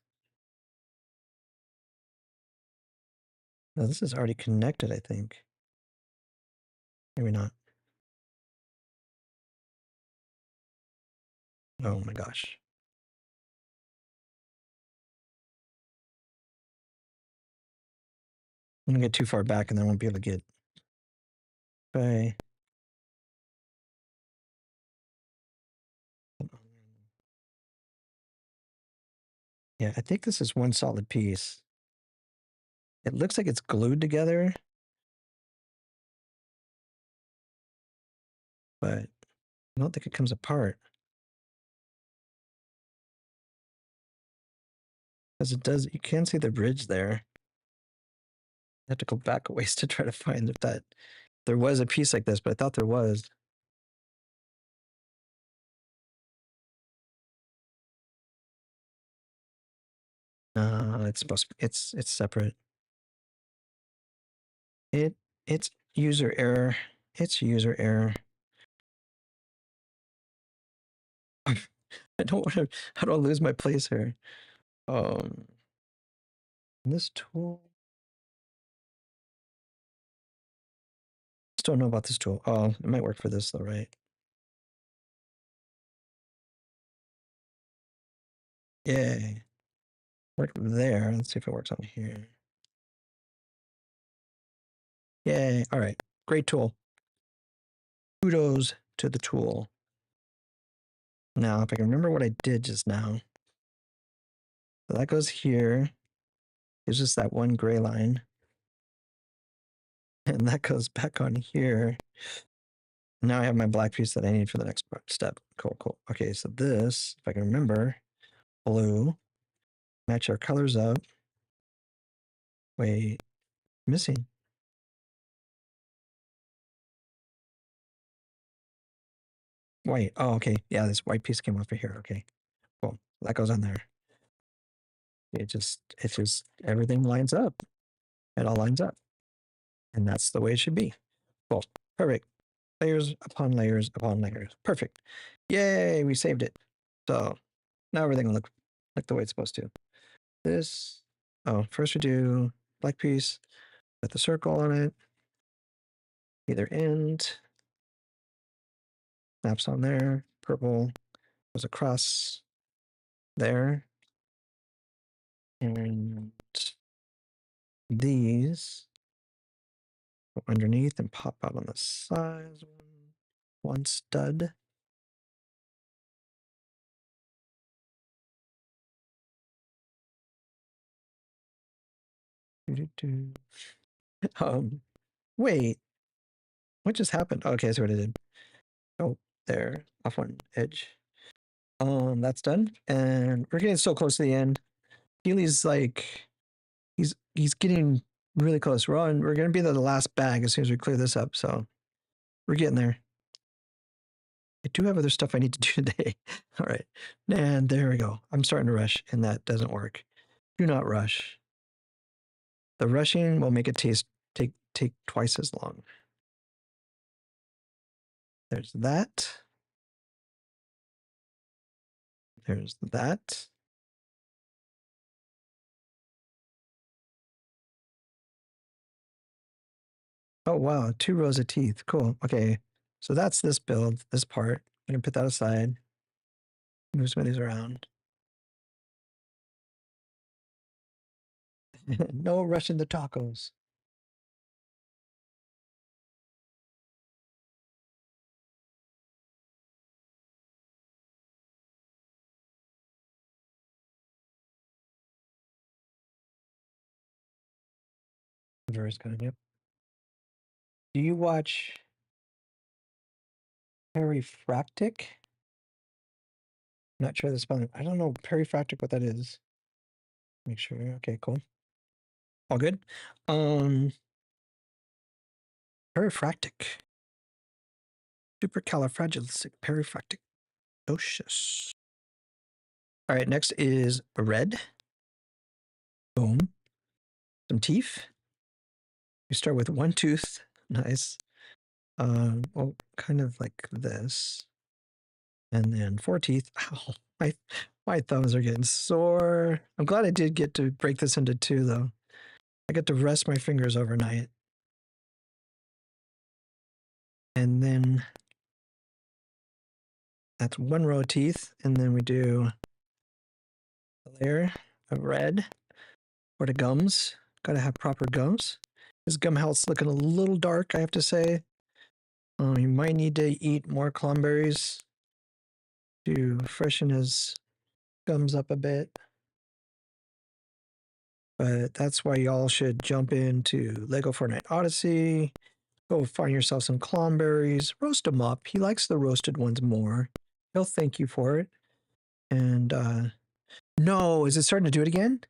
No, this is already connected, I think. Maybe not. Oh my gosh. I'm gonna get too far back and then I won't be able to get. Bye. Yeah, I think this is one solid piece. It looks like it's glued together, but I don't think it comes apart. Because it does, you can see the bridge there. I have to go back a ways to try to find if there was a piece like this, but I thought there was. It's supposed to be, it's separate. It's user error. It's user error. I don't want to, how do I lose my place here? This tool. Still don't know about this tool. Oh, it might work for this though, right? Yay. Worked there. Let's see if it works on here. Yay. All right. Great tool. Kudos to the tool. Now, if I can remember what I did just now. So that goes here. It's just that one gray line. And that goes back on here. Now I have my black piece that I need for the next step. Cool, cool. Okay, so this, if I can remember, blue. Match our colors up. Wait, missing. White. Oh, okay. Yeah, this white piece came off of here. Okay. Cool. That goes on there. It just, everything lines up. It all lines up. And that's the way it should be. Cool. Perfect. Layers upon layers upon layers. Perfect. Yay, we saved it. So now everything will look like the way it's supposed to. This, oh, first we do black piece with the circle on it. Either end. Snaps on there. Purple goes across there. And these go underneath and pop out on the sides. One stud. Wait, what just happened? Okay, I see what I did. Oh, there, off one edge. That's done, and we're getting so close to the end. Keely's like, he's getting really close. We're gonna be the last bag as soon as we clear this up. So we're getting there. I do have other stuff I need to do today. All right, and there we go. I'm starting to rush, and that doesn't work. Do not rush. The rushing will make it take twice as long. There's that. There's that. Oh, wow. 2 rows of teeth. Cool. Okay. So that's this build, this part. I'm going to put that aside. Move some of these around. No rushing the tacos. Very good. Yep. Do you watch Perifractic? Not sure the spelling. I don't know Perifractic what that is. Make sure. Okay, cool. All good. Perifractic. Supercalifragilisticexpialidocious. All right, next is red. Boom. Some teeth. We start with one tooth. Nice. Well, kind of like this. And then 4 teeth. Ow, my thumbs are getting sore. I'm glad I did get to break this into 2, though. I get to rest my fingers overnight. And then that's 1 row of teeth. And then we do a layer of red for the gums. Gotta have proper gums. His gum health's looking a little dark, I have to say. You might need to eat more clomberries to freshen his gums up a bit. But that's why y'all should jump into Lego Fortnite Odyssey. Go find yourself some clomberries. Roast them up. He likes the roasted ones more. He'll thank you for it. And no, is it starting to do it again?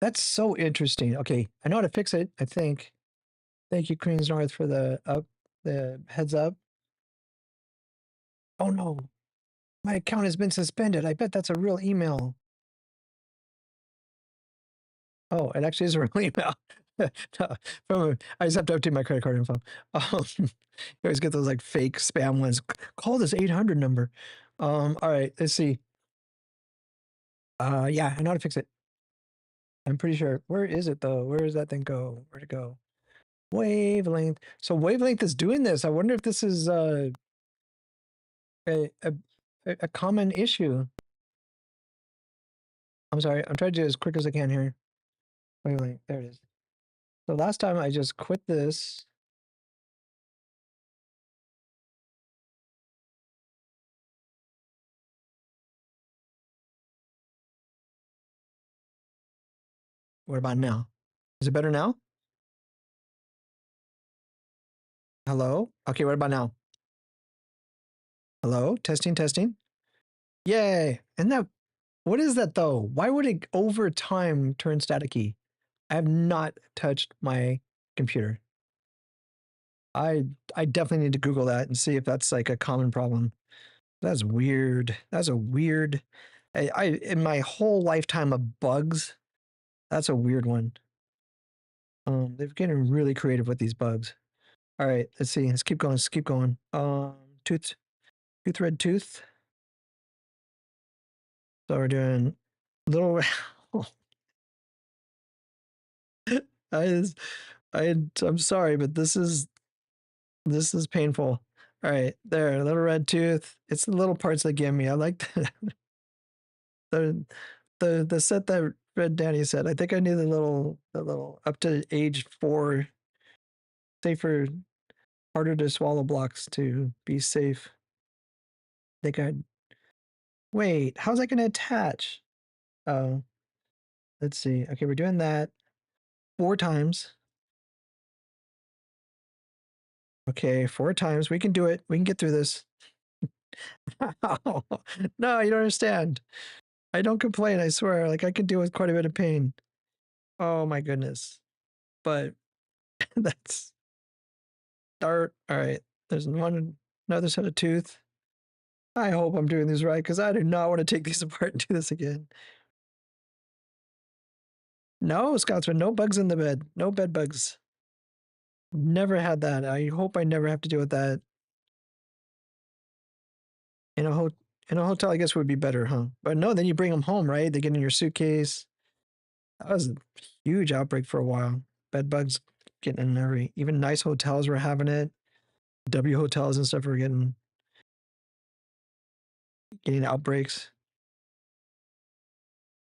That's so interesting. Okay, I know how to fix it, I think. Thank you, Queens North, for the heads up. Oh no, my account has been suspended. I bet that's a real email. Oh, it actually is a real email. I just have to update my credit card info. You always get those like fake spam ones. Call this 800 number. All right, let's see. Yeah, I know how to fix it. I'm pretty sure. Where is it though? Where does that thing go? Where'd it go? Wavelength. So wavelength is doing this. I wonder if this is a common issue. I'm sorry. I'm trying to do it as quick as I can here. Wavelength. There it is. So last time I just quit this. What about now? Is it better now? Hello? Okay, what about now? Hello? Testing, testing. Yay. And that, what is that though? Why would it over time turn staticky? I have not touched my computer. I definitely need to Google that and see if that's like a common problem. That's weird. That's a weird. I in my whole lifetime of bugs, that's a weird one. They're getting really creative with these bugs. All right, let's see. Let's keep going. Let's keep going. Tooth, red tooth. So we're doing little. I, I'm sorry, but this is painful. All right, there, little red tooth. It's the little parts that get me. I like the the set that RedDanny said. I think I need the little up to age 4 safer, harder to swallow blocks to be safe. I think I'd wait. How's that going to attach? Oh, let's see. Okay, we're doing that 4 times. Okay, 4 times. We can do it. We can get through this. No, you don't understand. I don't complain, I swear. Like, I can deal with quite a bit of pain. Oh my goodness. But that's start. All right. There's another set of tooth. I hope I'm doing these right because I do not want to take these apart and do this again. No, Scotsman, no bugs in the bed. No bed bugs. Never had that. I hope I never have to deal with that. In a hotel, I guess would be better, huh? But no, then you bring them home, right? They get in your suitcase. That was a huge outbreak for a while. Bed bugs getting in even nice hotels were having it. W hotels and stuff were getting outbreaks.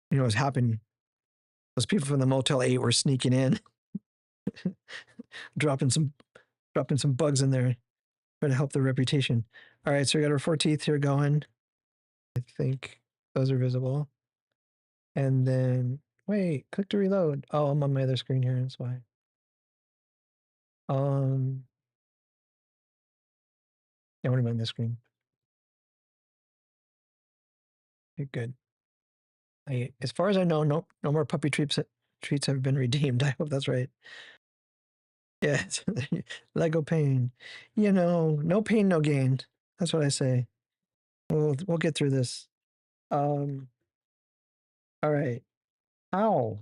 You know what's happening? Those people from the Motel 8 were sneaking in, dropping some bugs in there, trying to help their reputation. All right, so we got our 4 teeth here going. I think those are visible. And then wait, click to reload. Oh, I'm on my other screen here, that's why. Yeah, what am I on this screen? Okay, good. As far as I know, no more puppy treats have been redeemed. I hope that's right. Yeah, Lego pain. You know, no pain, no gain. That's what I say. We'll get through this. All right. Ow.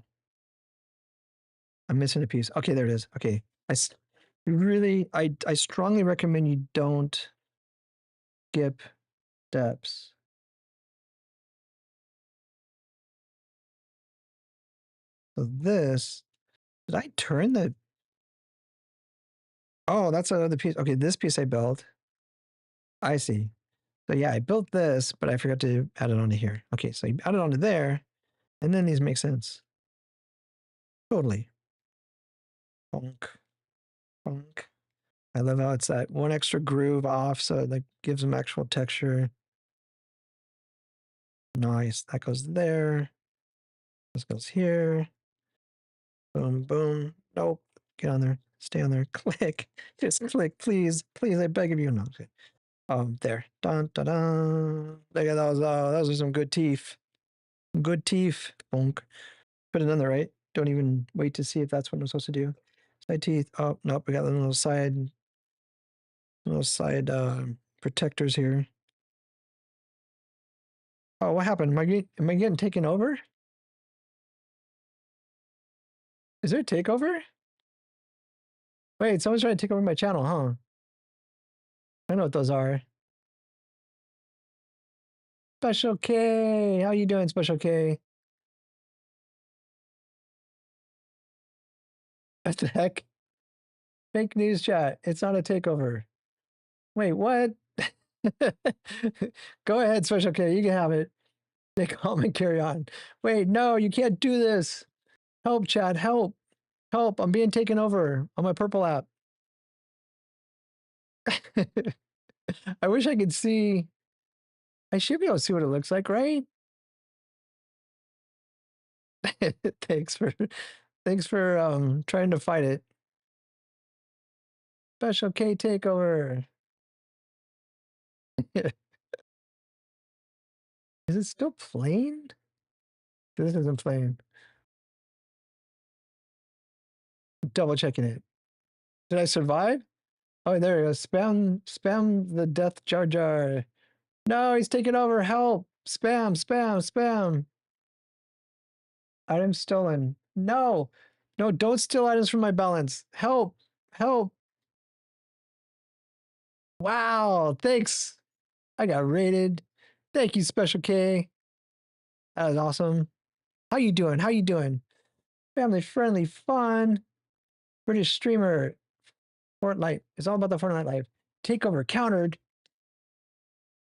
I'm missing a piece. Okay, there it is. Okay. I strongly recommend you don't skip steps. So this, did I turn the, oh, that's another piece. Okay, this piece I built. I see. So yeah, I built this, but I forgot to add it onto here. Okay, so you add it onto there, and then these make sense. Totally. Bonk. Bonk. I love how it's that one extra groove off, so it like gives them actual texture. Nice. That goes there. This goes here. Boom, boom. Nope. Get on there. Stay on there. Click. Just click, please. Please, I beg of you. No. Okay. There. Dun, dun, dun. Look at those. Oh, those are some good teeth. Good teeth. Bonk. Put it on the right. Don't even wait to see if that's what I'm supposed to do. Side teeth. Oh, nope. We got the little side protectors here. Oh, what happened? Am I getting taken over? Is there a takeover? Wait, someone's trying to take over my channel, huh? I know what those are. Special K. How you doing, Special K? What the heck? Fake news chat. It's not a takeover. Wait, what? Go ahead, Special K. You can have it. Stay calm and carry on. Wait, no, you can't do this. Help, chat. Help. Help. I'm being taken over on my purple app. I wish I could see. I should be able to see what it looks like, right? Thanks for trying to fight it. Special K takeover. Is it still playing? This isn't playing. Double checking it. Did I survive? Oh, there you go. Spam the death Jar Jar. No, he's taking over. Help! Spam, spam, spam. Items stolen. No, no, don't steal items from my balance. Help, help. Wow, thanks. I got raided. Thank you, Special K. That was awesome. How you doing? How you doing? Family friendly fun. British streamer. Fortnite. It's all about the Fortnite life. Takeover countered.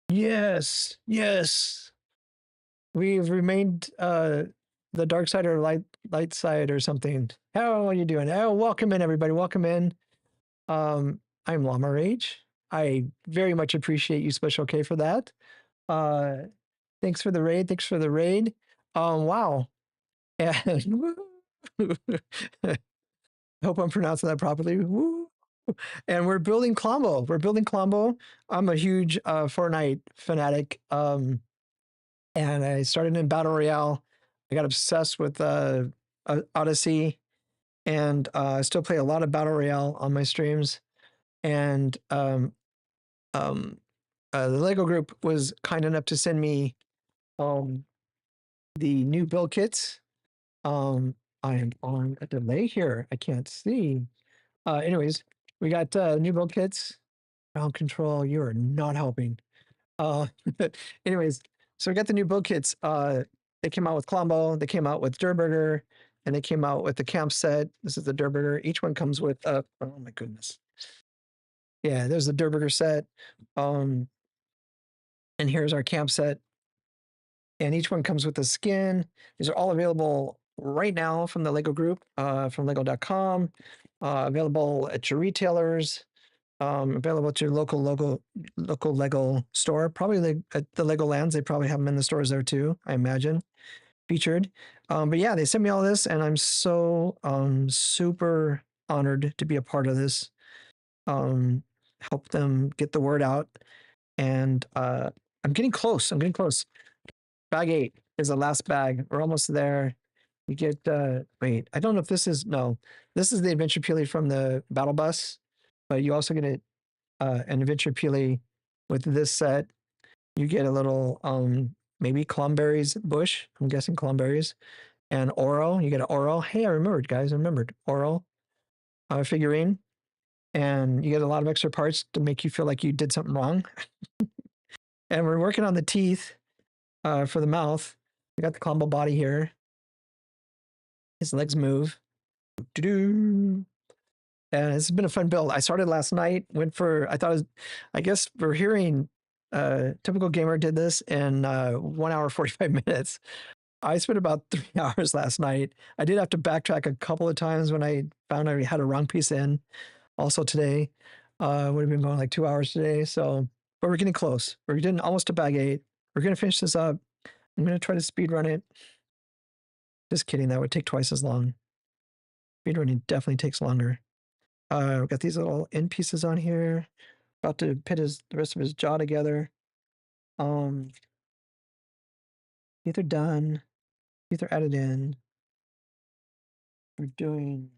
Yes, yes. We've remained the dark side or light side or something. How are you doing? Oh, welcome in everybody. Welcome in. I'm LlamaRage. I very much appreciate you, Special K, for that. Uh thanks for the raid. Thanks for the raid. Wow. And hope I'm pronouncing that properly. Woo. And we're building Klombo. We're building Klombo. I'm a huge Fortnite fanatic. And I started in Battle Royale. I got obsessed with Odyssey, and I still play a lot of Battle Royale on my streams. And um, the Lego group was kind enough to send me um, the new build kits. I am on a delay here. I can't see. Anyways, we got new build kits. Ground control, you are not helping. Uh, anyways, so we got the new build kits. They came out with Klombo, they came out with Durburger, and they came out with the camp set. This is the Durburger. Each one comes with oh my goodness. Yeah, there's the Durburger set. And here's our camp set. And each one comes with a skin. These are all available right now from the Lego group, from lego.com, available at your retailers, available at your local Lego store. Probably at the Lego Lands, they probably have them in the stores there too, I imagine, featured. But yeah, they sent me all this, and I'm so super honored to be a part of this. Help them get the word out, and I'm getting close. I'm getting close. Bag 8 is the last bag. We're almost there. You get wait, I don't know if this is no. This is the adventure peely from the battle bus, but you also get an adventure peely with this set. You get a little maybe Clomberries bush. I'm guessing Clomberries. And Oro. You get an Oro. Hey, I remembered, guys. I remembered Oro figurine. And you get a lot of extra parts to make you feel like you did something wrong. And we're working on the teeth for the mouth. We got the Klombo body here. His legs move. Doo-doo. And it's been a fun build. I started last night, I guess we're hearing Typical Gamer did this in 1 hour, 45 minutes. I spent about 3 hours last night. I did have to backtrack a couple of times when I found I had a wrong piece in. Also today, would have been going like 2 hours today. So, but we're getting close. We're getting almost to bag 8. We're going to finish this up. I'm going to try to speed run it. Just kidding. That would take twice as long. Speed running definitely takes longer. We've got these little end pieces on here. About to pit the rest of his jaw together. These are done. These are added in. We're doing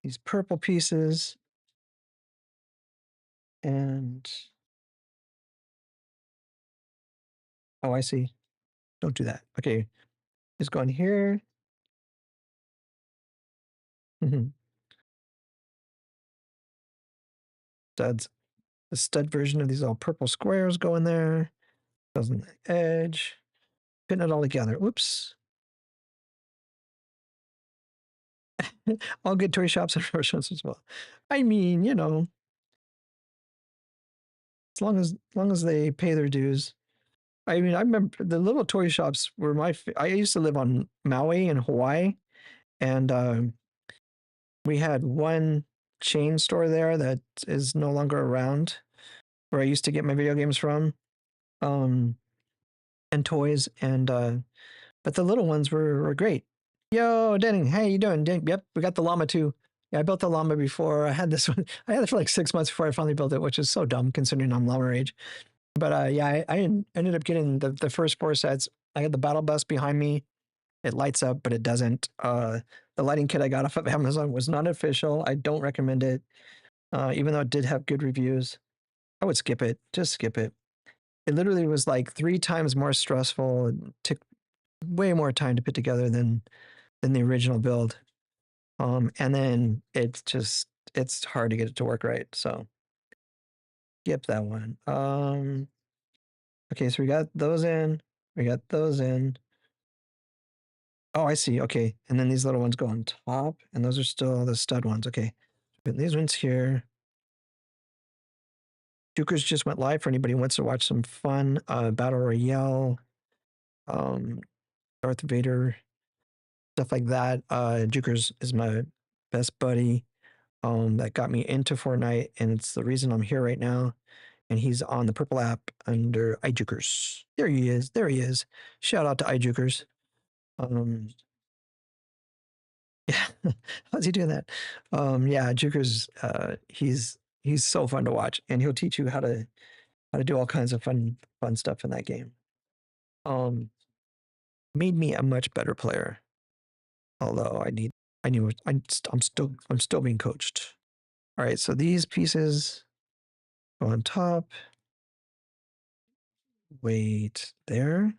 these purple pieces. And oh, I see. Don't do that. Okay. Just go in here. Studs. The stud version of these little purple squares go in there. Goes on the edge. Putting it all together. Whoops. All good toy shops and restaurants as well. I mean, you know, as long as they pay their dues. I mean, I remember the little toy shops were I used to live on Maui in Hawaii, and we had one chain store there that is no longer around, where I used to get my video games from, and toys, and but the little ones were great. Yo, Denning, hey, you doing? Yep, we got the llama too. Yeah, I built the llama before. I had this one. I had it for like 6 months before I finally built it, which is so dumb considering I'm LlamaRage. But yeah, I ended up getting the first 4 sets. I had the battle bus behind me. It lights up, but it doesn't. The lighting kit I got off of Amazon was not official. I don't recommend it. even though it did have good reviews. I would skip it. Just skip it. It literally was like 3 times more stressful. It took way more time to put together than the original build. And then it's hard to get it to work right. So skip that one. Okay, so we got those in. We got those in. Oh, I see. Okay. And then these little ones go on top, and those are still the stud ones. Okay. Put these ones here. Dukers just went live for anybody who wants to watch some fun battle royale, um, Darth Vader, stuff like that. Jukers is my best buddy that got me into Fortnite, and it's the reason I'm here right now. And he's on the purple app under iJukers. There he is. There he is. Shout out to iJukers. Yeah, how's he doing that? Yeah, Jukers. He's so fun to watch, and he'll teach you how to do all kinds of fun stuff in that game. Um, Made me a much better player. Although I'm still being coached. All right, so these pieces go on top. Wait, there.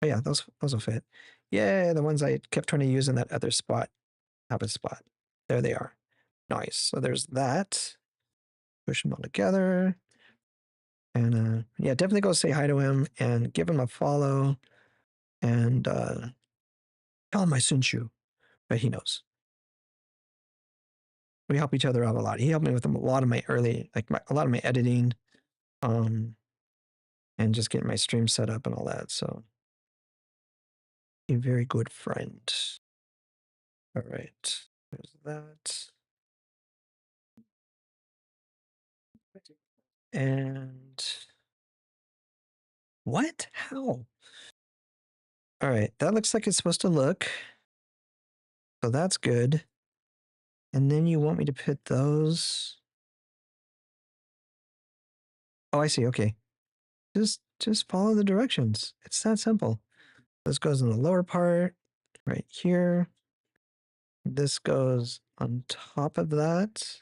Oh yeah, those will fit. Yeah, the ones I kept trying to use in that other spot have a spot. There they are. Nice. So there's that. Push them all together. And yeah, definitely go say hi to him and give him a follow and tell him I sent you. But he knows. We help each other out a lot. He helped me with a lot of my early, a lot of my editing, um, and just getting my stream set up and all that. So, a very good friend. All right, there's that. And what? How? All right, that looks like it's supposed to look. So that's good. And then you want me to put those. Oh, I see. Okay. Just follow the directions. It's that simple. This goes in the lower part right here. This goes on top of that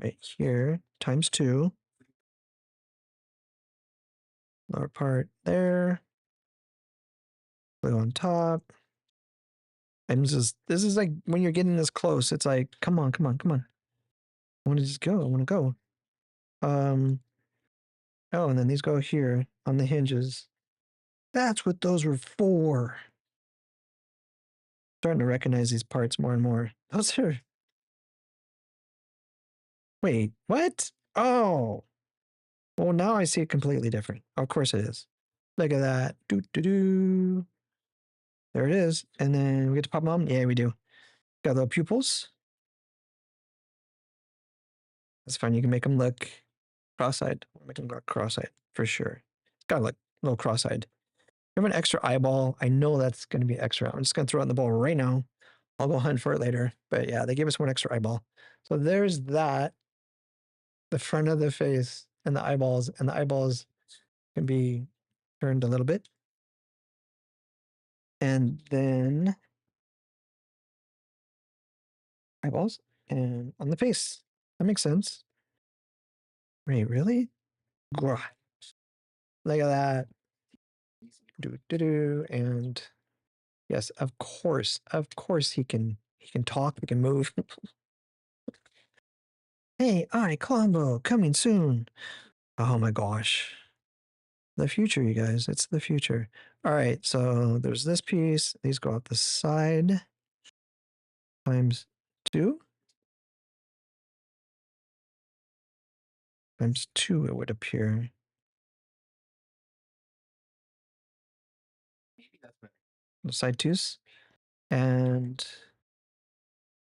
right here times 2. Lower part there. Blue on top. And this is like when you're getting this close, it's like, come on, come on, come on. I want to just go. I want to go. Oh, and then these go here on the hinges. That's what those were for. Starting to recognize these parts more and more. Those are. Wait, what? Oh. Well, now I see it completely different. Of course it is. Look at that. Doo doo doo. There it is. And then we get to pop them on. Yeah, we do. Got little pupils. That's fine. You can make them look cross-eyed. Make them look cross-eyed for sure. It's got to look a little cross-eyed. You have an extra eyeball. I know that's going to be extra. I'm just going to throw it in the bowl right now. I'll go hunt for it later. But yeah, they gave us one extra eyeball. So there's that. The front of the face and the eyeballs. And the eyeballs can be turned a little bit. And then eyeballs and on the face. That makes sense. Wait, really? Look at that. Do do do. And yes, of course he can talk, he can move. Hey, Klombo, coming soon. Oh my gosh. The future, you guys. It's the future. All right, so there's this piece. These go out the side. Times 2. Times 2 it would appear. The side 2s. And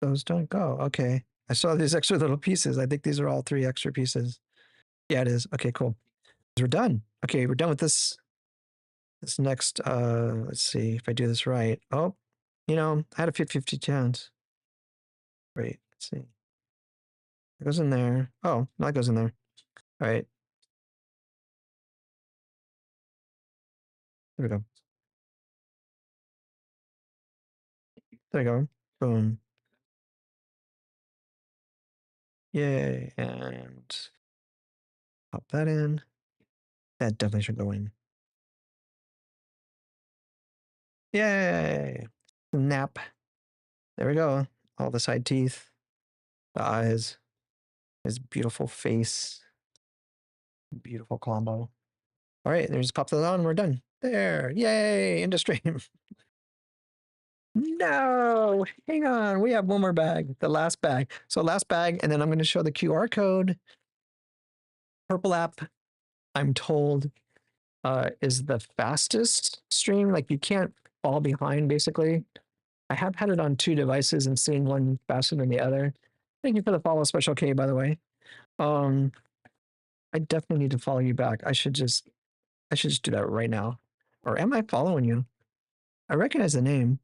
those don't go. Okay. I saw these extra little pieces. I think these are all 3 extra pieces. Yeah, it is. Okay, cool. We're done. Okay, we're done with this next let's see if I do this right. Oh, I had a 50-50 chance. Wait, let's see. It goes in there. Oh, no, that goes in there. All right. There we go. There we go. Boom. Yay. And pop that in. That definitely should go in. Yay. Nap. There we go. All the side teeth, the eyes, his beautiful face. Beautiful Klombo. All right, there's pop that on. We're done. There. Yay. Into stream. No, hang on. We have one more bag, the last bag. So last bag, and then I'm going to show the QR code. Purple app, I'm told, is the fastest stream. Like you can't fall behind, basically. I have had it on 2 devices and seen one faster than the other. Thank you for the follow, Special K, by the way. I definitely need to follow you back. I should just do that right now. Or am I following you? I recognize the name.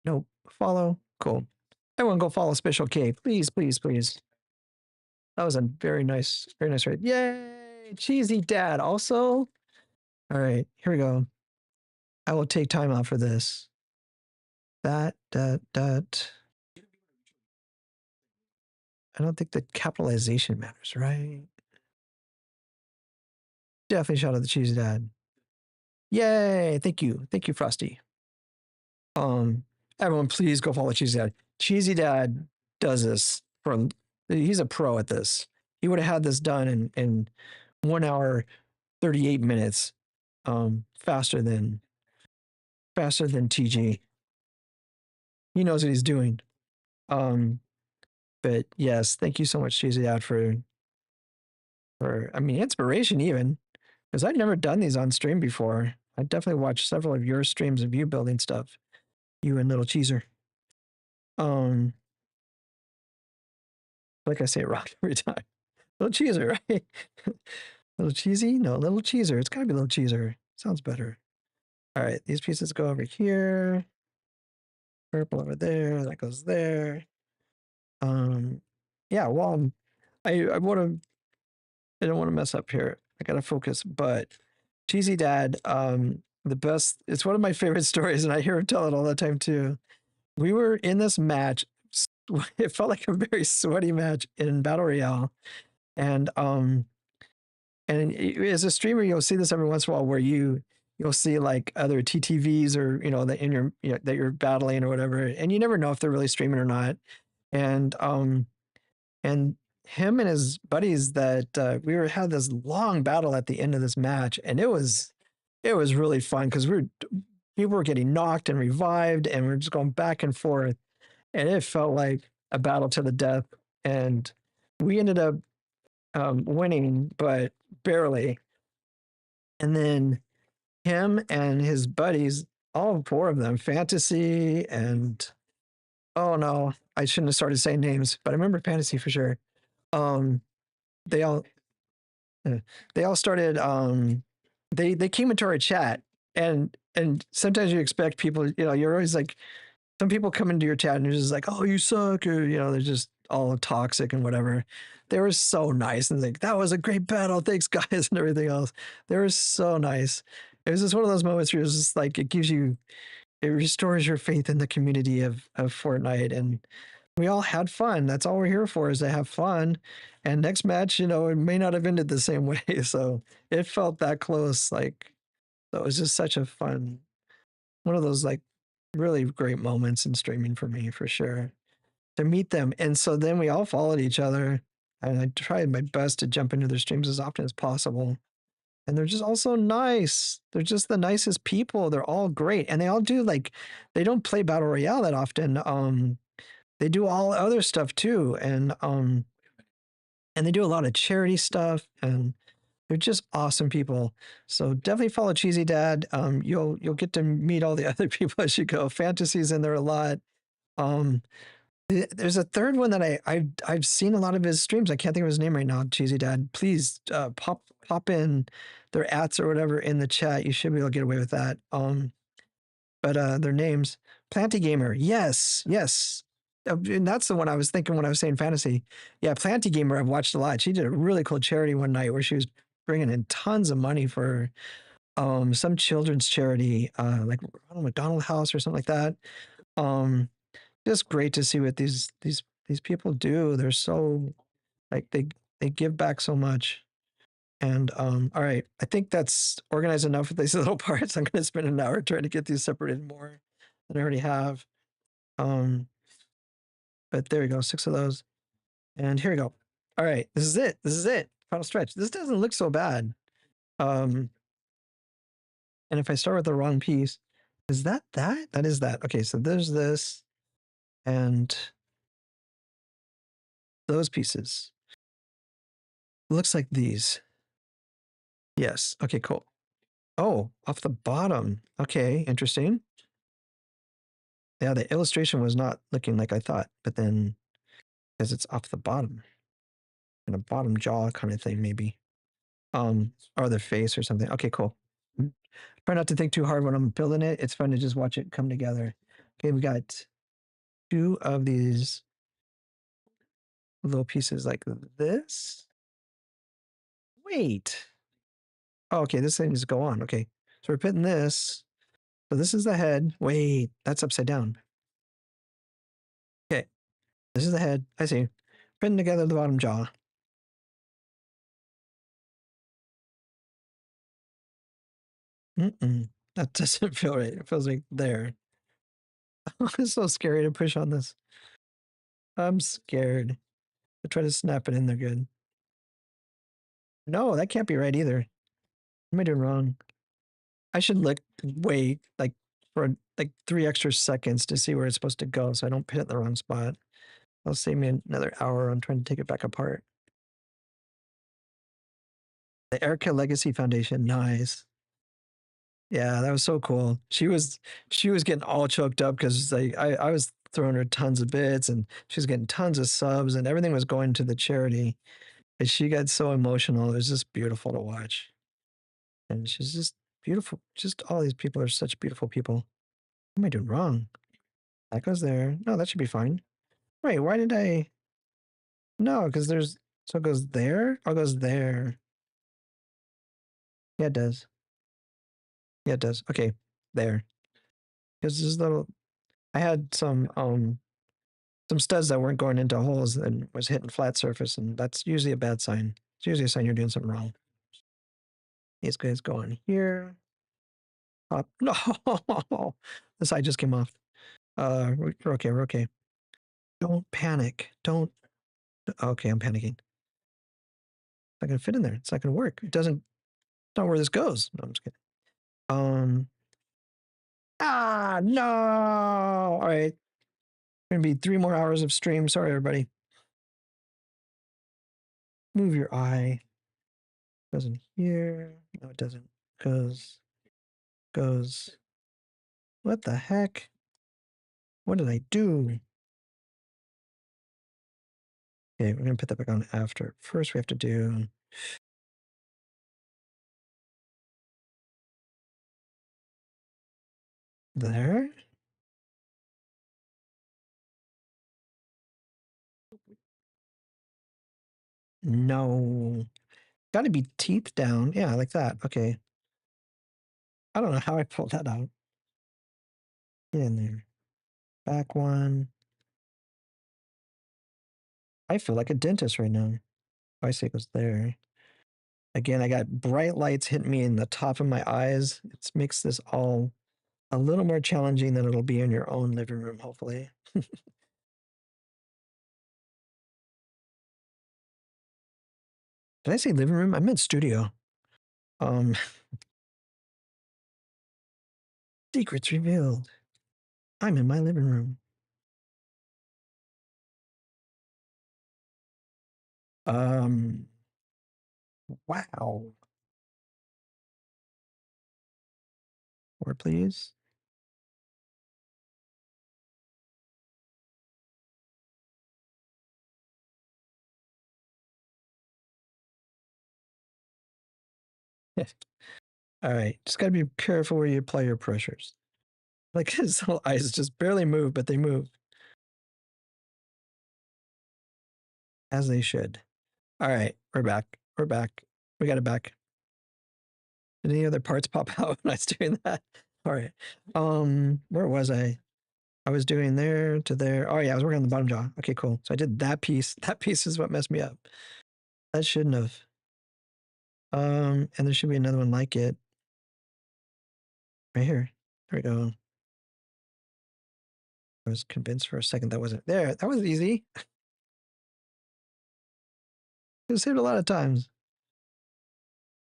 Nope. Follow. Cool. Everyone go follow Special K. Please, please, please. That was a very nice raid. Yay! Cheesy Dad also. All right, here we go. I will take time out for this. That. I don't think the capitalization matters, right? Definitely shout out the Cheesy Dad. Yay! Thank you. Thank you, Frosty. Everyone, please go follow Cheesy Dad. Cheesy Dad does this he's a pro at this. He would have had this done in 1 hour, 38 minutes, faster than TG. He knows what he's doing. But yes, thank you so much, Cheesy Dad, for I mean, inspiration even, because I've never done these on stream before. I definitely watched several of your streams of you building stuff. You and Little Cheeser. Like I say it wrong every time. Little Cheeser, right? Little Cheesy? No, Little Cheeser. It's gotta be Little Cheeser. Sounds better. All right, these pieces go over here. Purple over there. That goes there. Yeah, well, I don't want to mess up here. I gotta focus, but Cheesy Dad, the best, it's one of my favorite stories, and I hear him tell it all the time too. We were in this match. It felt like a very sweaty match in Battle Royale. And as a streamer, you'll see this every once in a while where you'll see like other TTVs or, that in your, that you're battling or whatever. And you never know if they're really streaming or not. And him and his buddies that we had this long battle at the end of this match, and it was really fun because people were getting knocked and revived, and we're just going back and forth, and it felt like a battle to the death. And we ended up winning, but barely. And then him and his buddies, all 4 of them, Fantasy and oh no, I shouldn't have started saying names, but I remember Fantasy for sure. They all started. They came into our chat, and sometimes you expect people. You're always like, some people come into your chat and you're just like, oh, you suck, or they're just all toxic and whatever. They were so nice and like, that was a great battle, thanks guys, and everything else. They were so nice. It was just one of those moments where it's just like, it restores your faith in the community of Fortnite, and we all had fun. That's all we're here for, is to have fun. And next match, it may not have ended the same way. So it felt that close. Like, so it was just such a fun, one of those like really great moments in streaming for me, for sure, to meet them. And so then we all followed each other, and I tried my best to jump into their streams as often as possible. And they're just all so nice. They're just the nicest people. They're all great. And they all do, like, they don't play Battle Royale that often. They do all other stuff too. And they do a lot of charity stuff, and they're just awesome people. So definitely follow Cheesy Dad. You'll get to meet all the other people as you go. Fantasy's in there a lot. There's a third one that I've seen a lot of his streams. I can't think of his name right now. Cheesy Dad, please pop in their ats or whatever in the chat. You should be able to get away with that. But their names, Planty Gamer. Yes. And that's the one I was thinking when I was saying Fantasy. Yeah, Planty Gamer, I've watched a lot. She did a really cool charity one night where she was bringing in tons of money for some children's charity, like Ronald McDonald House or something like that. just great to see what these people do. They're so like they give back so much. And all right, I think that's organized enough with these little parts. I'm gonna spend an hour trying to get these separated more than I already have. But there we go, 6 of those. And here we go. All right, this is it. This is it. Final stretch. This doesn't look so bad. And if I start with the wrong piece, is that that? That is that. Okay, so there's this and those pieces. Looks like these. Yes. Okay, cool. Oh, off the bottom. Okay, interesting. Yeah, the illustration was not looking like I thought, but then because it's off the bottom and a bottom jaw kind of thing, maybe. Or their face or something. Okay, cool. Try not to think too hard when I'm building it. It's fun to just watch it come together. Okay, we got 2 of these little pieces like this. Wait. Oh, okay, this thing needs to go on. Okay, so we're putting this. So this is the head. Wait, that's upside down. Okay, this is the head. I see. Putting together the bottom jaw. That doesn't feel right. It feels like there. It's so scary to push on this. I'm scared. I try to snap it in there good. No, that can't be right either. What am I doing wrong? I should look, wait, like for like 3 extra seconds to see where it's supposed to go so I don't put it in the wrong spot. That'll save me another hour on trying to take it back apart. The Erica Legacy Foundation, nice. Yeah, that was so cool. She was getting all choked up because like I was throwing her tons of bits and she was getting tons of subs and everything was going to the charity. And she got so emotional. It was just beautiful to watch. And she's just beautiful. Just all these people are such beautiful people. What am I doing wrong? That goes there. No, that should be fine. Wait, why did I? No, because there's, so it goes there? Oh, it goes there. Yeah, it does. Yeah, it does. Okay, there. Because this little, I had some studs that weren't going into holes and was hitting flat surface, and that's usually a bad sign. It's usually a sign you're doing something wrong. These guys go in here. Up. No, the side just came off. We're okay. We're okay. Don't panic. Don't. Okay, I'm panicking. It's not gonna fit in there. It's not gonna work. It doesn't. Not where this goes. No, I'm just kidding. No. All right. Gonna be 3 more hours of stream. Sorry, everybody. Move your eye. Goes in here. No, it doesn't. Goes. What the heck? What did I do? Okay, we're gonna put that back on after. First, we have to do. There. No. Got to be teeth down. Yeah, like that. Okay. I don't know how I pulled that out. Get in there. Back one. I feel like a dentist right now. Oh, I see it goes there. Again, I got bright lights hitting me in the top of my eyes. It makes this all a little more challenging than it'll be in your own living room, hopefully. Did I say living room? I meant studio. Um, secrets revealed. I'm in my living room. Wow. More, please. All right. Just got to be careful where you apply your pressures. Like his little eyes just barely move, but they move. As they should. All right. We're back. We're back. We got it back. Did any other parts pop out when I was doing that? All right. Where was I? I was doing there to there. Oh yeah, I was working on the bottom jaw. Okay, cool. So I did that piece. That piece is what messed me up. That shouldn't have. And there should be another one like it. Right here. There we go. I was convinced for a second that wasn't there. That was easy. It saved a lot of times.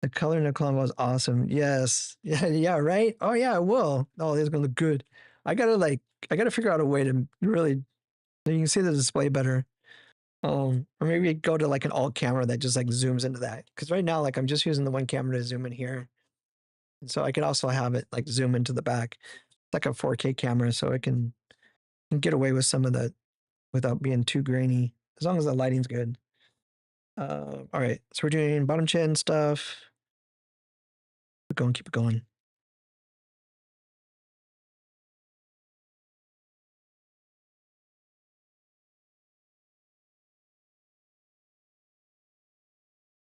The color in the Klombo is awesome. Yes. Yeah, yeah, right? Oh yeah, I will. Oh, this is gonna look good. I gotta figure out a way to really so you can see the display better. Or maybe go to like an alt camera that just like zooms into that. Because right now, like I'm just using the one camera to zoom in here. And so I could also have it like zoom into the back. It's like a 4K camera, so it can get away with some of that without being too grainy, as long as the lighting's good. All right, so we're doing bottom chin stuff. Keep it going, keep it going.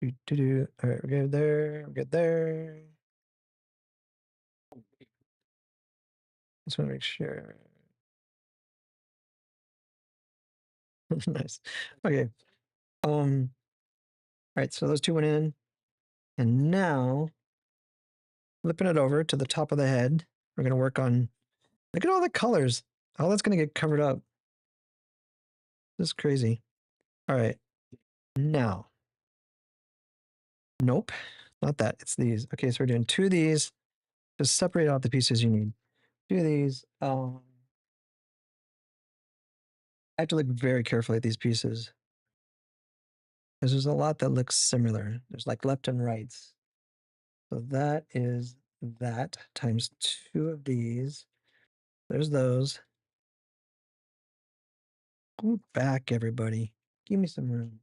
All right, we're good there. We're good there. Just want to make sure. Nice. Okay. All right, so those two went in. And now flipping it over to the top of the head, we're gonna work on look at all the colors. All that's gonna get covered up. This is crazy. All right. Now. Nope. Not that. It's these. Okay, so we're doing two of these. Just separate out the pieces you need. Two of these. I have to look very carefully at these pieces. Because there's a lot that looks similar. There's like left and rights. So that is that times two of these. There's those. Go back, everybody. Give me some room.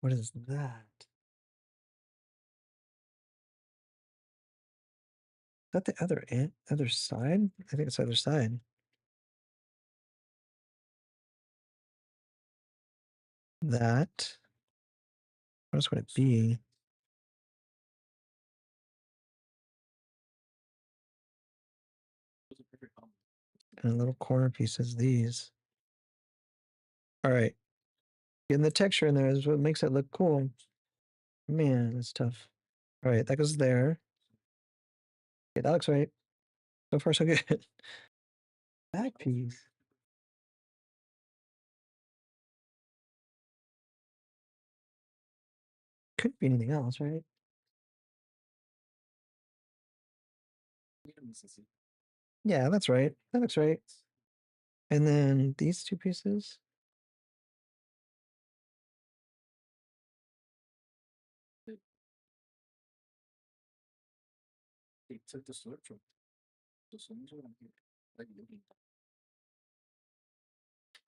What is that? Is that the other side? I think it's the other side. That. What else would it be? And a little corner piece is these. All right. Getting the texture in there is what makes it look cool. Man, that's tough. All right, that goes there. Okay, that looks right. So far, so good. Back piece. Could be anything else, right? Yeah, that's right. That looks right. And then these two pieces.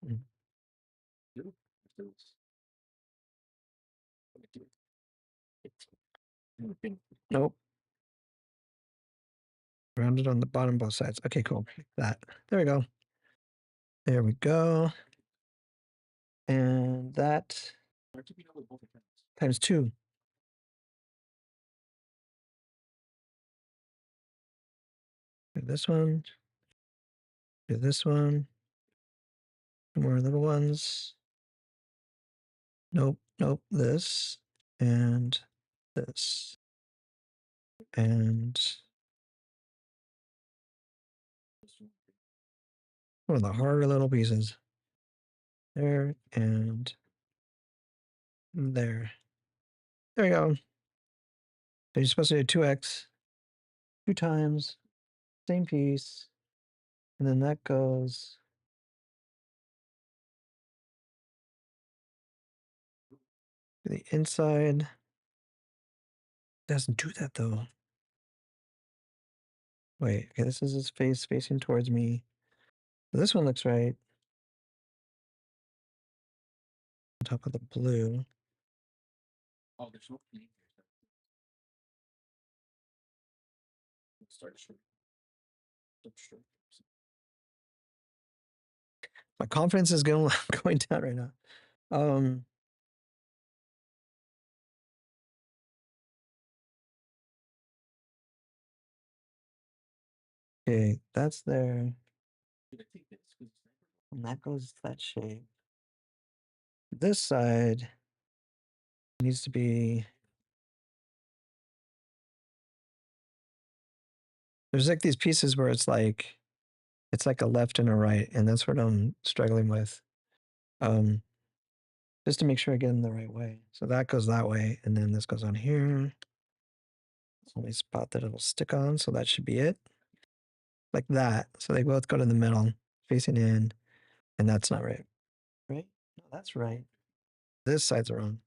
Mm. Nope. Rounded on the bottom, both sides. Okay, cool. That. There we go. There we go. And that times two. Do this one. Do this one. More little ones. Nope. Nope. This. And this. And one of the harder little pieces. There and there. There we go. So you're supposed to do 2x, two times, same piece. And then that goes to the inside. Doesn't do that though. Wait, okay, this is his face facing towards me. This one looks right. On top of the blue. My confidence is going going down right now. Okay, that's there. And that goes that shape. This side needs to be. There's like these pieces where it's like a left and a right, and that's what I'm struggling with. Just to make sure I get them the right way. So that goes that way, and then this goes on here. Only spot that it'll stick on, so that should be it. Like that. So they both go to the middle, facing in, and that's not right. Right? No, that's right. This side's wrong.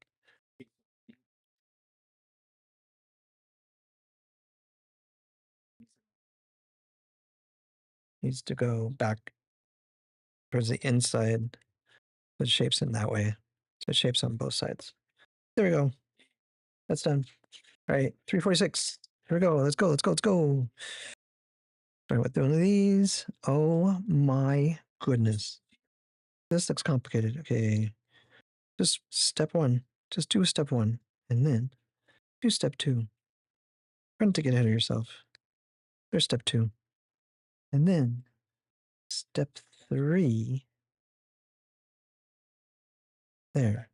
Needs to go back towards the inside. The shape's in that way. So it shapes on both sides. There we go. That's done. All right, 346. Here we go. Let's go. Let's go. Let's go. Start with one of these. Oh my goodness. This looks complicated. Okay. Just step one. Just do step one. And then do step two. Trying to get ahead of yourself. There's step two. And then step three. There.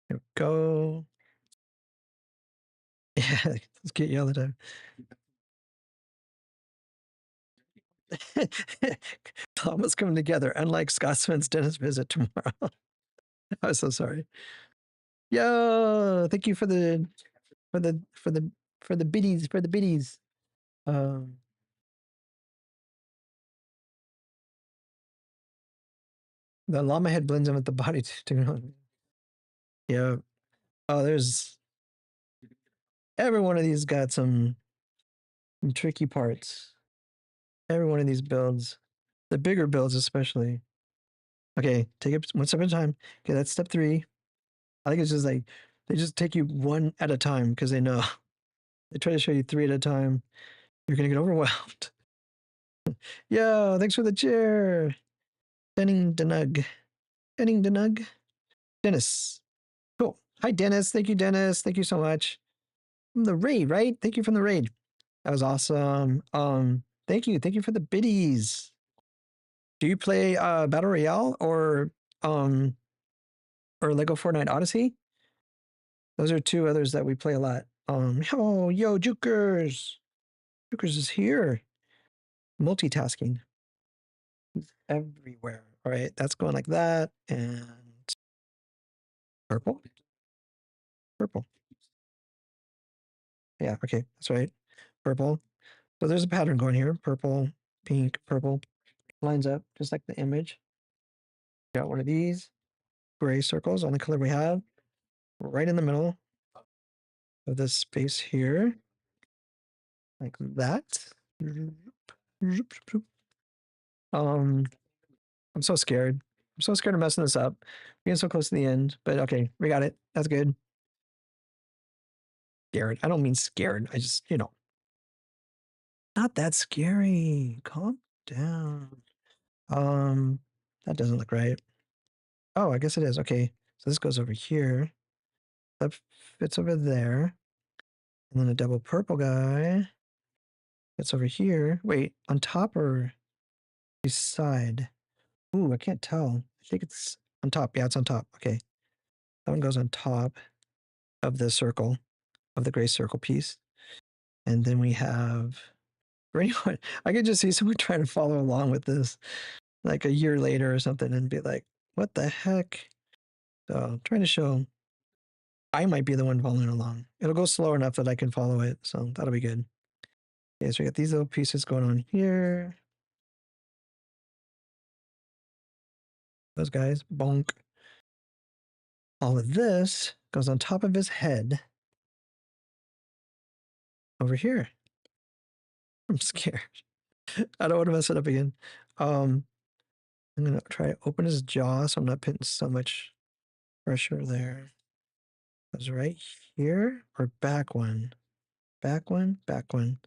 There we go. Yeah, let's get you all the time. Almost coming together, unlike Scotsman's dentist visit tomorrow. I'm so sorry. Yo, thank you for the biddies. Um, the llama head blends in with the body too. Yeah. Oh, there's every one of these got some tricky parts. Every one of these builds, the bigger builds especially. Okay, take it one step at a time. Okay, that's step three. I think it's just like they just take you one at a time because they know they try to show you three at a time. You're gonna get overwhelmed. Yo, thanks for the chair. Denning Denug. Denning Denug. Dennis. Cool. Hi, Dennis. Thank you, Dennis. Thank you so much. From the raid, right? Thank you from the raid. That was awesome. Thank you. Thank you for the biddies. Do you play Battle Royale or Lego Fortnite Odyssey? Those are two others that we play a lot. Yo, Jukers. Jukers is here. Multitasking. He's everywhere. All right, that's going like that. And purple. Purple. Yeah, okay, that's right. Purple. So there's a pattern going here. Purple, pink, purple. Lines up just like the image. Got one of these gray circles, only color we have. Right in the middle of this space here. Like that. I'm so scared. I'm so scared of messing this up. We're getting so close to the end, but okay, we got it. That's good. Scared. I don't mean scared. I just, not that scary. Calm down. That doesn't look right. Oh, I guess it is. Okay. So this goes over here. That fits over there. And then a double purple guy. That's over here. Wait, on top or beside? Ooh, I can't tell. I think it's on top. Yeah, it's on top. Okay. That one goes on top of the circle, of the gray circle piece. And then we have, for anyone, I could just see someone trying to follow along with this like a year later or something and be like, what the heck? So I'm trying to show I might be the one following along. It'll go slow enough that I can follow it. So that'll be good. Okay, so we got these little pieces going on here. Those guys, bonk. All of this goes on top of his head over here. I'm scared. I don't want to mess it up again. I'm gonna try to open his jaw so I'm not putting so much pressure there. Goes right here or back one? Back one, back one.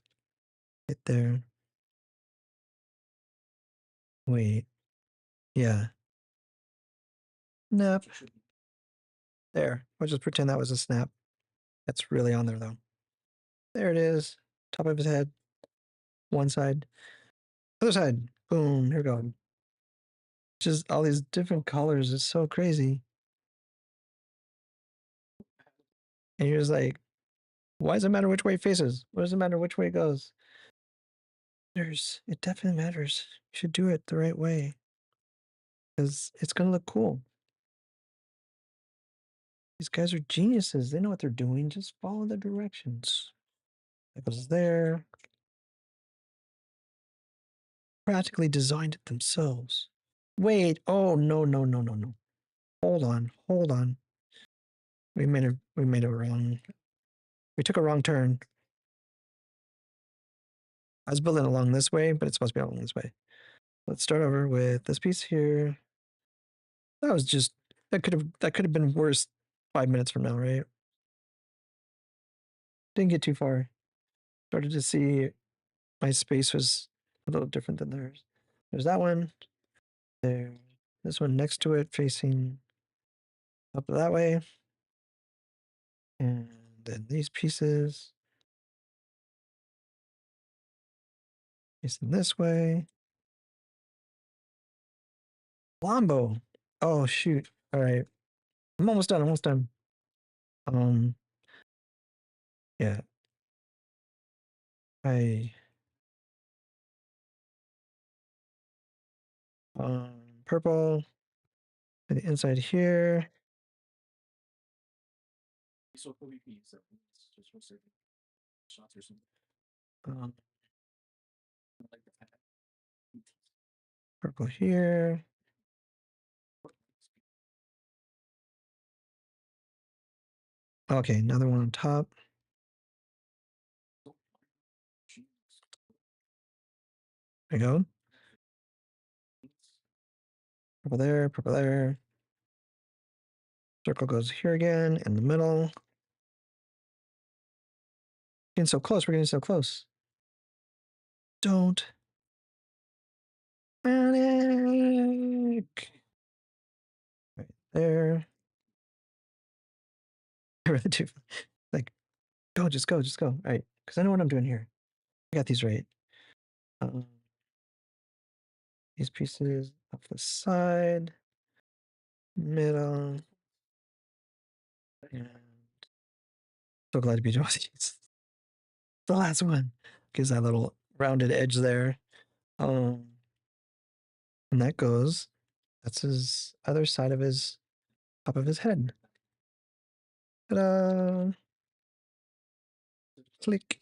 Right there. Wait. Yeah. Nope. There. I'll just pretend that was a snap. That's really on there though. There it is. Top of his head. One side. Other side. Boom. Here we go. Just all these different colors. It's so crazy. And you're just like, why does it matter which way it faces? What does it matter which way it goes? It definitely matters. You should do it the right way. Because it's going to look cool. These guys are geniuses. They know what they're doing. Just follow the directions. That goes there. Practically designed it themselves. Wait. Oh, no, no, no, no, no. Hold on. Hold on. We made a wrong. We took a wrong turn. I was building along this way, but it's supposed to be along this way. Let's start over with this piece here. That could have been worse 5 minutes from now, right? Didn't get too far. Started to see my space was a little different than theirs. There's that one. There. This one next to it facing up that way. And then these pieces facing this way. Klombo. Oh shoot. All right. I'm almost done. Almost done. Yeah. I purple to the inside here. Um, purple here. Okay, another one on top. There you go. Purple there, purple there. Circle goes here again in the middle. Getting so close, we're getting so close. Don't panic. Right there. I really do. Like, go, just go, just go. All right, because I know what I'm doing here. I got these right. These pieces off the side, middle, and so glad to be doing these. The last one gives that little rounded edge there. And that goes, that's his other side of his top of his head. Ta-da! Click.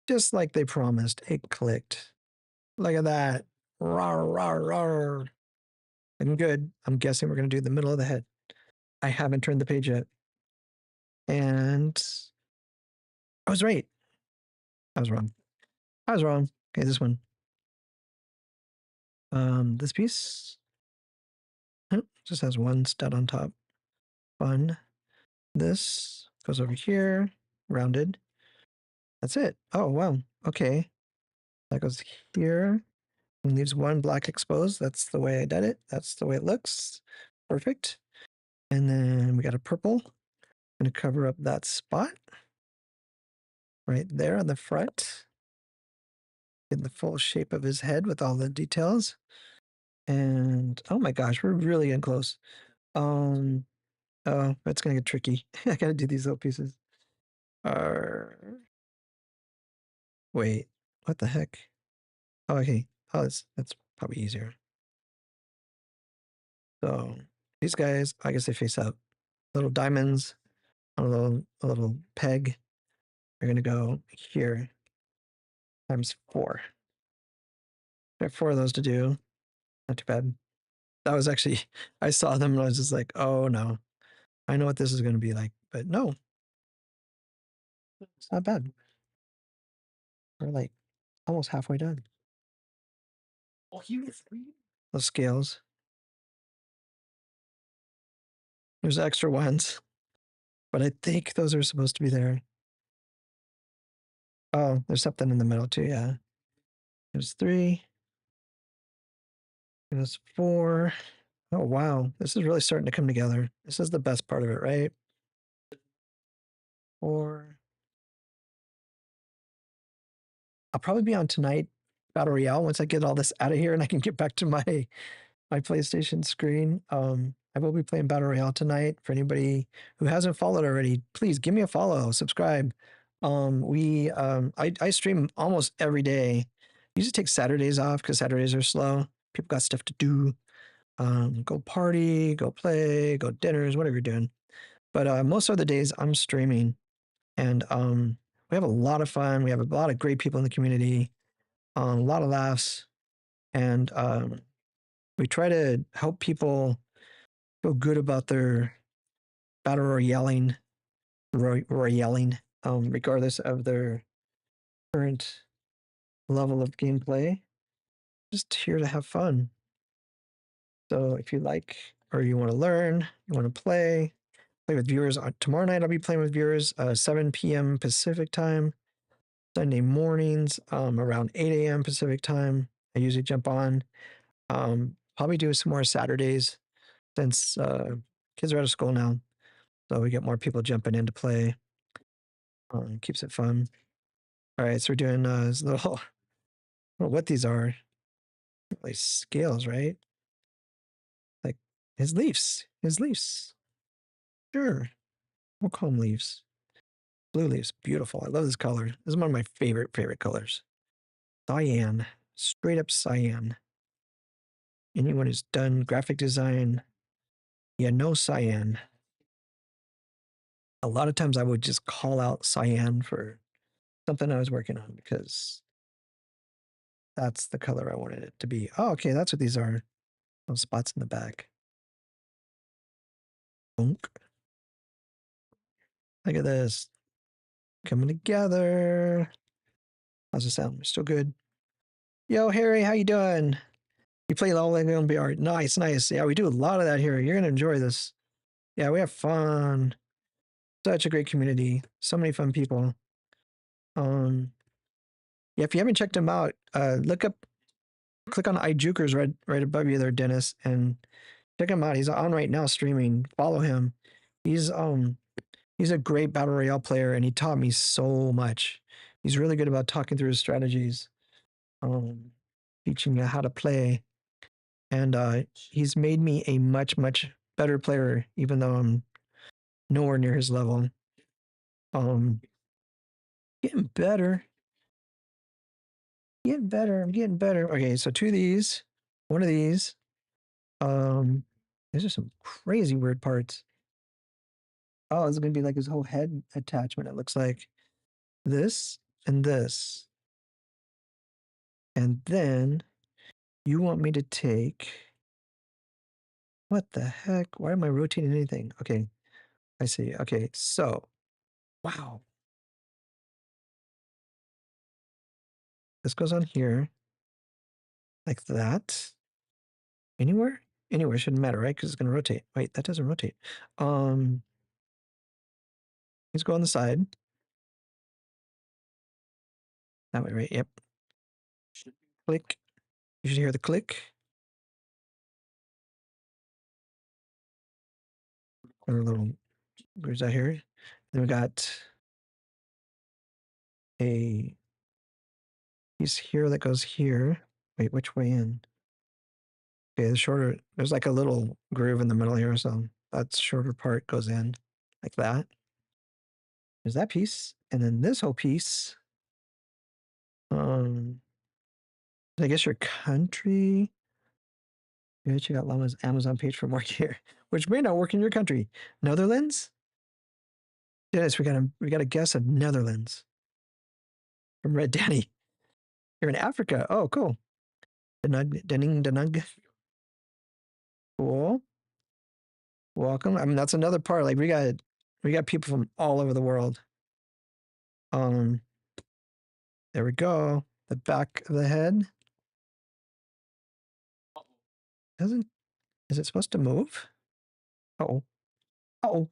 Just like they promised, it clicked. Look at that. Rawr, rawr, rawr. Looking good. I'm guessing we're going to do the middle of the head. I haven't turned the page yet. And I was right. I was wrong. I was wrong. Okay, this one. This piece just has one stud on top. Fun. This goes over here, rounded. That's it. Oh, wow. Okay. That goes here and leaves one black exposed. That's the way I did it. That's the way it looks. Perfect. And then we got a purple. I'm going to cover up that spot right there on the front. Get the full shape of his head with all the details. And oh my gosh, we're really getting close. Oh, that's gonna get tricky. I gotta do these little pieces. Wait, what the heck? Oh, okay. Oh, that's probably easier. So these guys, I guess they face up. Little diamonds, a little peg. They're gonna go here times 4. There are 4 of those to do. Not too bad. That was actually, I saw them and I was just like, oh no, I know what this is gonna be like, but no, it's not bad. We're like almost halfway done. Those scales. There's extra ones, but I think those are supposed to be there. Oh, there's something in the middle too, yeah. There's 3. There's 4. Oh, wow. This is really starting to come together. This is the best part of it, right? Or I'll probably be on tonight Battle Royale once I get all this out of here and I can get back to my PlayStation screen. I will be playing Battle Royale tonight. For anybody who hasn't followed already, please give me a follow, subscribe. I stream almost every day. I usually take Saturdays off because Saturdays are slow. People got stuff to do. Go party, go play, go dinners, whatever you're doing. But most of the days I'm streaming, and we have a lot of fun. We have a lot of great people in the community, a lot of laughs, and we try to help people feel good about their battle royaling, regardless of their current level of gameplay. Just here to have fun. So if you like or you want to learn, you want to play with viewers. Tomorrow night I'll be playing with viewers 7 p.m. Pacific time. Sunday mornings around 8 a.m. Pacific time. I usually jump on. Probably do some more Saturdays since kids are out of school now. So we get more people jumping in to play. Keeps it fun. All right, so we're doing this little, I don't know what these are. Like scales, right? Like his leaves. His leaves. Sure. We'll call them leaves. Blue leaves. Beautiful. I love this color. This is one of my favorite colors. Cyan. Straight up cyan. Anyone who's done graphic design, yeah, no cyan. A lot of times I would just call out cyan for something I was working on because that's the color I wanted it to be. Oh, okay, that's what these are. Those spots in the back. Bonk. Look at this. Coming together. How's it sound? Still good? Yo, Harry, how you doing? You play Low Lego and BR. Nice, nice. Yeah, we do a lot of that here. You're gonna enjoy this. Yeah, we have fun. Such a great community. So many fun people. Yeah, if you haven't checked him out, click on iJukers right above you there, Dennis, and check him out. He's on right now streaming. Follow him. He's he's a great battle royale player, and he taught me so much. He's really good about talking through his strategies, teaching you how to play, and he's made me a much better player, even though I'm nowhere near his level. Um, getting better, getting better. I'm getting better. Okay, so two of these, one of these. Um, these are some crazy weird parts. Oh, it's gonna be like his whole head attachment. It looks like this and this. And then you want me to take, what the heck? Why am I rotating anything? Okay, I see. Okay, so, wow. This goes on here like that. Anywhere? Anywhere shouldn't matter, right? Because it's gonna rotate. Wait, that doesn't rotate. Let's go on the side. That way, right? Yep. Click. You should hear the click. Or a little, where's that here? Then we got a piece here that goes here. Wait, which way in? Okay, the shorter, there's like a little groove in the middle here, so that shorter part goes in like that. There's that piece, and then this whole piece. I guess your country. Yeah, check out Llama's Amazon page for more gear, which may not work in your country. Netherlands? Dennis, we got a guess of Netherlands from RedDanny. You're in Africa. Oh, cool. Denung. Cool. Welcome. I mean, that's another part. Like we got people from all over the world. There we go. The back of the head. Doesn't, is it supposed to move? Uh-oh. Uh-oh.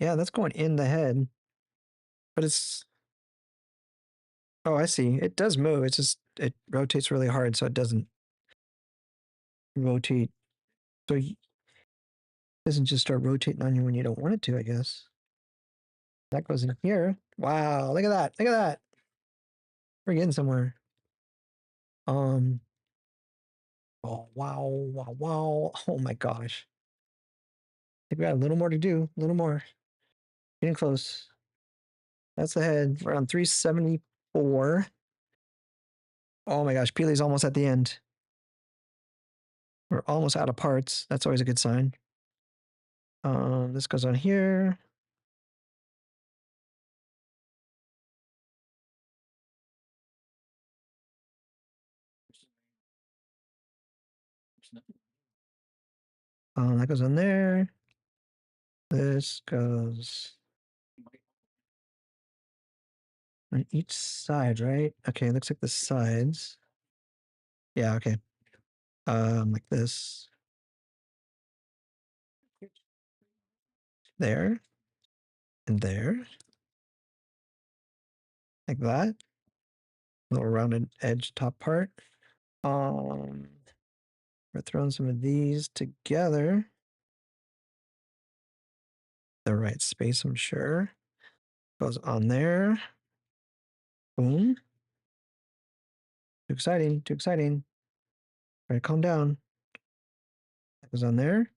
Yeah, that's going in the head. But it's, oh, I see. It does move. It's just, it rotates really hard, so it doesn't rotate. So it doesn't just start rotating on you when you don't want it to, I guess. That goes in here. Wow, look at that. Look at that. We're getting somewhere. Oh wow, wow, wow. Oh my gosh. I think we got a little more to do. A little more. Getting close. That's the head. We're on 374. Oh my gosh, Peely's almost at the end. We're almost out of parts. That's always a good sign. This goes on here. That goes on there. This goes on each side, right? Okay, looks like the sides. Yeah, okay. Like this. There. And there. Like that. Little rounded edge top part. We're throwing some of these together. The right space, I'm sure. Goes on there. Boom. Too exciting, too exciting. All right, calm down. That goes on there.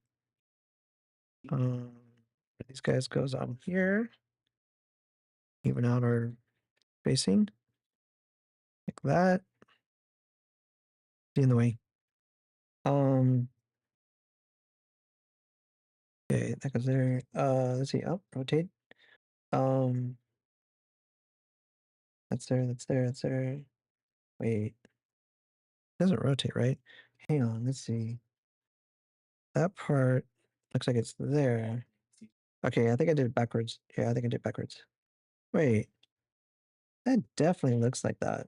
These guys goes on here. Even out our spacing. Like that. In the way. Okay, that goes there. Let's see. Oh, rotate. That's there, that's there, that's there. Wait. It doesn't rotate, right? Hang on, let's see. That part looks like it's there. Okay, I think I did it backwards. Yeah, I think I did it backwards. Wait. That definitely looks like that.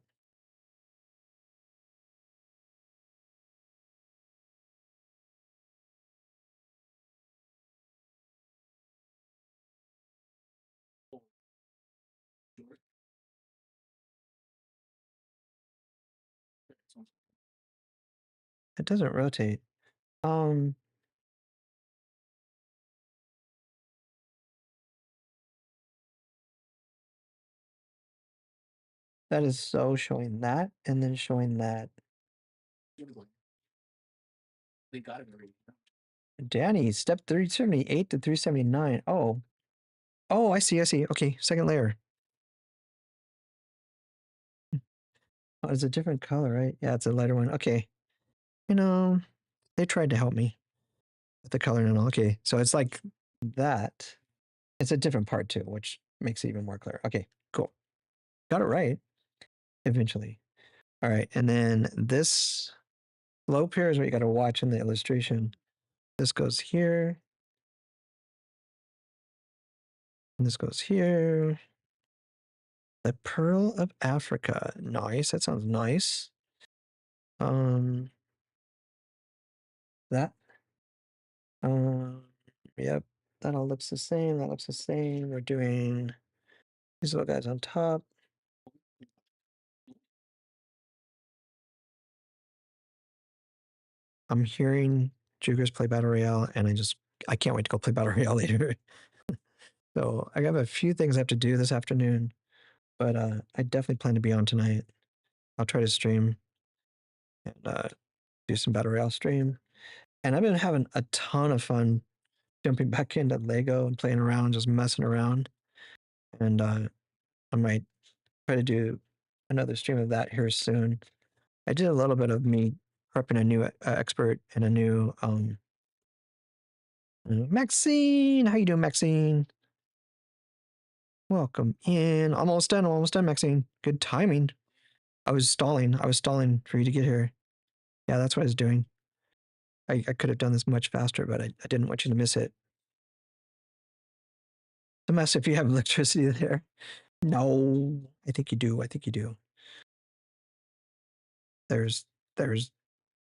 It doesn't rotate. That is so showing that and then showing that. Danny, step 378 to 379. Oh. Oh, I see, I see. Okay, second layer. Oh, it's a different color, right? Yeah, it's a lighter one. Okay. You know, they tried to help me with the color and all. Okay, so it's like that. It's a different part too, which makes it even more clear. Okay, cool. Got it right eventually. All right, and then this slope here is what you got to watch in the illustration. This goes here. And this goes here. The Pearl of Africa. Nice. That sounds nice. That. Yep. That all looks the same. That looks the same. We're doing these little guys on top. I'm hearing Jugers play Battle Royale, and I can't wait to go play Battle Royale later. So I have a few things I have to do this afternoon, but I definitely plan to be on tonight. I'll try to stream and do some Battle Royale stream. And I've been having a ton of fun jumping back into Lego and playing around, just messing around. And I might try to do another stream of that here soon. I did a little bit of me prepping a new expert and a new Maxine. How you doing, Maxine? Welcome in. Almost done, Maxine. Good timing. I was stalling for you to get here. Yeah, that's what I was doing. I could have done this much faster, but I didn't want you to miss it. The mess if you have electricity there. No, I think you do. I think you do. There's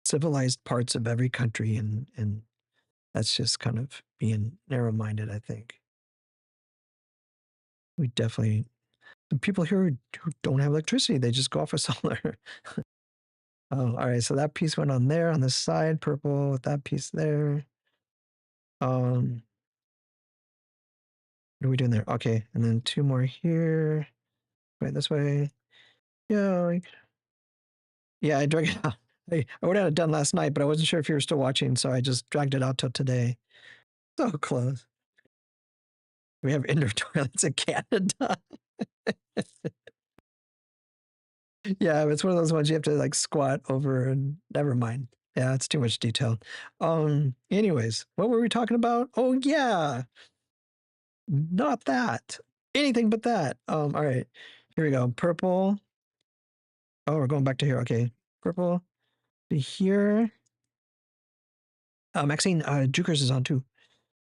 civilized parts of every country, and that's just kind of being narrow-minded, I think. We definitely, the people here who don't have electricity, they just go off of solar. Oh, all right. So that piece went on there on the side, purple with that piece there. What are we doing there? Okay, and then 2 more here. Wait, this way. Yeah, yeah. I dragged it out. I would have it done last night, but I wasn't sure if you were still watching, so I just dragged it out till today. So close. We have indoor toilets in Canada. Yeah, it's one of those ones you have to like squat over and never mind. Yeah, it's too much detail. Anyways, what were we talking about? Oh yeah, not that. Anything but that. All right. Here we go. Purple. Oh, we're going back to here. Okay. Purple to here. Maxine, Jukers is on too.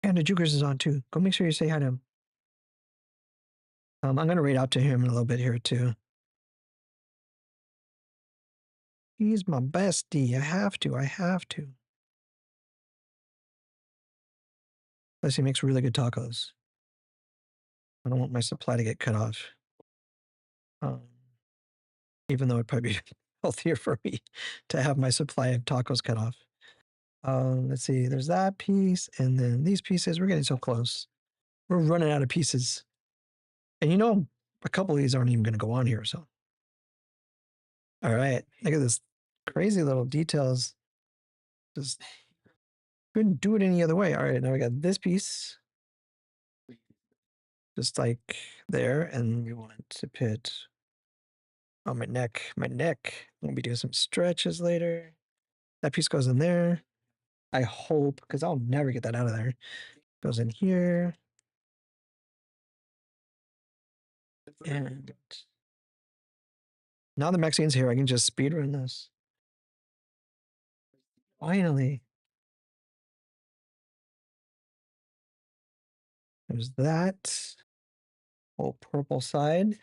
And the Jukers is on too. Go make sure you say hi to him. I'm gonna read out to him in a little bit here too. He's my bestie. I have to. I have to. Plus, he makes really good tacos. I don't want my supply to get cut off. Even though it'd probably be healthier for me to have my supply of tacos cut off. Let's see, there's that piece, and then these pieces. We're getting so close. We're running out of pieces. And you know, a couple of these aren't even going to go on here. So, all right, look at this crazy little details. Just couldn't do it any other way. All right, now we got this piece, just like there, and we want to put on my neck. My neck. I'm gonna be doing some stretches later. That piece goes in there. I hope, because I'll never get that out of there. Goes in here. And now the Mexican's here, I can just speed run this. Finally. There's that. Whole purple side.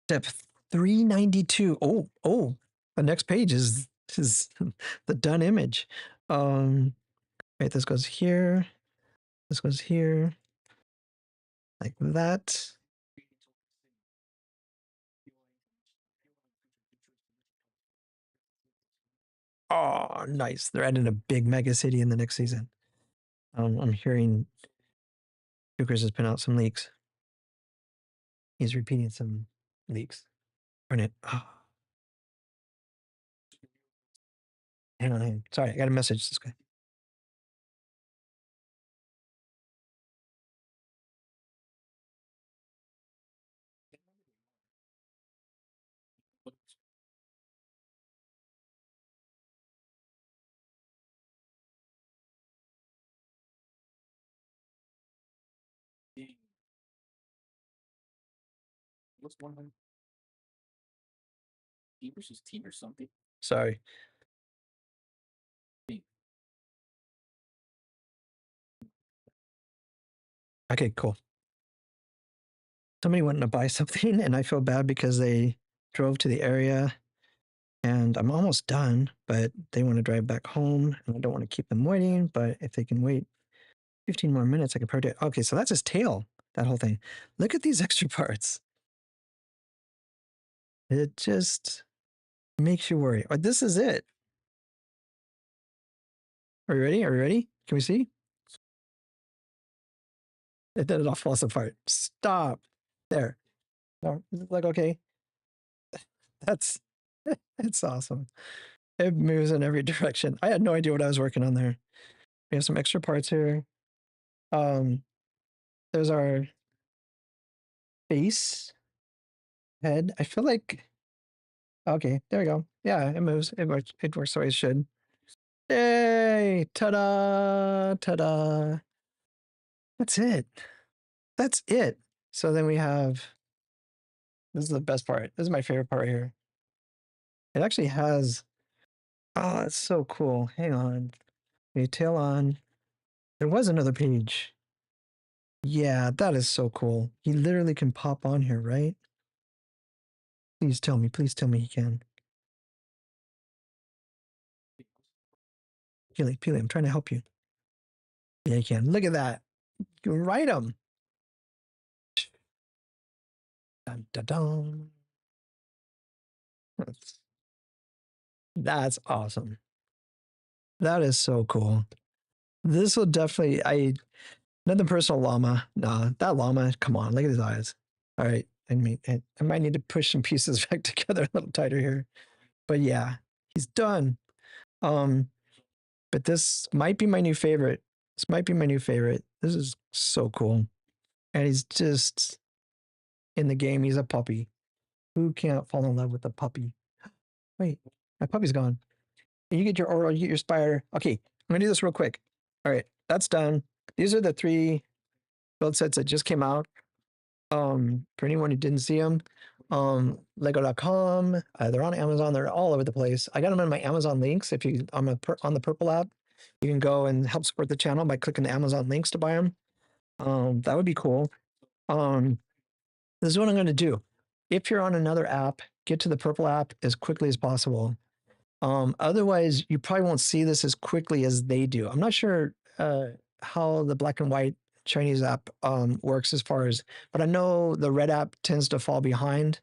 Step 392. Oh, the next page is the done image. Right, this goes here. This goes here. Like that. Oh, nice. They're adding a big mega city in the next season. I'm hearing Jukers has put out some leaks. He's repeating some leaks. Darn it. Oh. Hang on. Sorry, I got a message this guy. What's one of them? T versus T or something. Sorry. Okay, cool. Somebody wanted to buy something, and I feel bad because they drove to the area, and I'm almost done, but they want to drive back home, and I don't want to keep them waiting. But if they can wait 15 more minutes, I could probably do it. Okay, so that's his tail, that whole thing. Look at these extra parts. It just makes you worry. Oh, this is it. Are you ready? Are you ready? Can we see? Then it all falls apart. Stop. There. No, like, okay. That's it's awesome. It moves in every direction. I had no idea what I was working on there. We have some extra parts here. There's our face, head. I feel like okay, there we go. Yeah, it moves. It works the way it should. Yay! Ta-da! Ta-da! That's it. That's it. So then we have this is the best part. This is my favorite part here. It actually has oh, it's so cool. Hang on. We tail on. There was another page. Yeah, that is so cool. He literally can pop on here, right? Please tell me he can. Peely, I'm trying to help you. Yeah, he can. Look at that. You can write him. Dun, dun, dun. That's awesome. That is so cool. This will definitely, another personal llama. Nah, that llama, come on, look at his eyes. All right. I might need to push some pieces back together a little tighter here. But yeah, he's done. Um, but this might be my new favorite. This might be my new favorite. This is so cool. And he's just in the game, he's a puppy. Who can't fall in love with a puppy? Wait, my puppy's gone. You get your oral, you get your spider. Okay, I'm gonna do this real quick. All right, that's done. These are the 3 build sets that just came out. For anyone who didn't see them, Lego.com. They're on Amazon. They're all over the place. I got them in my Amazon links. If you on the Purple app, you can go and help support the channel by clicking the Amazon links to buy them. That would be cool. This is what I'm going to do. If you're on another app, get to the Purple app as quickly as possible. Otherwise, you probably won't see this as quickly as they do. I'm not sure how the black and white Chinese app works as far as, but I know the red app tends to fall behind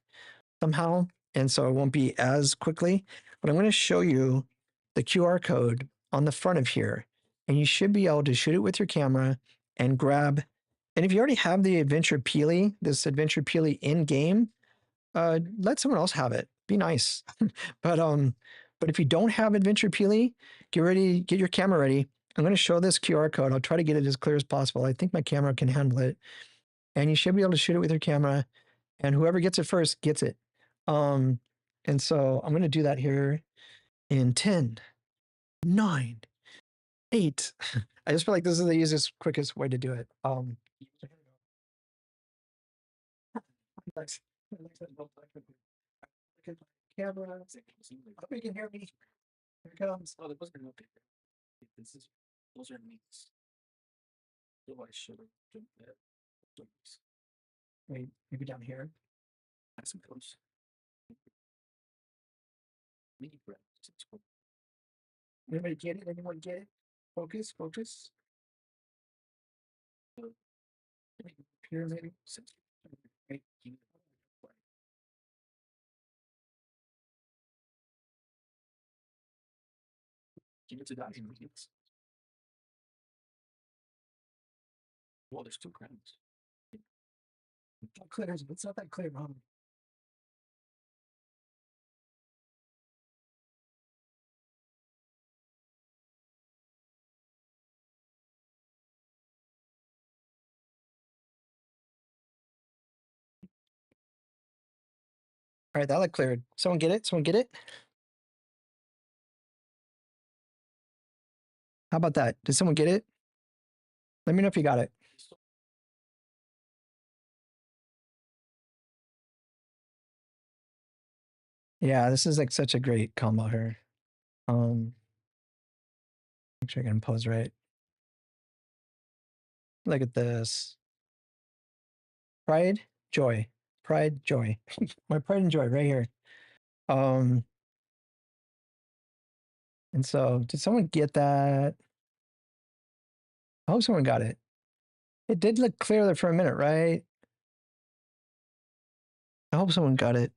somehow, and so it won't be as quickly. But I'm going to show you the QR code on the front of here, and you should be able to shoot it with your camera and grab. And if you already have the Adventure Peely, this Adventure Peely in game, let someone else have it. Be nice. But if you don't have Adventure Peely, get ready, get your camera ready. I'm going to show this QR code. I'll try to get it as clear as possible. I think my camera can handle it. And you should be able to shoot it with your camera. And whoever gets it first gets it. And so I'm going to do that here in 10, 9, 8. I just feel like this is the easiest, quickest way to do it. Camera. I hope you can hear me. Here it comes. Oh, there wasn't no paper. This is, those are meats. So I should have done that. Wait, maybe down here. I suppose. Mini bread. Anybody get it? Anyone get it? Focus, focus. Here, maybe. Wait, give it to that ingredients. Well, there's 2 crowns. Clear, it's not that clear, Mom. All right, that looked cleared. Someone get it? Someone get it? How about that? Did someone get it? Let me know if you got it. Yeah, this is like such a great combo here. Make sure I can pose right. Look at this. Pride, joy. Pride, joy. My pride and joy right here. And so did someone get that? I hope someone got it. It did look clear there for a minute, right? I hope someone got it.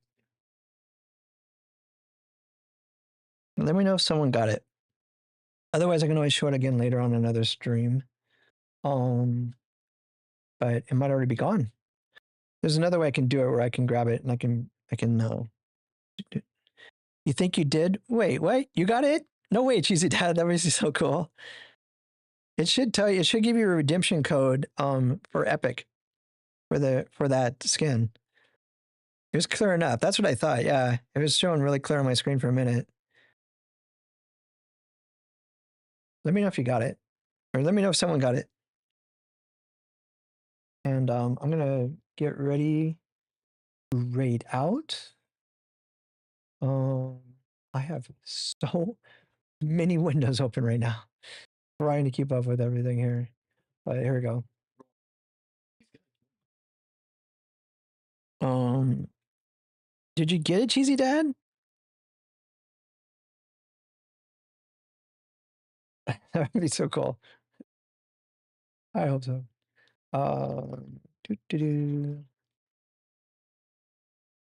Let me know if someone got it. Otherwise, I can always show it again later on another stream. But it might already be gone. There's another way I can do it where I can grab it and I can you think you did? Wait, what? You got it? No way, Cheesy Dad. That was so cool. It should tell you, it should give you a redemption code for Epic for that skin. It was clear enough. That's what I thought. Yeah. It was showing really clear on my screen for a minute. Let me know if you got it. Or let me know if someone got it. And I'm gonna get ready to raid out. I have so many windows open right now. Trying to keep up with everything here. But here we go. Did you get it, Cheesy Dad? That would be so cool. I hope so.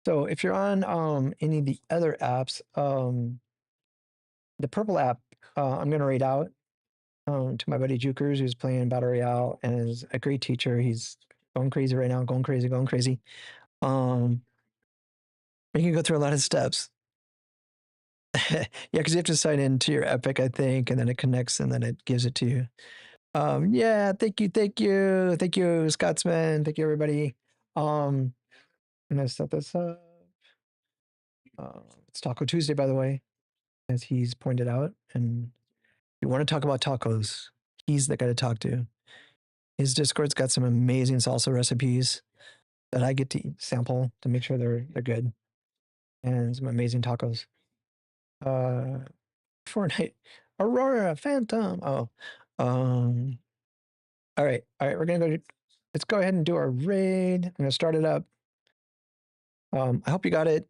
So if you're on any of the other apps, the purple app, I'm gonna rate out to my buddy Jukers, who's playing Battle Royale and is a great teacher. He's going crazy right now, going crazy, going crazy. You can go through a lot of steps. Yeah, because you have to sign into your Epic, I think, and then it connects and then it gives it to you. Yeah, thank you, Scotsman, thank you, everybody. I'm gonna set this up. It's Taco Tuesday, by the way, as he's pointed out. And if you want to talk about tacos, he's the guy to talk to. His Discord's got some amazing salsa recipes that I get to sample to make sure they're good, and some amazing tacos. Fortnite, Aurora, Phantom. Oh, all right, we're gonna go. Let's go ahead and do our raid. I'm gonna start it up. I hope you got it.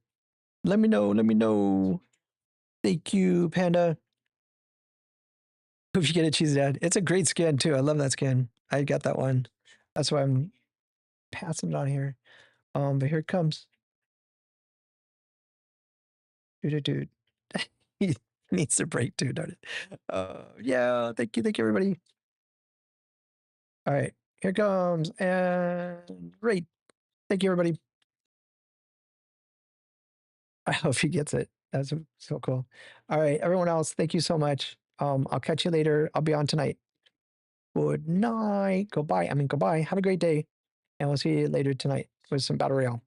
Let me know. Thank you, Panda. Hope you get it, Cheese Dad. It's a great skin too. I love that skin. I got that one. That's why I'm passing it on here. But here it comes. Dude. He needs a break too, darn it. Yeah, thank you, everybody. All right, here comes and great. Thank you, everybody. I hope he gets it. That's so cool. All right, everyone else, thank you so much. I'll catch you later. I'll be on tonight. Good night. Goodbye. Have a great day. And we'll see you later tonight with some Battle Royale.